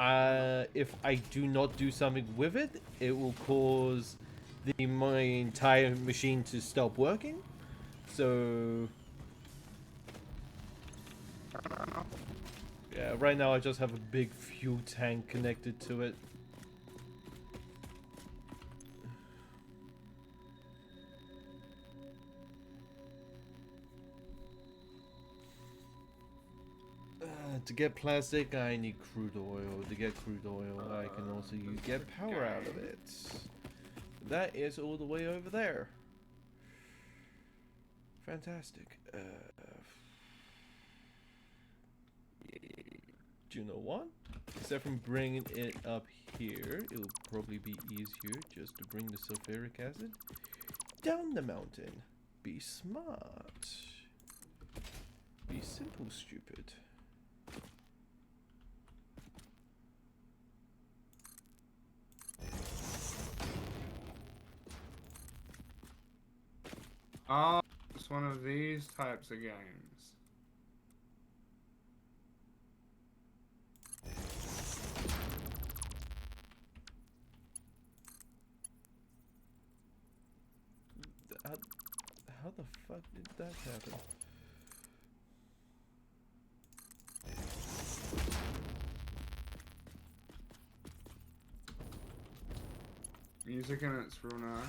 if I do not do something with it, it will cause my entire machine to stop working. So yeah, right now I just have a big fuel tank connected to it. To get plastic, I need crude oil. To get crude oil, I can also get power out of it. That is all the way over there. Fantastic. Do you know what? Except from bringing it up here, it will probably be easier just to bring the sulfuric acid down the mountain. Be smart. Be simple, stupid. Oh, it's one of these types of games. How the fuck did that happen? Music and it's real nice.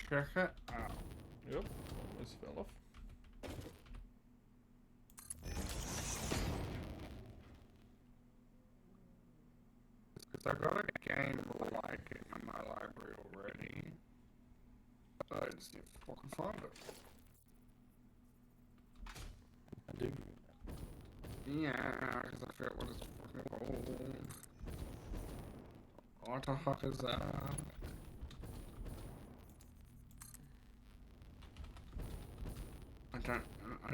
Check it out. Yep, this fell off. Because I got a game like it in my library already. I just need to fucking find it. I do. Yeah, because I forget what it's fucking called. What the fuck is that? I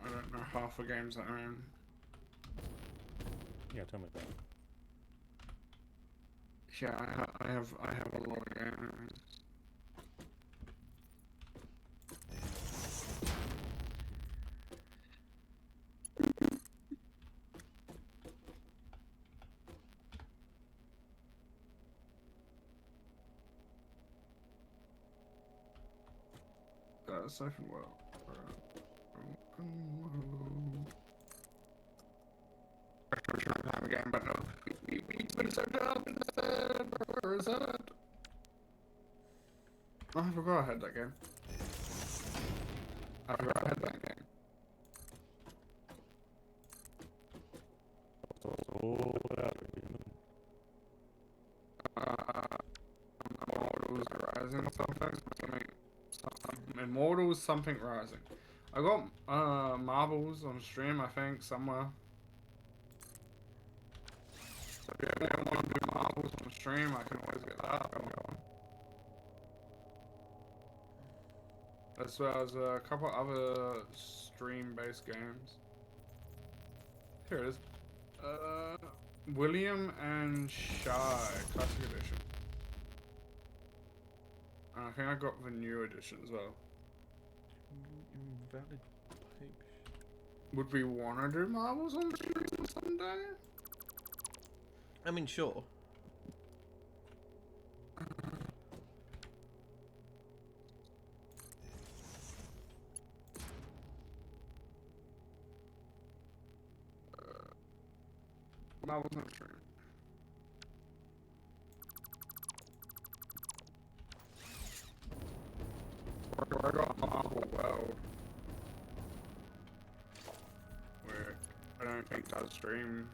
don't know half the games that I'm in. Yeah, tell me that. Yeah, I have a lot of games. Siphon well. I'm trying to have a game, but no. We so dumb instead. Where is that? Oh, I forgot I had that game. I forgot I had that game. Oh, Immortals Rising something. Immortals something Rising. I got marbles on stream, I think, somewhere. So if you ever want to do marbles on stream, I can always get that going. As well as a couple other stream-based games. Here it is. William and Shy Classic Edition. And I think I got the new edition as well. Invalid pipe. Would we want to do marbles on stream someday? I mean, sure. Marbles on stream. I got Marble World. Where I don't think does stream.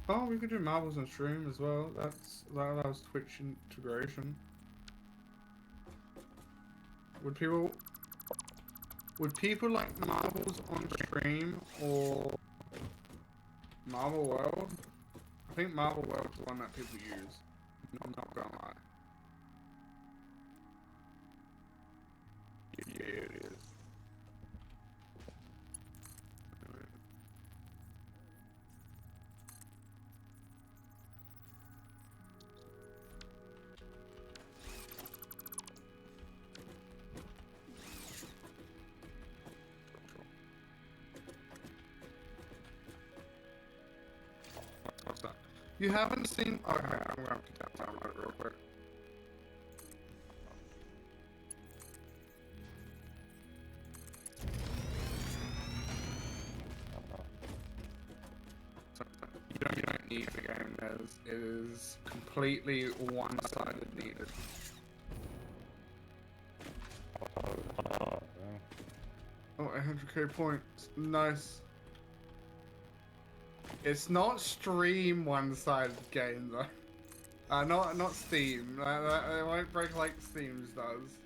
Oh, we could do marbles on stream as well. That allows Twitch integration. Would people like marbles on stream or Marble World? I think Marble World's the one that people use. I'm not gonna lie. Yeah, it is. You haven't seen. Okay, I'm gonna have to download it real quick. You don't need the game. It is completely one-sided needed. Oh, 100k points. Nice. It's not stream one-sided game though. Not Steam. It won't break like Steam's does.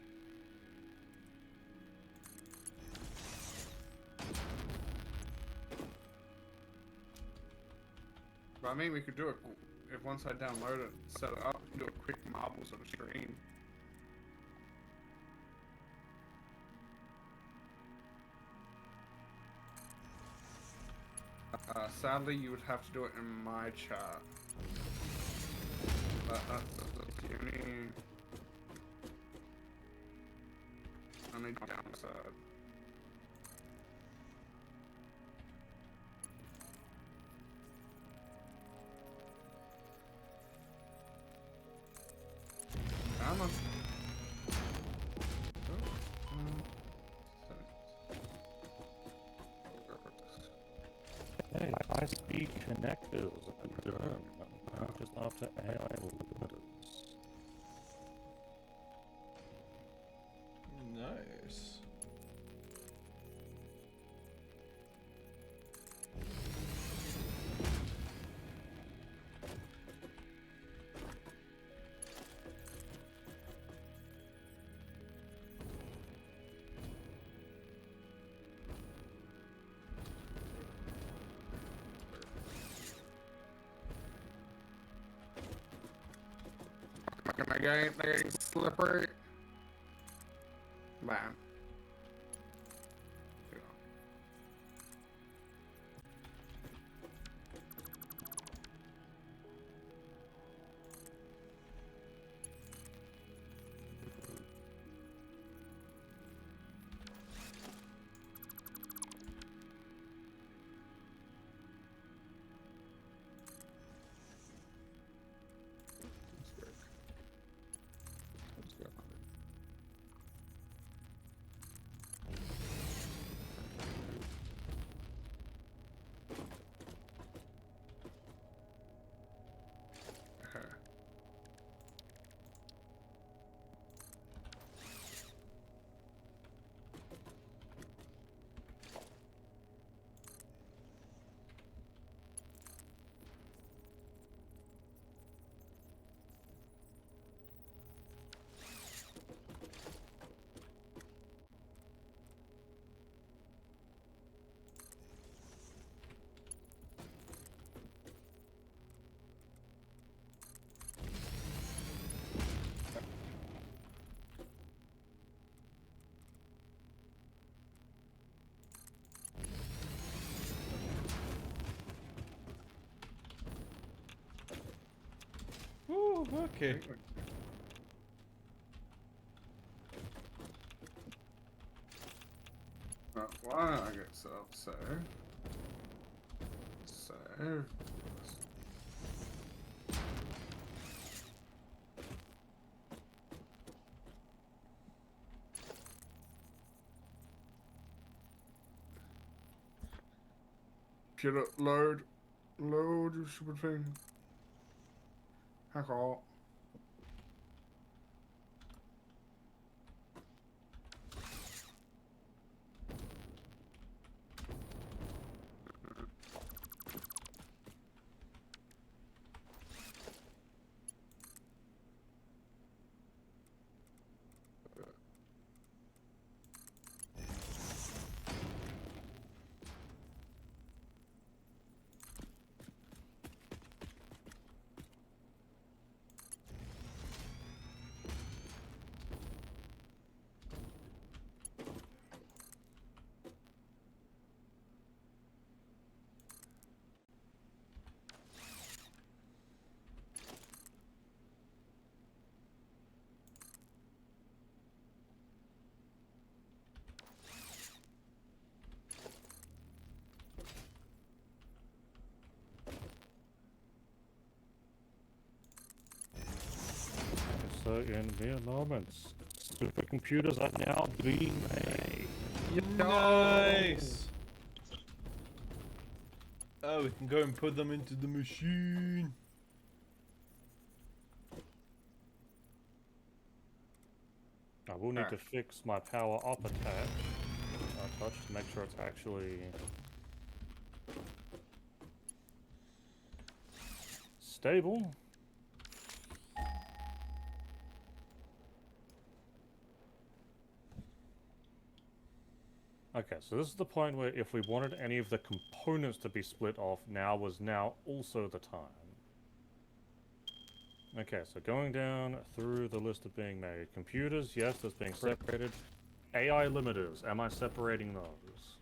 But I mean, we could do it if once I download it, set it up, we can do a quick marble sort of stream. Sadly, you would have to do it in my chat. That's the only downside. Come on. Hey, high-speed connectors are done. Not just after AI limiters. Nice. They're getting slippery. Bam. Ooh, okay. Why don't I get set up? Save. Save. Computer, load. Load, you stupid thing. Hack all. answer in mere moments. Supercomputers are now being made. Nice! Oh, we can go and put them into the machine. I will need to fix my power up attach touch to make sure it's actually stable. Okay, so this is the point where if we wanted any of the components to be split off, now was also the time. Okay, so going down through the list of being made. Computers, yes, that's being separated. AI limiters, am I separating those?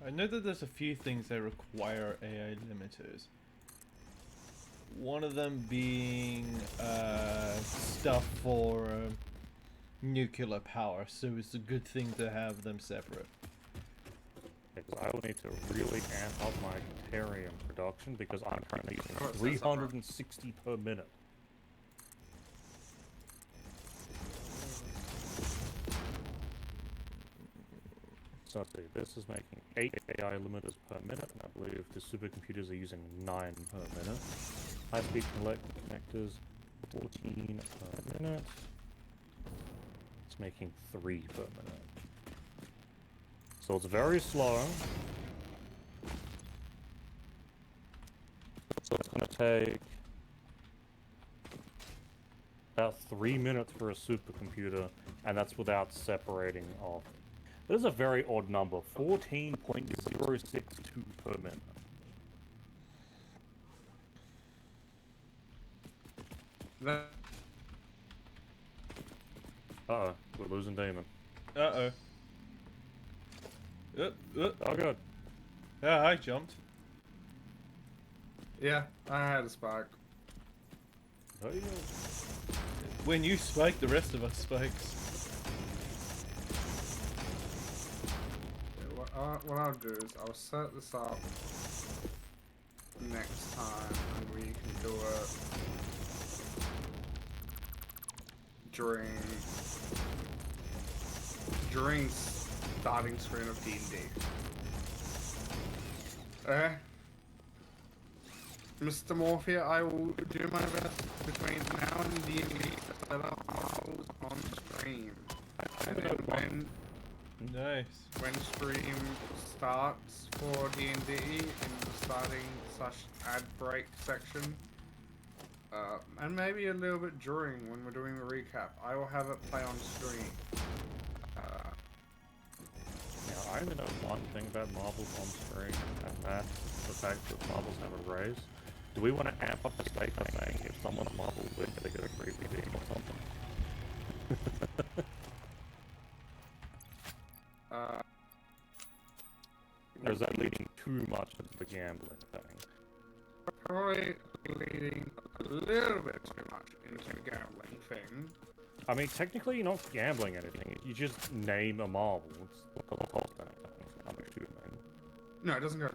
I know that there's a few things that require AI limiters. One of them being stuff for nuclear power, so it's a good thing to have them separate. Because I will need to really amp up my Ethereum production because I'm currently using 360 per minute. So let's see, this is making 8 AI limiters per minute, and I believe the supercomputers are using 9 per minute. High-speed connectors, 14 per minute. It's making 3 per minute. So it's very slow. So it's going to take about 3 minutes for a supercomputer, and that's without separating off. This is a very odd number, 14.062 per minute. Uh-oh, we're losing Damon. Uh-oh. Oh, good. Yeah, I jumped. Yeah, I had a spike. Oh, yeah. When you spike, the rest of us spikes. What I'll do is I'll set this up next time and we can do it during starting screen of D&D. Okay? Mr. Morphia, I will do my best between now and D&D to set up models on stream. And then when stream starts for D&D in the starting/ad break section, and maybe a little bit during when we're doing the recap, I will have it play on stream. Yeah, I only know one thing about marbles on screen, and that's the fact that marbles have a raise. Do we want to amp up the stake by saying if someone's marble wins, they get a free beam or something? Or is that leading too much into the gambling thing? Probably leading a little bit too much into the gambling thing. I mean, technically you're not gambling anything. You just name a marble. It's not going to cost anything, I'm assuming. No, it doesn't go.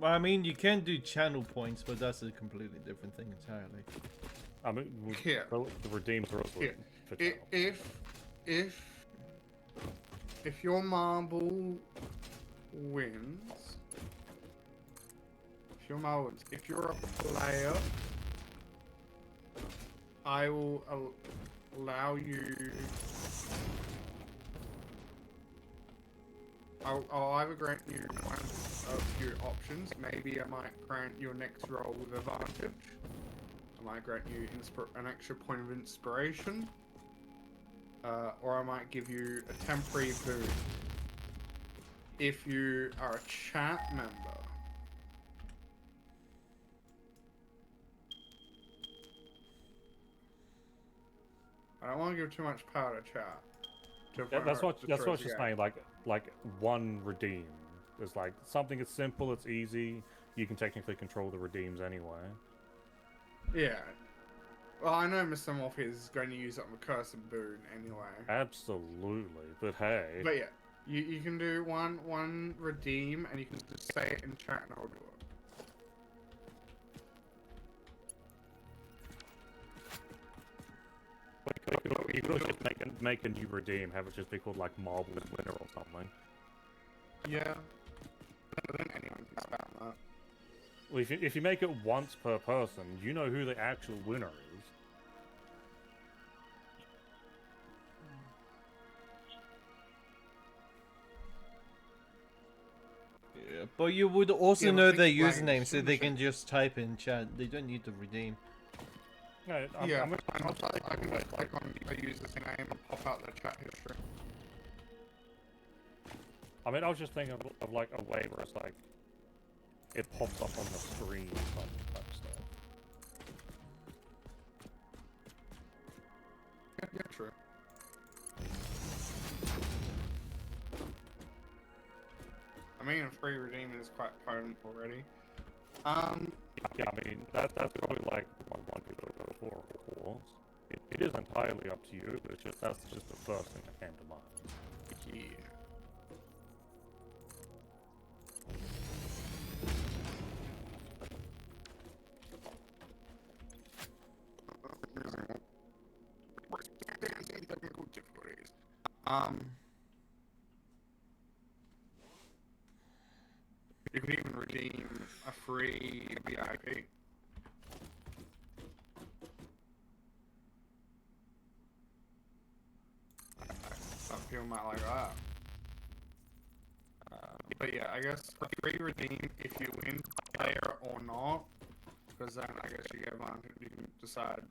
Well, I mean, you can do channel points, but that's a completely different thing entirely. I mean, Here. the redeems are also Here. for channel. If your marble wins, if you're a player, I will allow you. I'll either grant you one of your options. Maybe I might grant your next roll with advantage. I might grant you an extra point of inspiration. Or I might give you a temporary boon. If you are a chat member, I don't want to give too much power to chat. That's what you're saying. Like one redeem is like something that's simple, it's easy. You can technically control the redeems anyway. Yeah. Well, I know Mr. Morpheus is going to use up a curse and boon anyway. Absolutely, but hey. But yeah, you can do one redeem, and you can just say it in chat, and I'll do it. could also just make a new redeem, have it just be called like Marvel's Winner or something. Yeah. Then anyone can spam that. Well, if you make it once per person, you know who the actual winner is. Yeah, but you would also Yeah, but know think their like, username, so they shouldn't- can just type in chat. They don't need to redeem. No, and also I can just click on a user's name and pop out their chat history. I mean, I was just thinking of like a way where it's like it pops up on the screen type stuff. Yeah, true. I mean, a free redeeming is quite potent already. Yeah, I mean that's probably like one people to go for, of course. It is entirely up to you, but that's just the first thing that came to mind. Yeah. You can even redeem a free VIP. Some people might like that. But yeah, I guess a free redeem if you win player or not, because then I guess you get one. You can decide.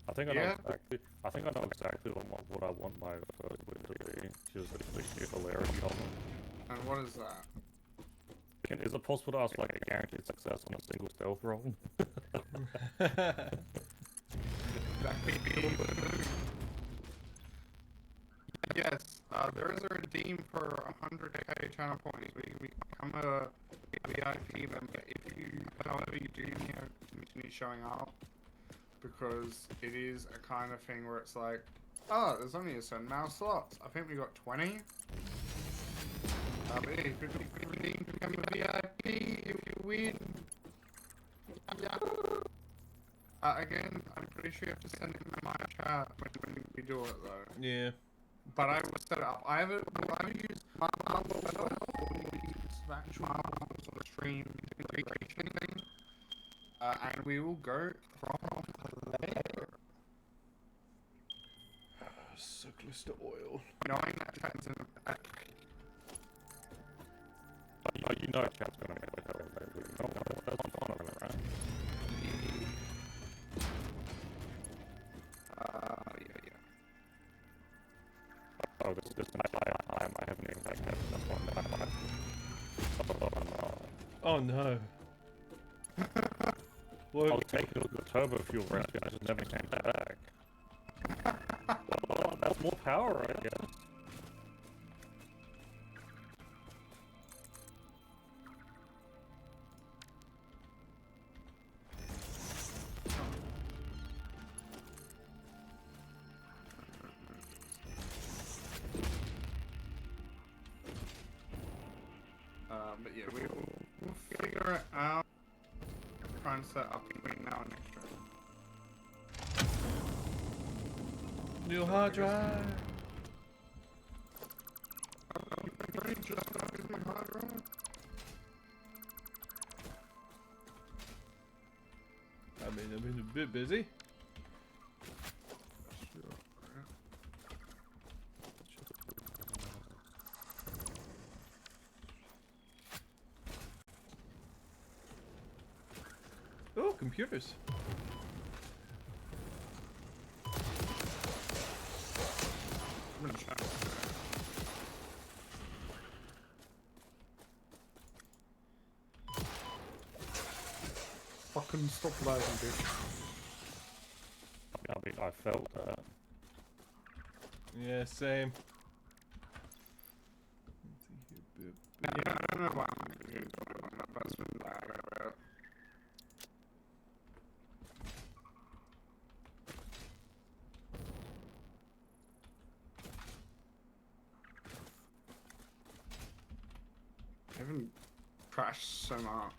I think I Yeah. know exactly what I want my first win to be. Just the sheer hilarity of it. And what is that? Is it possible to ask like a guaranteed success on a single stealth roll? That could be. Yes, there is a redeem for 100k channel points where you become a VIP member if you, however you do continue showing up, because it is a kind of thing where it's like, oh, there's only a certain amount of slots. I think we got 20. But yeah, you could redeem to become a VIP if you win. Yeah. Again, I'm pretty sure you have to send it in my chat when we do it though. Yeah. But I will set it up. I haven't used Marvel actual Marvel sort of stream integration thing. And we will go from there. So close to oil. Knowing that chat's in the back. Oh, you know chat's gonna make like that. That's on fun over there, right? Yeah. Oh, this is my time. I haven't even like had this one. Oh no. I What? was taking the turbo fuel round, I just never came back. Well, that's more power, I guess. But yeah, we'll figure it out. Try and set up between now and next round. New hard drive. Pretty just up in my hard drive. I mean, I've been a bit busy. Oh, computers. I'm gonna try. Fucking stop lagging, bitch. I mean, I felt that. Yeah, same. Yeah, I don't know why I'm confused on that, but it's been lag about. I haven't crashed so much.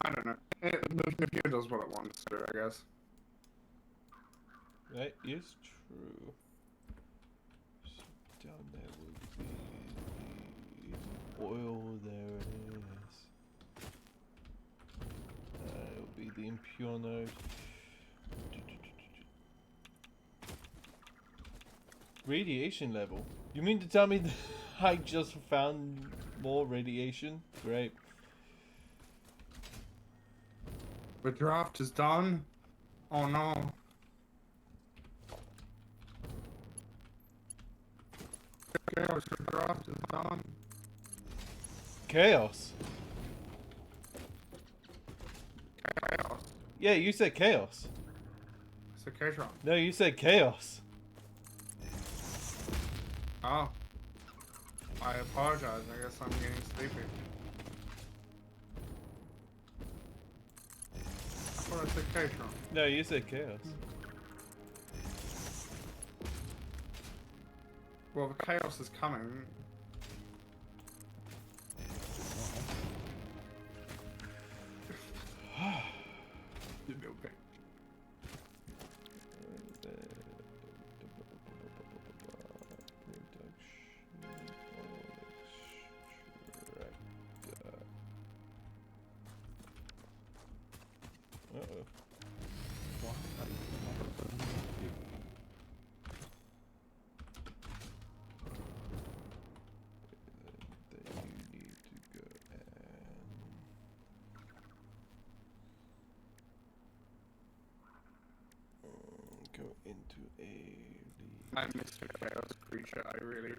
I don't know. The computer does what it wants to, I guess. That is true. So down there will be the oil. There it is. It'll be the impure node. Radiation level. You mean to tell me that I just found more radiation? Great. The draft is done. Oh no. Chaos, the draft is done. Chaos. Chaos. Yeah, you said chaos. It's a chaos. No, you said chaos. Oh. I apologize. I guess I'm getting sleepy. I thought I said chaos. No, you said chaos. Well, the chaos is coming. Okay. Uh-oh. Then you need to go and go into a I miss the chaos creature, I really do.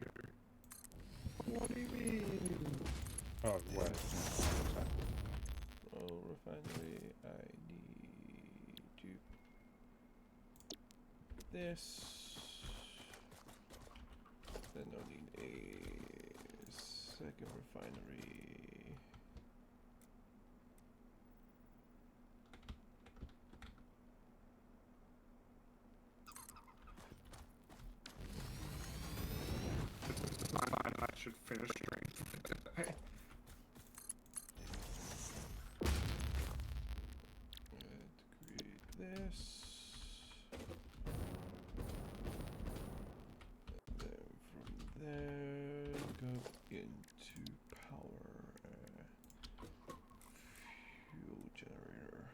What do you mean? Oh, wait. refinery. I need to this. Then I'll need a second refinery. This is not mine, I should finish stream for today. Create this. And then from there, go into power fuel generator.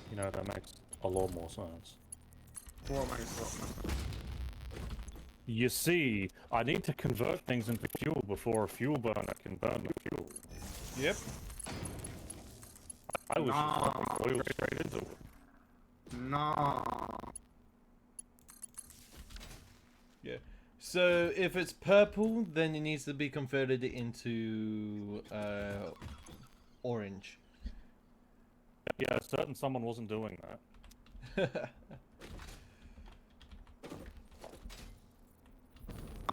You know, that makes a lot more sense. What makes a lot more sense? You see, I need to convert things into fuel before a fuel burner can burn the fuel. Yep. I was just pumping oil straight into it. No. Yeah. So if it's purple, then it needs to be converted into orange. Yeah, certain someone wasn't doing that.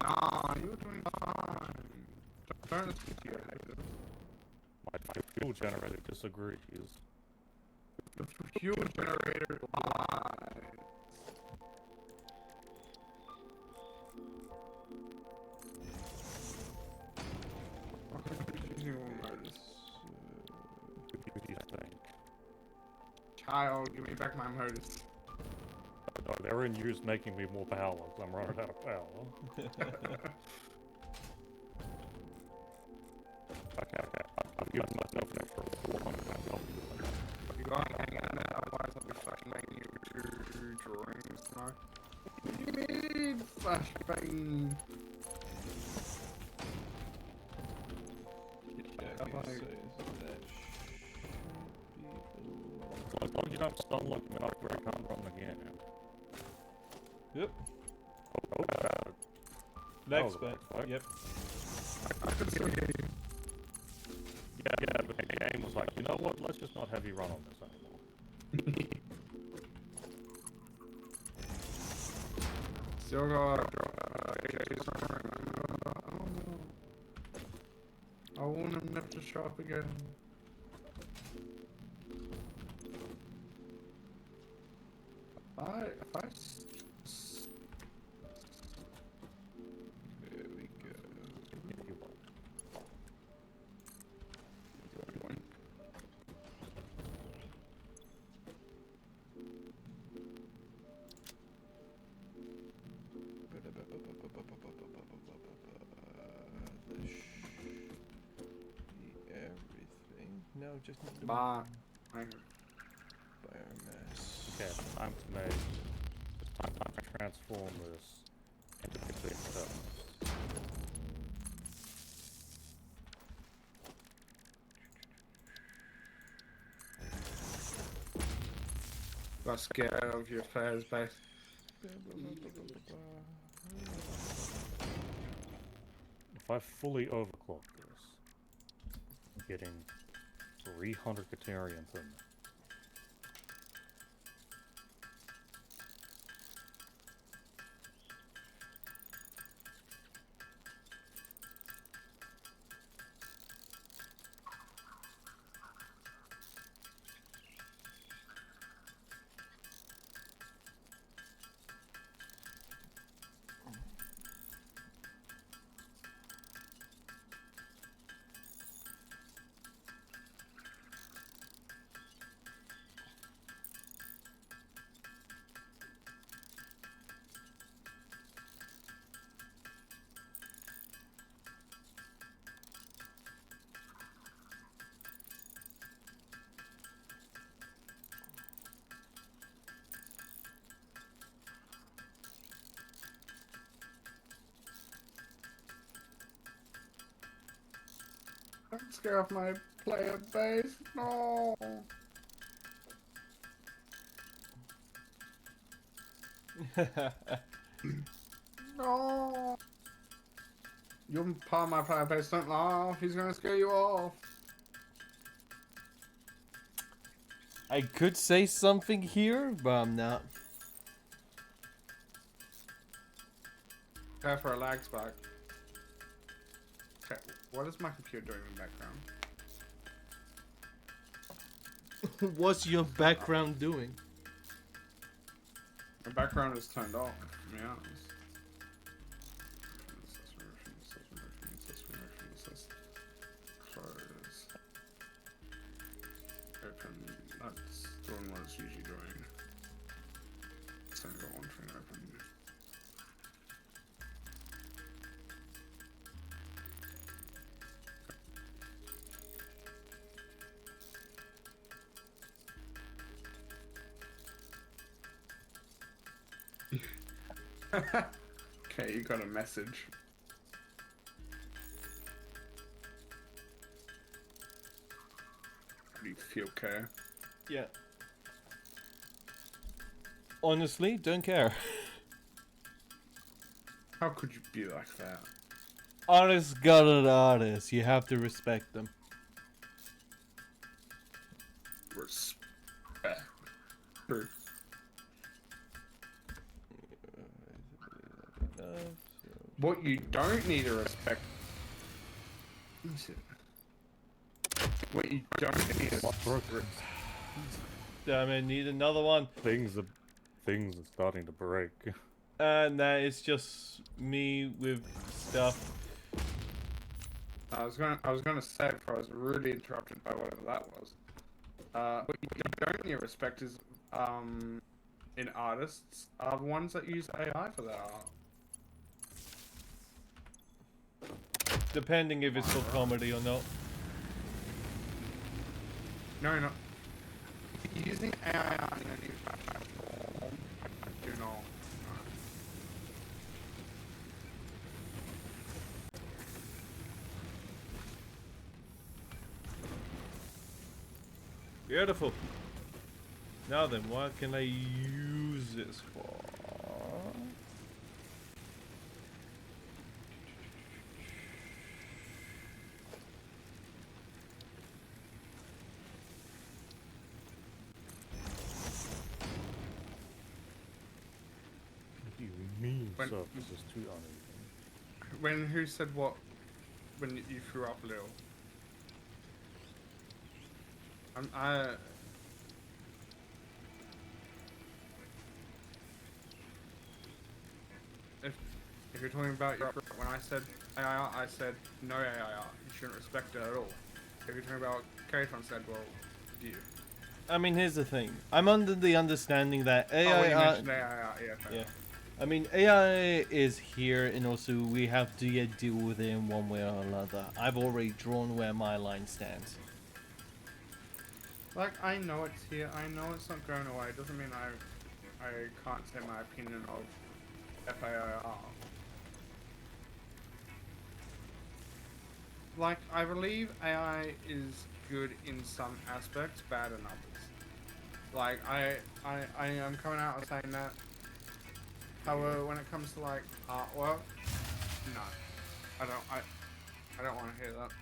No, you're doing fine. Don't speak to your haters. My fuel generator disagrees. The fuel generator lies. What do you think? Child, give me back my motors. No, they're in use making me more powerless. I'm running out of power. Okay. I've given myself an extra 400. You gotta hang out there, otherwise I'll be flashbanging you to drawings tomorrow. What do you mean, flashbang? So as long as you don't stun lock me up where I can't run the game. Yep. Oh, Next that was spot. a Yep. I could still hear you. Yeah, but the game was like, you know what, let's just not have you run on this anymore. Still got I want him never to show up again. If I There we go. No, just need the Bah. biomass. Okay, time to make. It's time to transform this into big stuff. Got scared of your fairs base. If I fully overclock this, I'm getting 300 Katarians in there. Don't scare off my player base. No. No. You're part of my player base. Don't laugh. He's gonna scare you off. I could say something here, but I'm not. Prepare for a lag spike. Okay, what is my computer doing in the background? What's your background doing? My background is turned off, to be honest. Close. Open. That's doing what it's usually doing. It's only got one thing open. Okay, you got a message. How do you feel, Care? Yeah. Honestly, don't care. How could you be like that? Artists got an artist. You have to respect them. Respect. True. What you don't need to respect. What you don't need is Damn, I need another one. Things are starting to break. And that is just me with stuff. I was gonna say before I was rudely interrupted by whatever that was. What you don't need to respect is in artists are the ones that use AI for their art. Depending if it's for comedy or not. No, no. Using AI art in a new platform, do not. Beautiful. Now then, what can I use this for? What do you mean When- surface is too uneven? When who said what? When you threw up a little. If you're talking about when I said AI art, I said no AI art. You shouldn't respect it at all. If you're talking about K-Tron said, well, do you? I mean, here's the thing. I'm under the understanding that Oh, when AI you art... mentioned AI art, yeah. Fair Yeah. enough. I mean, AI is here, and also we have to deal with it in one way or another. I've already drawn where my line stands. Like, I know it's here. I know it's not going away. It doesn't mean I can't say my opinion of FAIR. Like, I believe AI is good in some aspects, bad in others. Like, I am coming out and saying that. However, when it comes to like artwork, no, I don't want to hear that.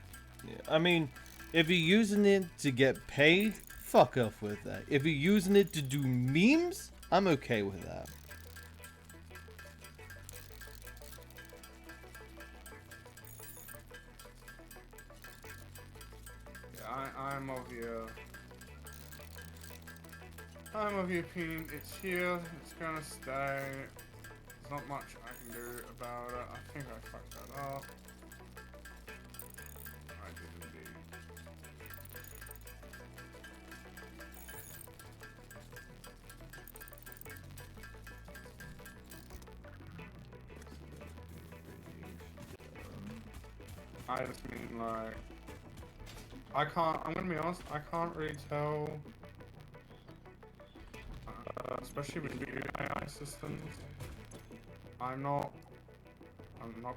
Yeah, I mean, if you're using it to get paid, fuck off with that. If you're using it to do memes, I'm okay with that. Yeah, I'm of the opinion it's here, it's gonna stay. There's not much I can do about it. I think I fucked that up. I did indeed. I just mean like, I'm gonna be honest, I can't really tell, especially with new AI systems. I'm not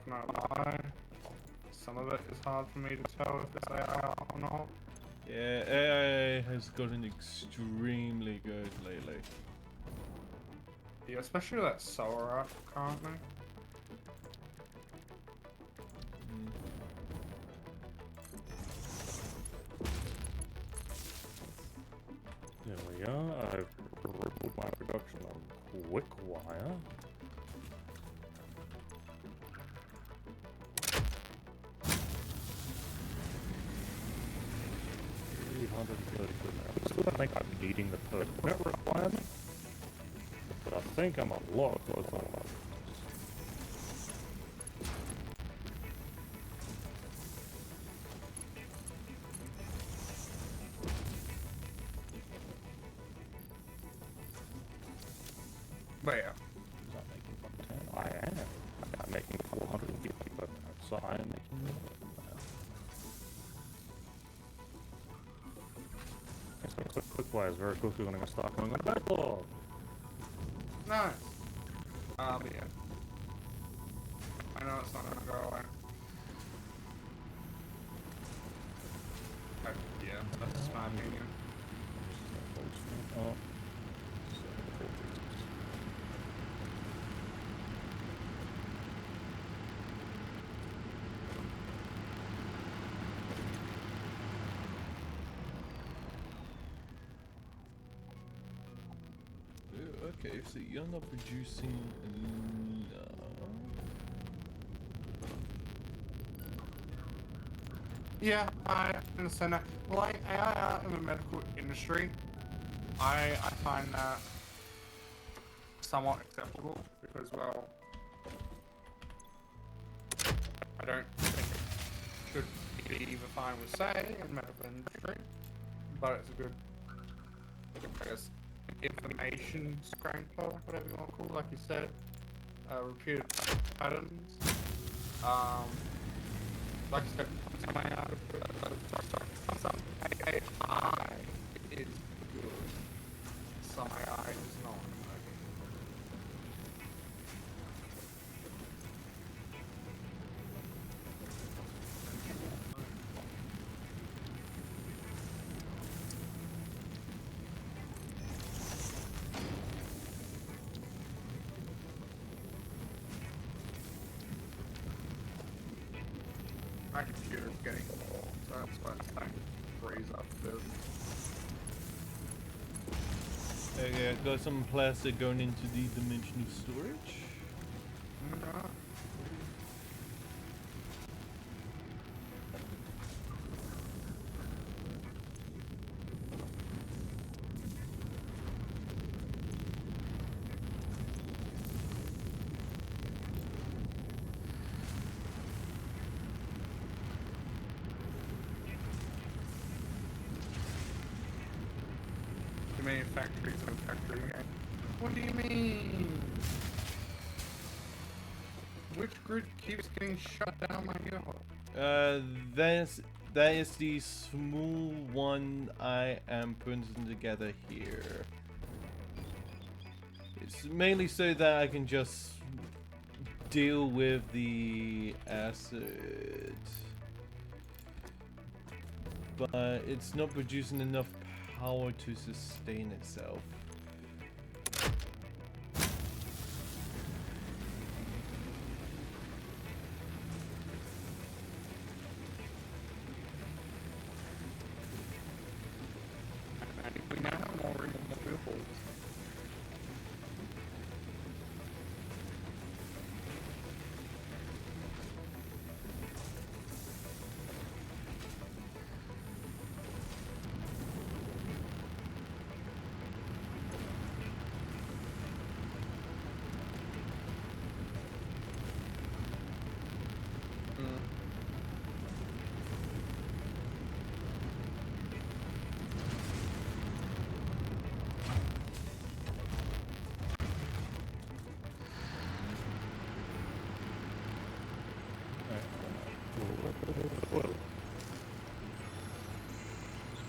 gonna lie, some of it is hard for me to tell if it's AI or not. Yeah, AI has gotten extremely good lately. Yeah, especially that solar app currently. Mm. There we are. I've tripled my production on quick wire. I still don't think I'm meeting the per unit requirement, but I think I'm a lot closer. But yeah. Is that making content? I am. I'm making 450 per minute, so I am making more than that. So quick wire is very quickly going to start going on backlog. Nice. But yeah. I know it's not gonna go away. Yeah, that's just my opinion. Oh. Okay, so you're not producing enough. Yeah, I understand that. Like, AI in the medical industry, I find that somewhat acceptable because, well, I don't think it should be the fine with say in medical industry, but it's a good, I guess, information scrambler, whatever you want to call it, like you said, repeated patterns. Like I said, some AI is good, some AI is not. My computer's getting old, so that's why it's time to freeze up a bit. Okay, I got some plastic going into the dimensional storage. Too many factories in a factory game. What do you mean? Which grid keeps getting shut down like hell? That's that is the small one I am putting together here. It's mainly so that I can just deal with the acid. But it's not producing enough power to sustain itself. We now have more room on the wheels.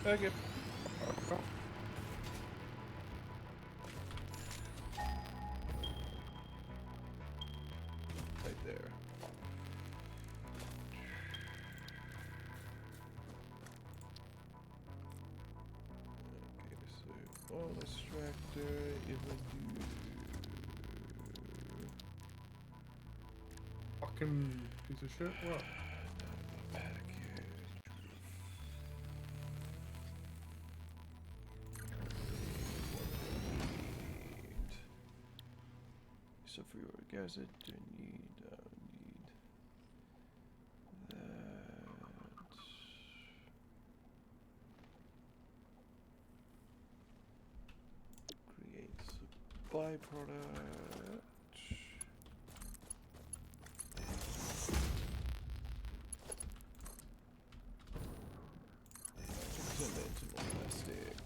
Okay. Right there. Okay, so ball extractor, if I do Fucking piece of shit. What? package. Sulfuric acid, don't need, need that. Creates a byproduct. Turn that into more plastic.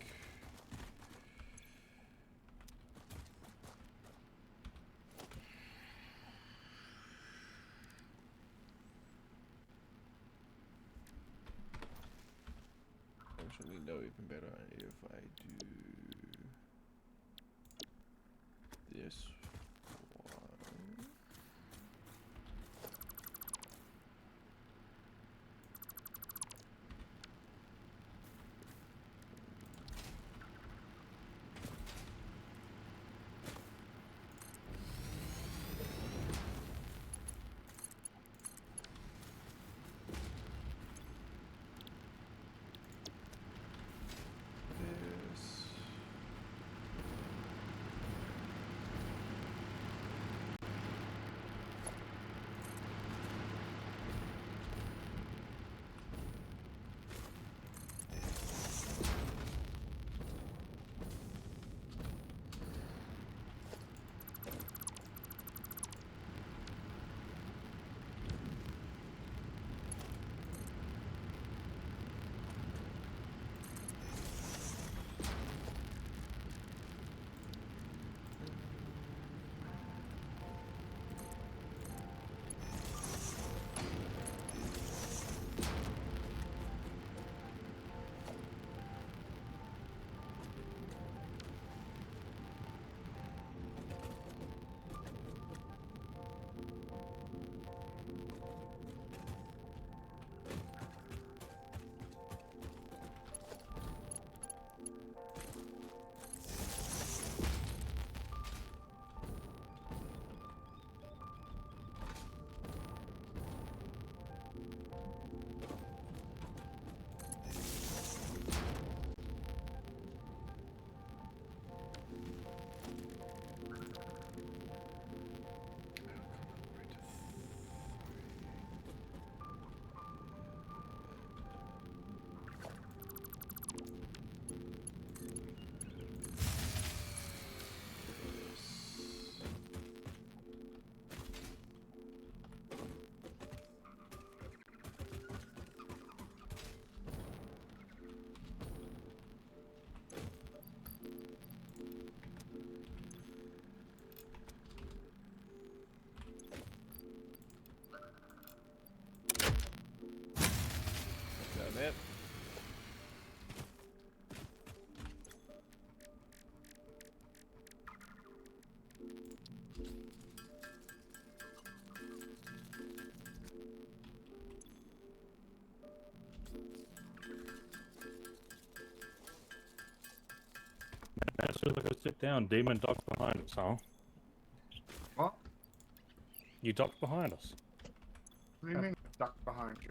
Actually, no, even better if I do this one. This. soon as I go sit down, demon ducked behind us, huh? What? You ducked behind us. What do you mean duck behind you?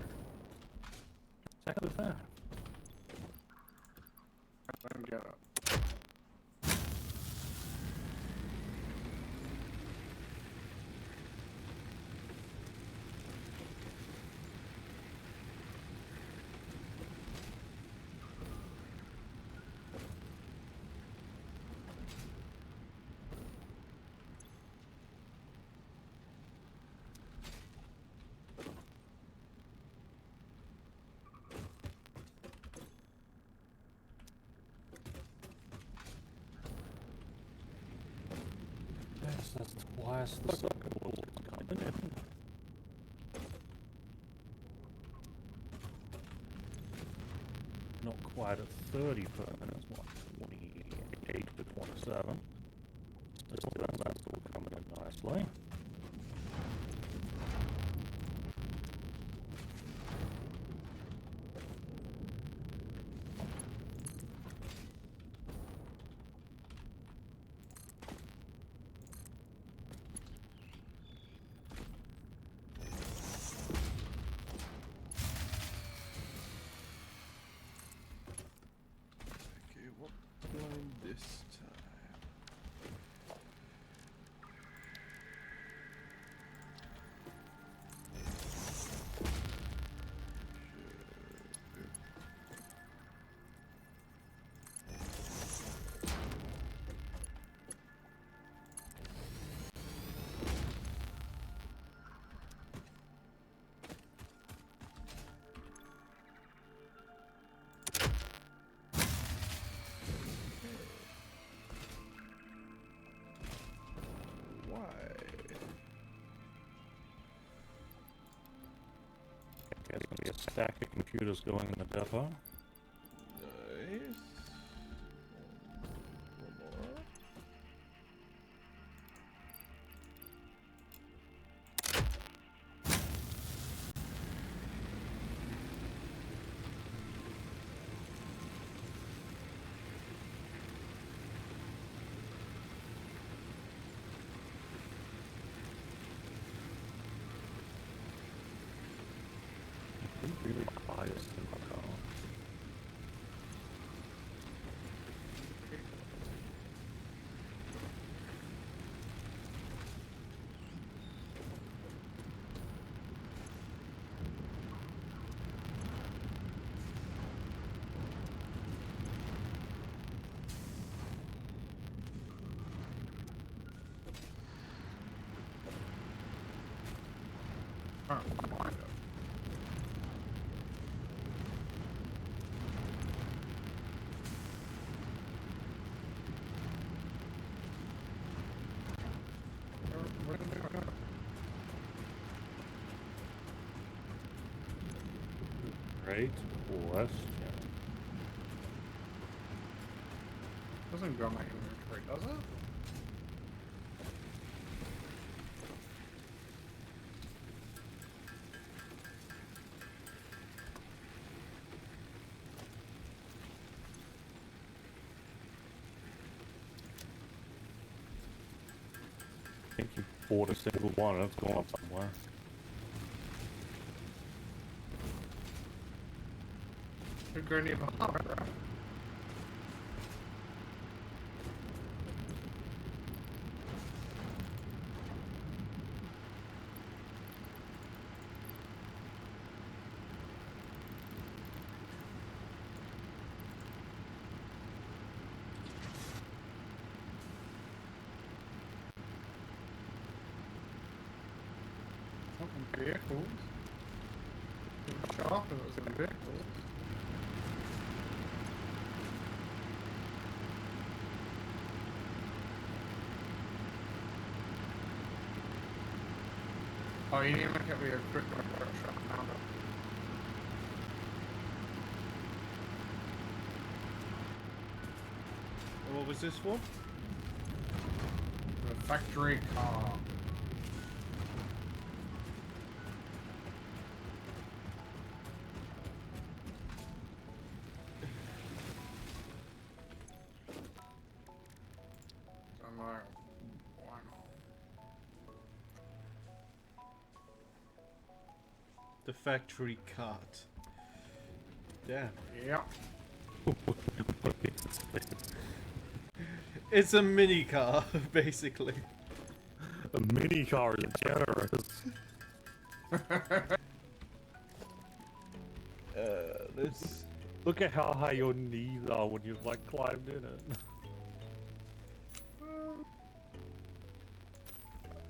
Heck was that? Let me get it. Yes, that's twice the second was coming in. Not quite at 30 per minute, what, 28 to 27. Still, that's still coming in nicely. Okay, what line this time? Why? There's going to be a stack of computers going in the depot. Nice. One more. Really biased in my car. Oh, find it. Where did they go? Great question. Doesn't go in my inventory, does it? I think you bought a single one and it's gone somewhere. You're going to need a hopper, right? Vehicles. It would show up if it was in vehicles. Oh, you need to look at the equipment workshop now. And what was this for? The factory car. no. Why not? The factory cart. Damn. Yep. It's a mini car, basically. A mini car is generous. Let's. Look at how high your knees are when you've like climbed in it.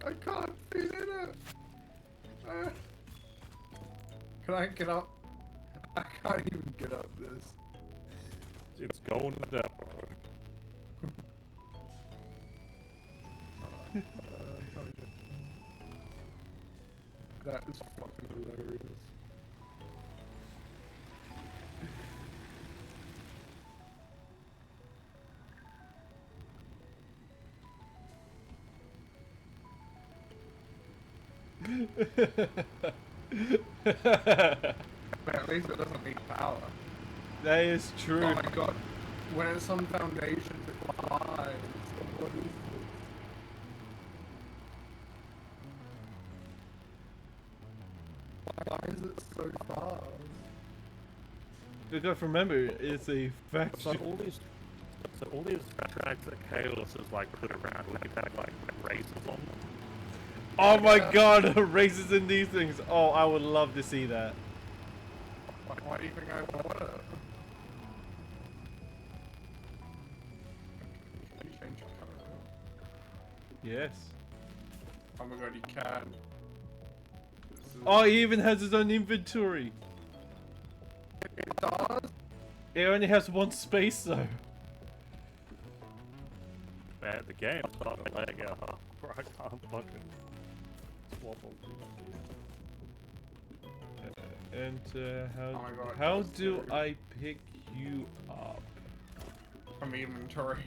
I can't fit in it. Can I get up? I can't even get up this. It's going down. That is fucking hilarious. But at least it doesn't need power. That is true. Oh my god. When it's on foundation, it flies. What is this? Why is it so fast? You gotta remember, it's a So factory. all these tracks that Chaos is like put around, we could have like races on them. Oh my god, races in these things. Oh, I would love to see that. Why do you think I want it? Can you change your color? Yes. Oh my god, you can. This is... Oh, he even has his own inventory. It does? It only has one space though. Man, the game's starting to lag out. I can't fucking swap over. And Oh my God, how that's do scary. I pick you up? From the inventory.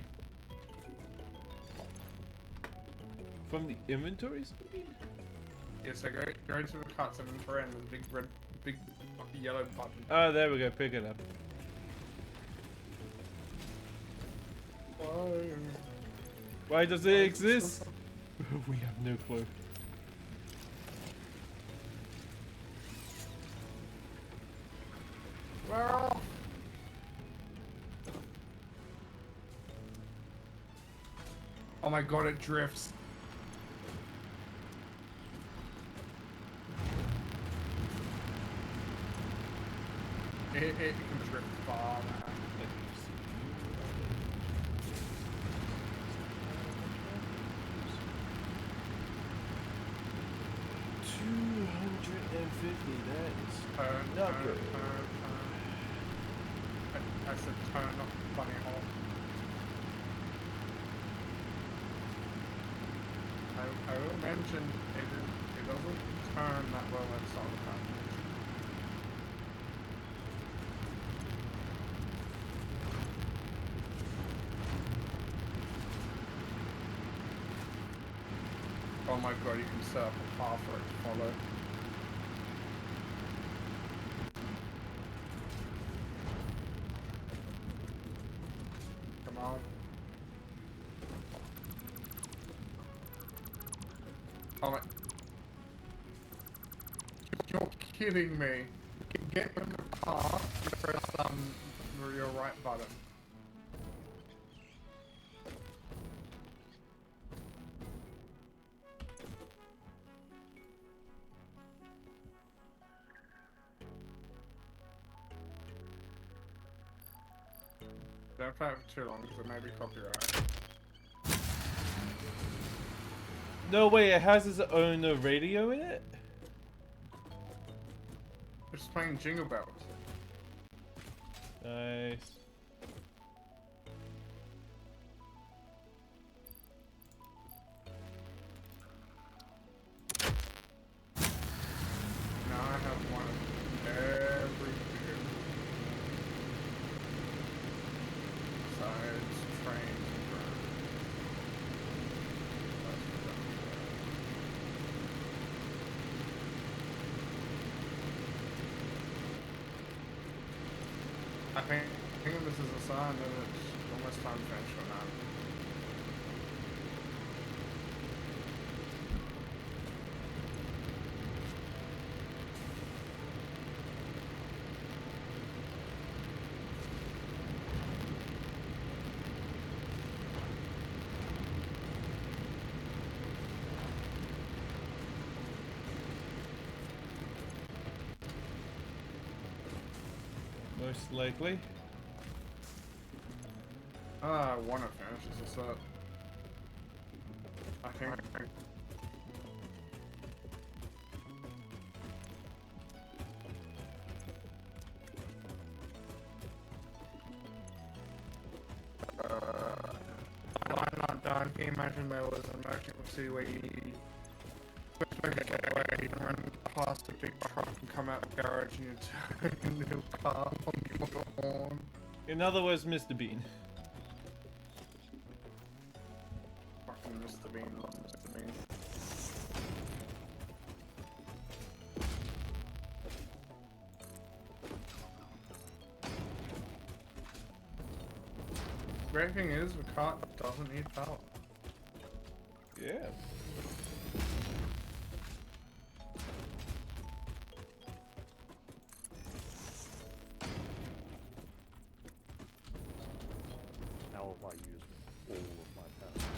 From the inventories? Yeah, so go to the carts inventory and there's a big yellow button. Oh, there we go. Pick it up. Why? Why does it exist? We have no clue. Well, oh my god, it drifts. It can drift far, man. 250. That is Turn, not turn, good. turn. I said turn, not bunny hole. I will mention it doesn't turn that well outside the foundation. Oh my god, you can set up a path for it to follow. Come on. Oh my... You're kidding me. You can get in the car, you press your right button. Don't play it for too long because it may be copyright. No way, it has its own radio in it? It's just playing Jingle Bells. Nice. Now I have one of everything. Besides trains and drones. I think this is a sign that it's almost time to finish or not. most likely. I want to finish this set. I think. I'm not done. Can you imagine there was an emergency where you can run past a big truck and come out the garage and you turn into a car on your horn? In other words, Mr. Bean. Fucking Mr. Bean, love Mr. Bean. Great thing is, the cart doesn't need power. Yeah. How have I used all of my power?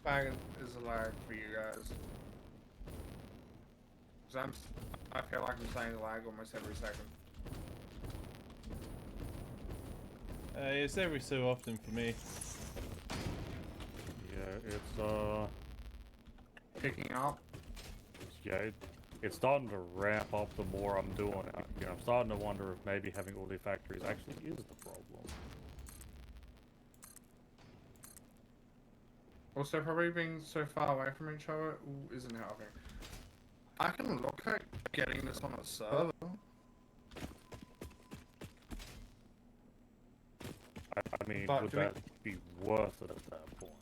Bag is a lag for you guys. 'Cause I feel like I'm saying lag almost every second. It's every so often for me. Yeah, Picking up. it's starting to ramp up the more I'm doing it. You know, I'm starting to wonder if maybe having all the factories actually is the problem. Also, probably being so far away from each other isn't helping. I can look at getting this on a server. I mean, But would do we- that be worth it at that point?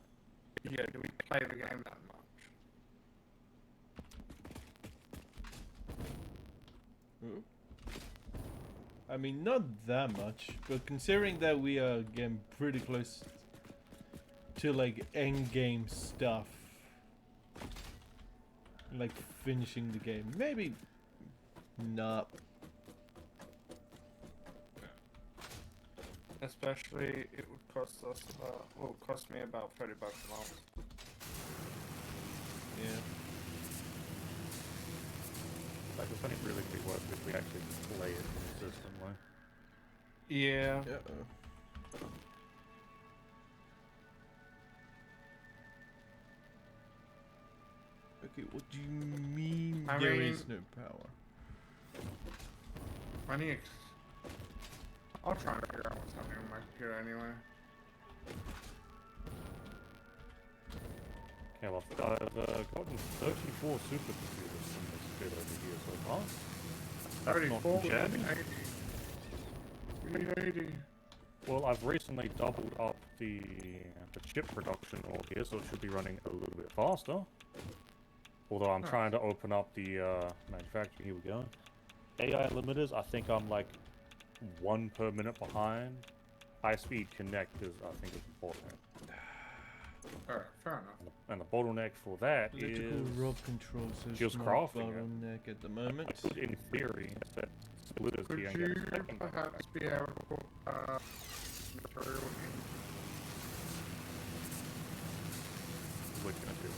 Yeah, do we play the game that much? I mean, not that much, but considering that we are getting pretty close to like end game stuff, like finishing the game, maybe not. Especially, it would cost us cost me about $30 a month. Yeah. Like, it's only really be worth it if we actually play it consistently. Yeah. Okay, what do you mean I there mean- is no power? I'll try and figure out what's happening with my computer anyway. Okay, well, I've gotten 34 supercomputers from this bit over here so far. That's not 34, too shabby. 80. Well, I've recently doubled up the chip production all here, so it should be running a little bit faster. Although I'm Nice. trying to open up the manufacturing. Here we go. AI limiters, I think I'm like 1 per minute behind. High-speed connectors, I think is important. Alright, fair enough. And the bottleneck for that Political is... rod control, so just small crafting it. bottleneck at the moment. in theory, that splitters Could being you a second perhaps be able to put material in? What can I do?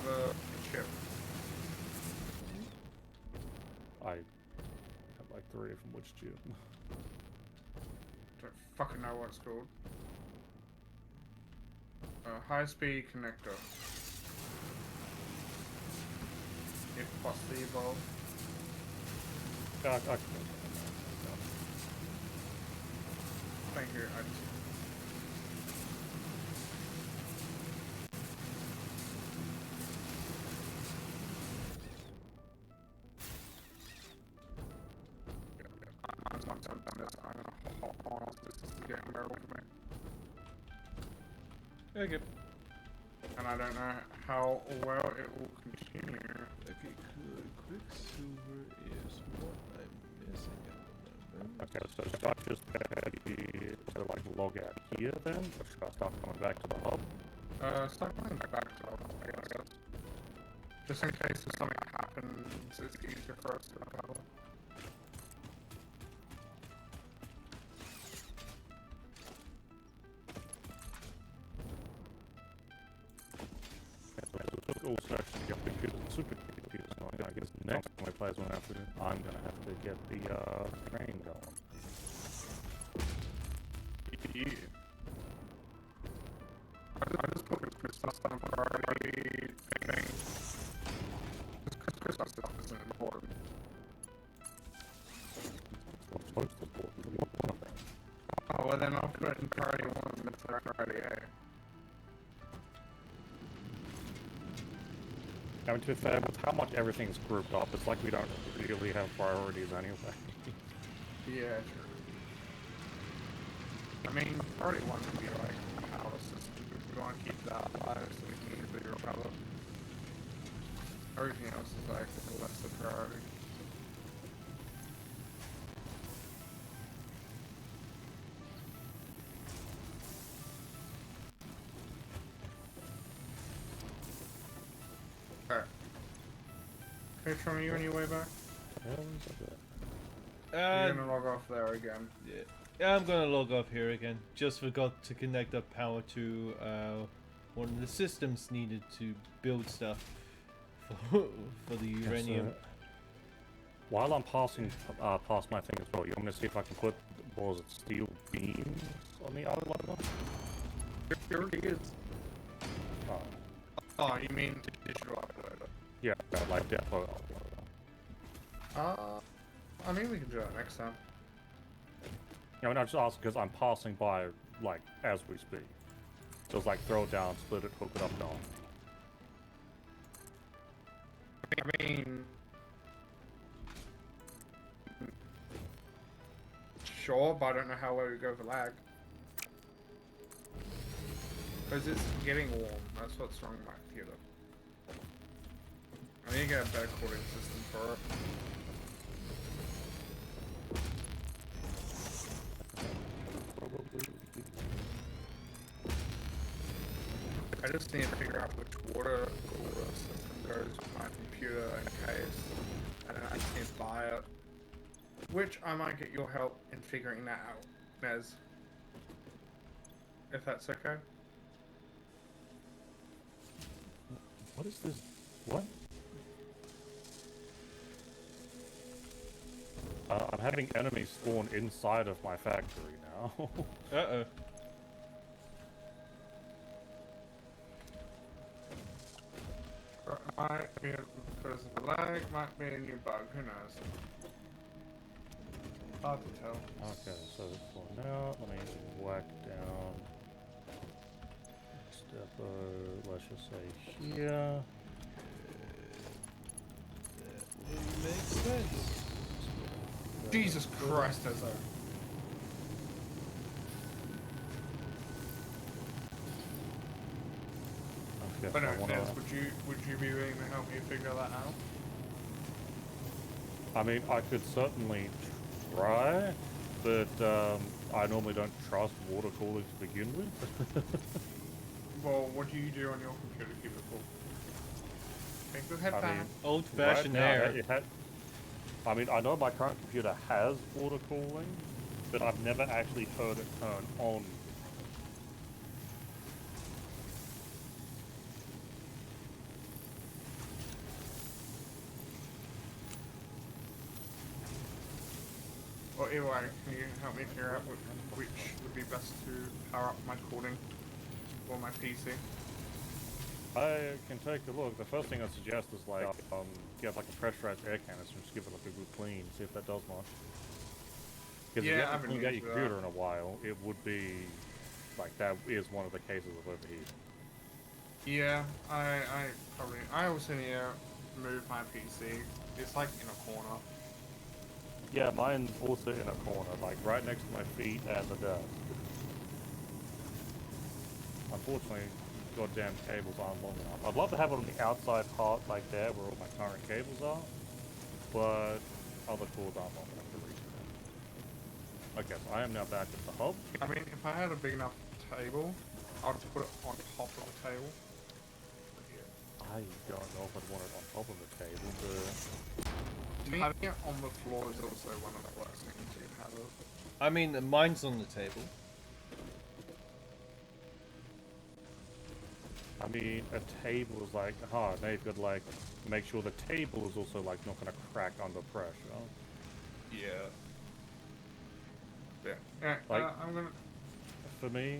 The chip. I have like 3 of them, which do. Don't fucking know what it's called. High-speed connector. If possible. I Thank you. once I've done this, I'm gonna hop on. This is getting very old for me. Okay. And I don't know how well it will continue. Okay, Quicksilver is what I'm missing at the moment. Okay, so should I just to like log out here then, or should I start coming back to the hub? Start going back to the hub, I guess. Just in case if something happens, it's easier for us to recover. Also, actually get the computers and supercomputers going. I guess next time we play as one after, I'm gonna have to get the train going. Yeah. I just put the Christmas stuff already thing. Christmas stuff isn't important. What's supposed to be one of them. Oh, well then I'll put it in priority 1 and then priority A. I mean, to be fair, with how much everything's grouped up, it's like we don't really have priorities anyway. Yeah, true. I mean, priority 1 would be like power system. We want to keep that alive so we can easily recover. Everything else is like less of priority. Alright. Okay, Tron, are you on your way back? You're gonna log off there again. Yeah, I'm gonna log off here again. Just forgot to connect up power to one of the systems needed to build stuff for the uranium. While I'm passing past my thing as well, you want me to see if I can put balls of steel beams on the other one? It already is. Oh. Oh, you mean digital uploader? Yeah, like depot uploader. I mean we can do that next time. I mean, I just asked because I'm passing by, like, as we speak. So it's like throw it down, split it, hook it up, down. I mean... Sure, but I don't know how well we go for lag. Because it's getting warm, that's what's wrong with my computer. I need to get a better cooling system for it. I just need to figure out which water cooler system goes with my computer in case, and then I just need to buy it. Which I might get your help in figuring that out, Nez. If that's okay. What is this? What? I'm having enemies spawn inside of my factory now. Uh-oh. Might be because of the lag, might be a new bug, who knows? Hard to tell. Okay, so this one now, let me whack down depot, let's just say here. That makes sense. Jesus Christ, Ezzo. Okay, But so I no, wanna, Nez, would you be willing to help me figure that out? I mean, I could certainly try, but I normally don't trust water cooling to begin with. Well, what do you do on your computer to keep it cool? Take the head I back. mean, Old-fashioned right now, air. I mean, I know my current computer has water cooling, but I've never actually heard it turn on. Well, either way, can you help me figure out which would be best to power up my cooling or my PC? I can take a look. The first thing I suggest is like get like a pressurized air canister and just give it like a good clean, see if that does much. Because if you Yeah, I've haven't been cleaned out your used to computer that. in a while, it would be like that is one of the cases of overheating. Yeah, I also need to move my PC. It's like in a corner. Yeah, mine's also in a corner, like right next to my feet and the desk. Unfortunately, goddamn cables aren't long enough. I'd love to have it on the outside part, like there, where all my current cables are, but other cords aren't long enough to reach it. Okay, so I am now back at the hub. I mean, if I had a big enough table, I'd put it on top of the table. I don't know if I'd want it on top of the table, but Having it on the floor is also one of the worst things you can have. I mean, mine's on the table. I mean, a table is like, now you've got to like make sure the table is also like not gonna crack under pressure. Yeah. Yeah. Like, I'm gonna. for me,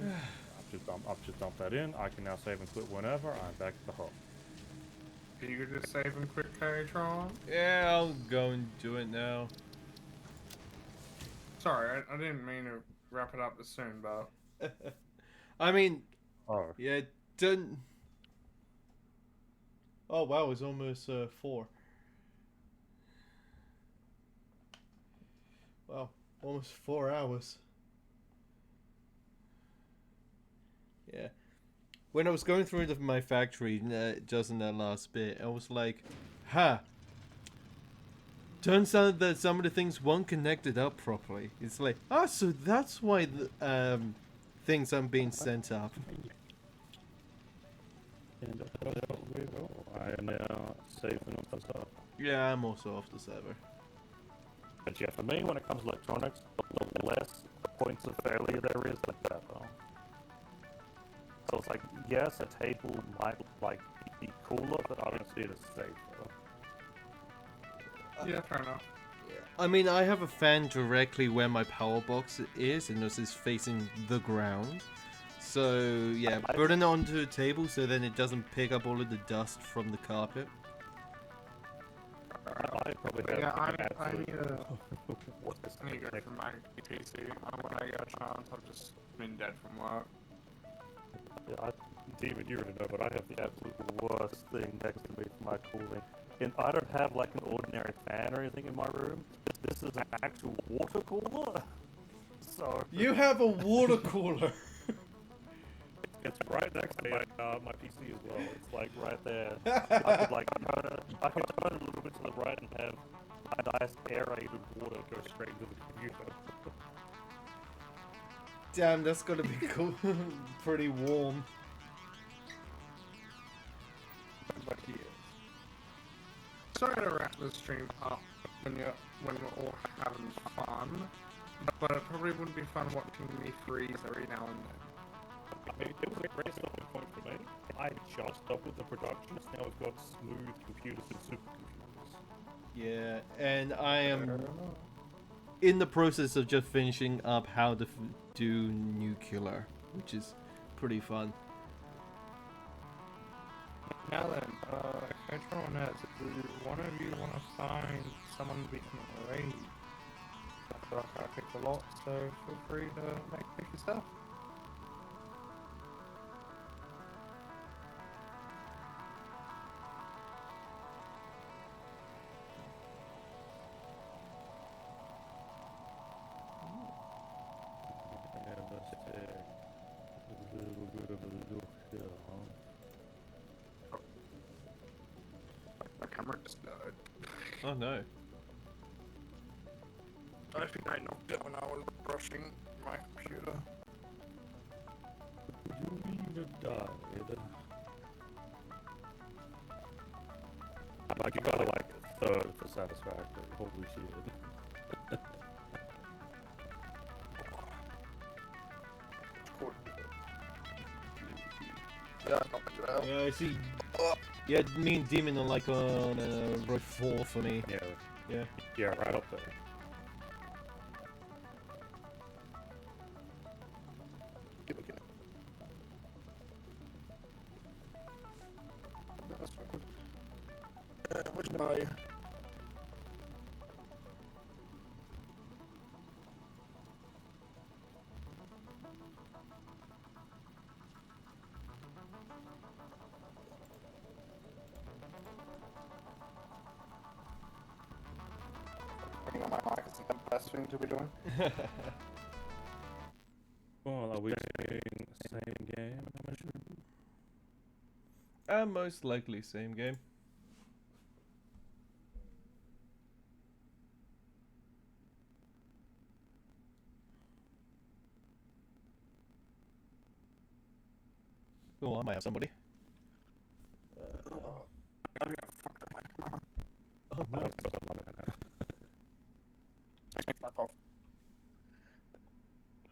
I've just dumped that in. I can now save and quit whenever. I'm back at the hub. You could just save and quit K-Tron. Yeah, I'll go and do it now. Sorry, I didn't mean to wrap it up this soon, but I mean, Oh. yeah, done. Oh wow, it's almost 4. Wow, almost 4 hours. Yeah. When I was going through my factory just in that last bit, I was like, turns out that some of the things weren't connected up properly. It's like, so that's why the things aren't being sent up. And I am now safe and off the stuff. Yeah, I'm also off the server. But yeah, for me, when it comes to electronics, the less points of failure there is, the better. So it's like, yes, a table might like be cooler, but I don't see it as safe. yeah, fair enough. I mean, I have a fan directly where my power box is, and this is facing the ground. So, yeah, putting it onto a table so then it doesn't pick up all of the dust from the carpet. I probably have I need to what's this? I need to go from my PC. When I get a chance, I've just been dead from work. Yeah, Demon, you already know, but I have the absolute worst thing next to me for my cooling. And I don't have like an ordinary fan or anything in my room. This is an actual water cooler. So You have a water cooler! it's right next to my PC as well. It's like right there. I could like I could turn it a little bit to the right and have a nice aerated water go straight into the computer. Damn, that's gonna be cool. Pretty warm. But yeah. Sorry to wrap the stream up when we're all having fun, but it probably wouldn't be fun watching me freeze every now and then. I mean, it was a great stopping point for me. I just stopped with the production. Now we've got smooth computers and supercomputers. Yeah, and I am in the process of just finishing up how to do nuclear, which is pretty fun. Now then, K-Tron has, do one of you want to find someone we can raid? I feel like I picked a lot, so feel free to pick yourself. And let's take a little bit of a look here, huh? My camera just died. Oh no. I think I knocked it when I was brushing my computer. You even died. Like you got like a third for Satisfactory. Holy shit. Yeah, I see. Yeah, me and Demon are like on row 4 for me. Yeah. Yeah. Yeah, right up there. Which guy? I think my mic is seem to be doing. Well, are we doing same game? Most likely same game. Oh, I might have somebody. Oh no.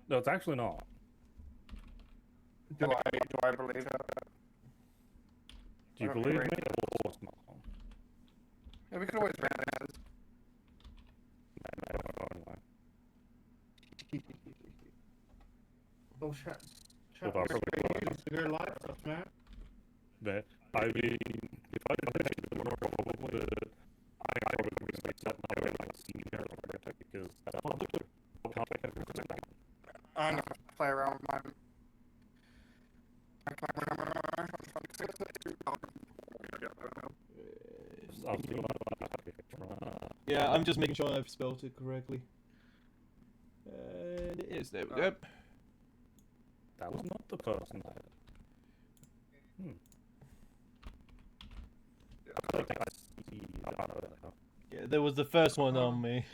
No, it's actually not. Do I believe that? Do you I don't believe me? agree. Of course not. Yeah, we could always random Oh shit. Well, that's Go live for us, man. But I mean, if I did more probably, I probably would say that my way like senior architect because that's what I do. Can't take everything. I know. Play around with mine. I'll do that. Yeah, I'm just making sure I've spelled it correctly. And it is. There we go. That was not the person I I think I see. I don't know that. Yeah, there was the first one on me.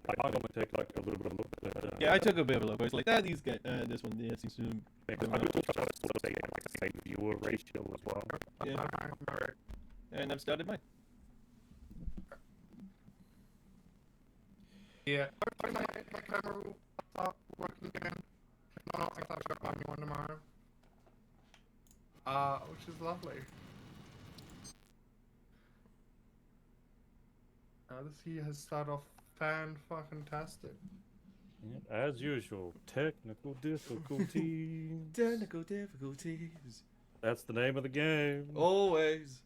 I might only take like a little bit of look at it. Yeah, I took a bit of a look. It's like, these guys, this one, yeah, seems to. I would also try to sort of say like the same viewer ratio as well. Yeah. And I've started mine. Yeah. My camera will start working again. No, I think I've got my new one tomorrow. Which is lovely. This year has started off fan-fucking-tastic. Yeah, as usual, technical difficulties. Technical difficulties. That's the name of the game. Always.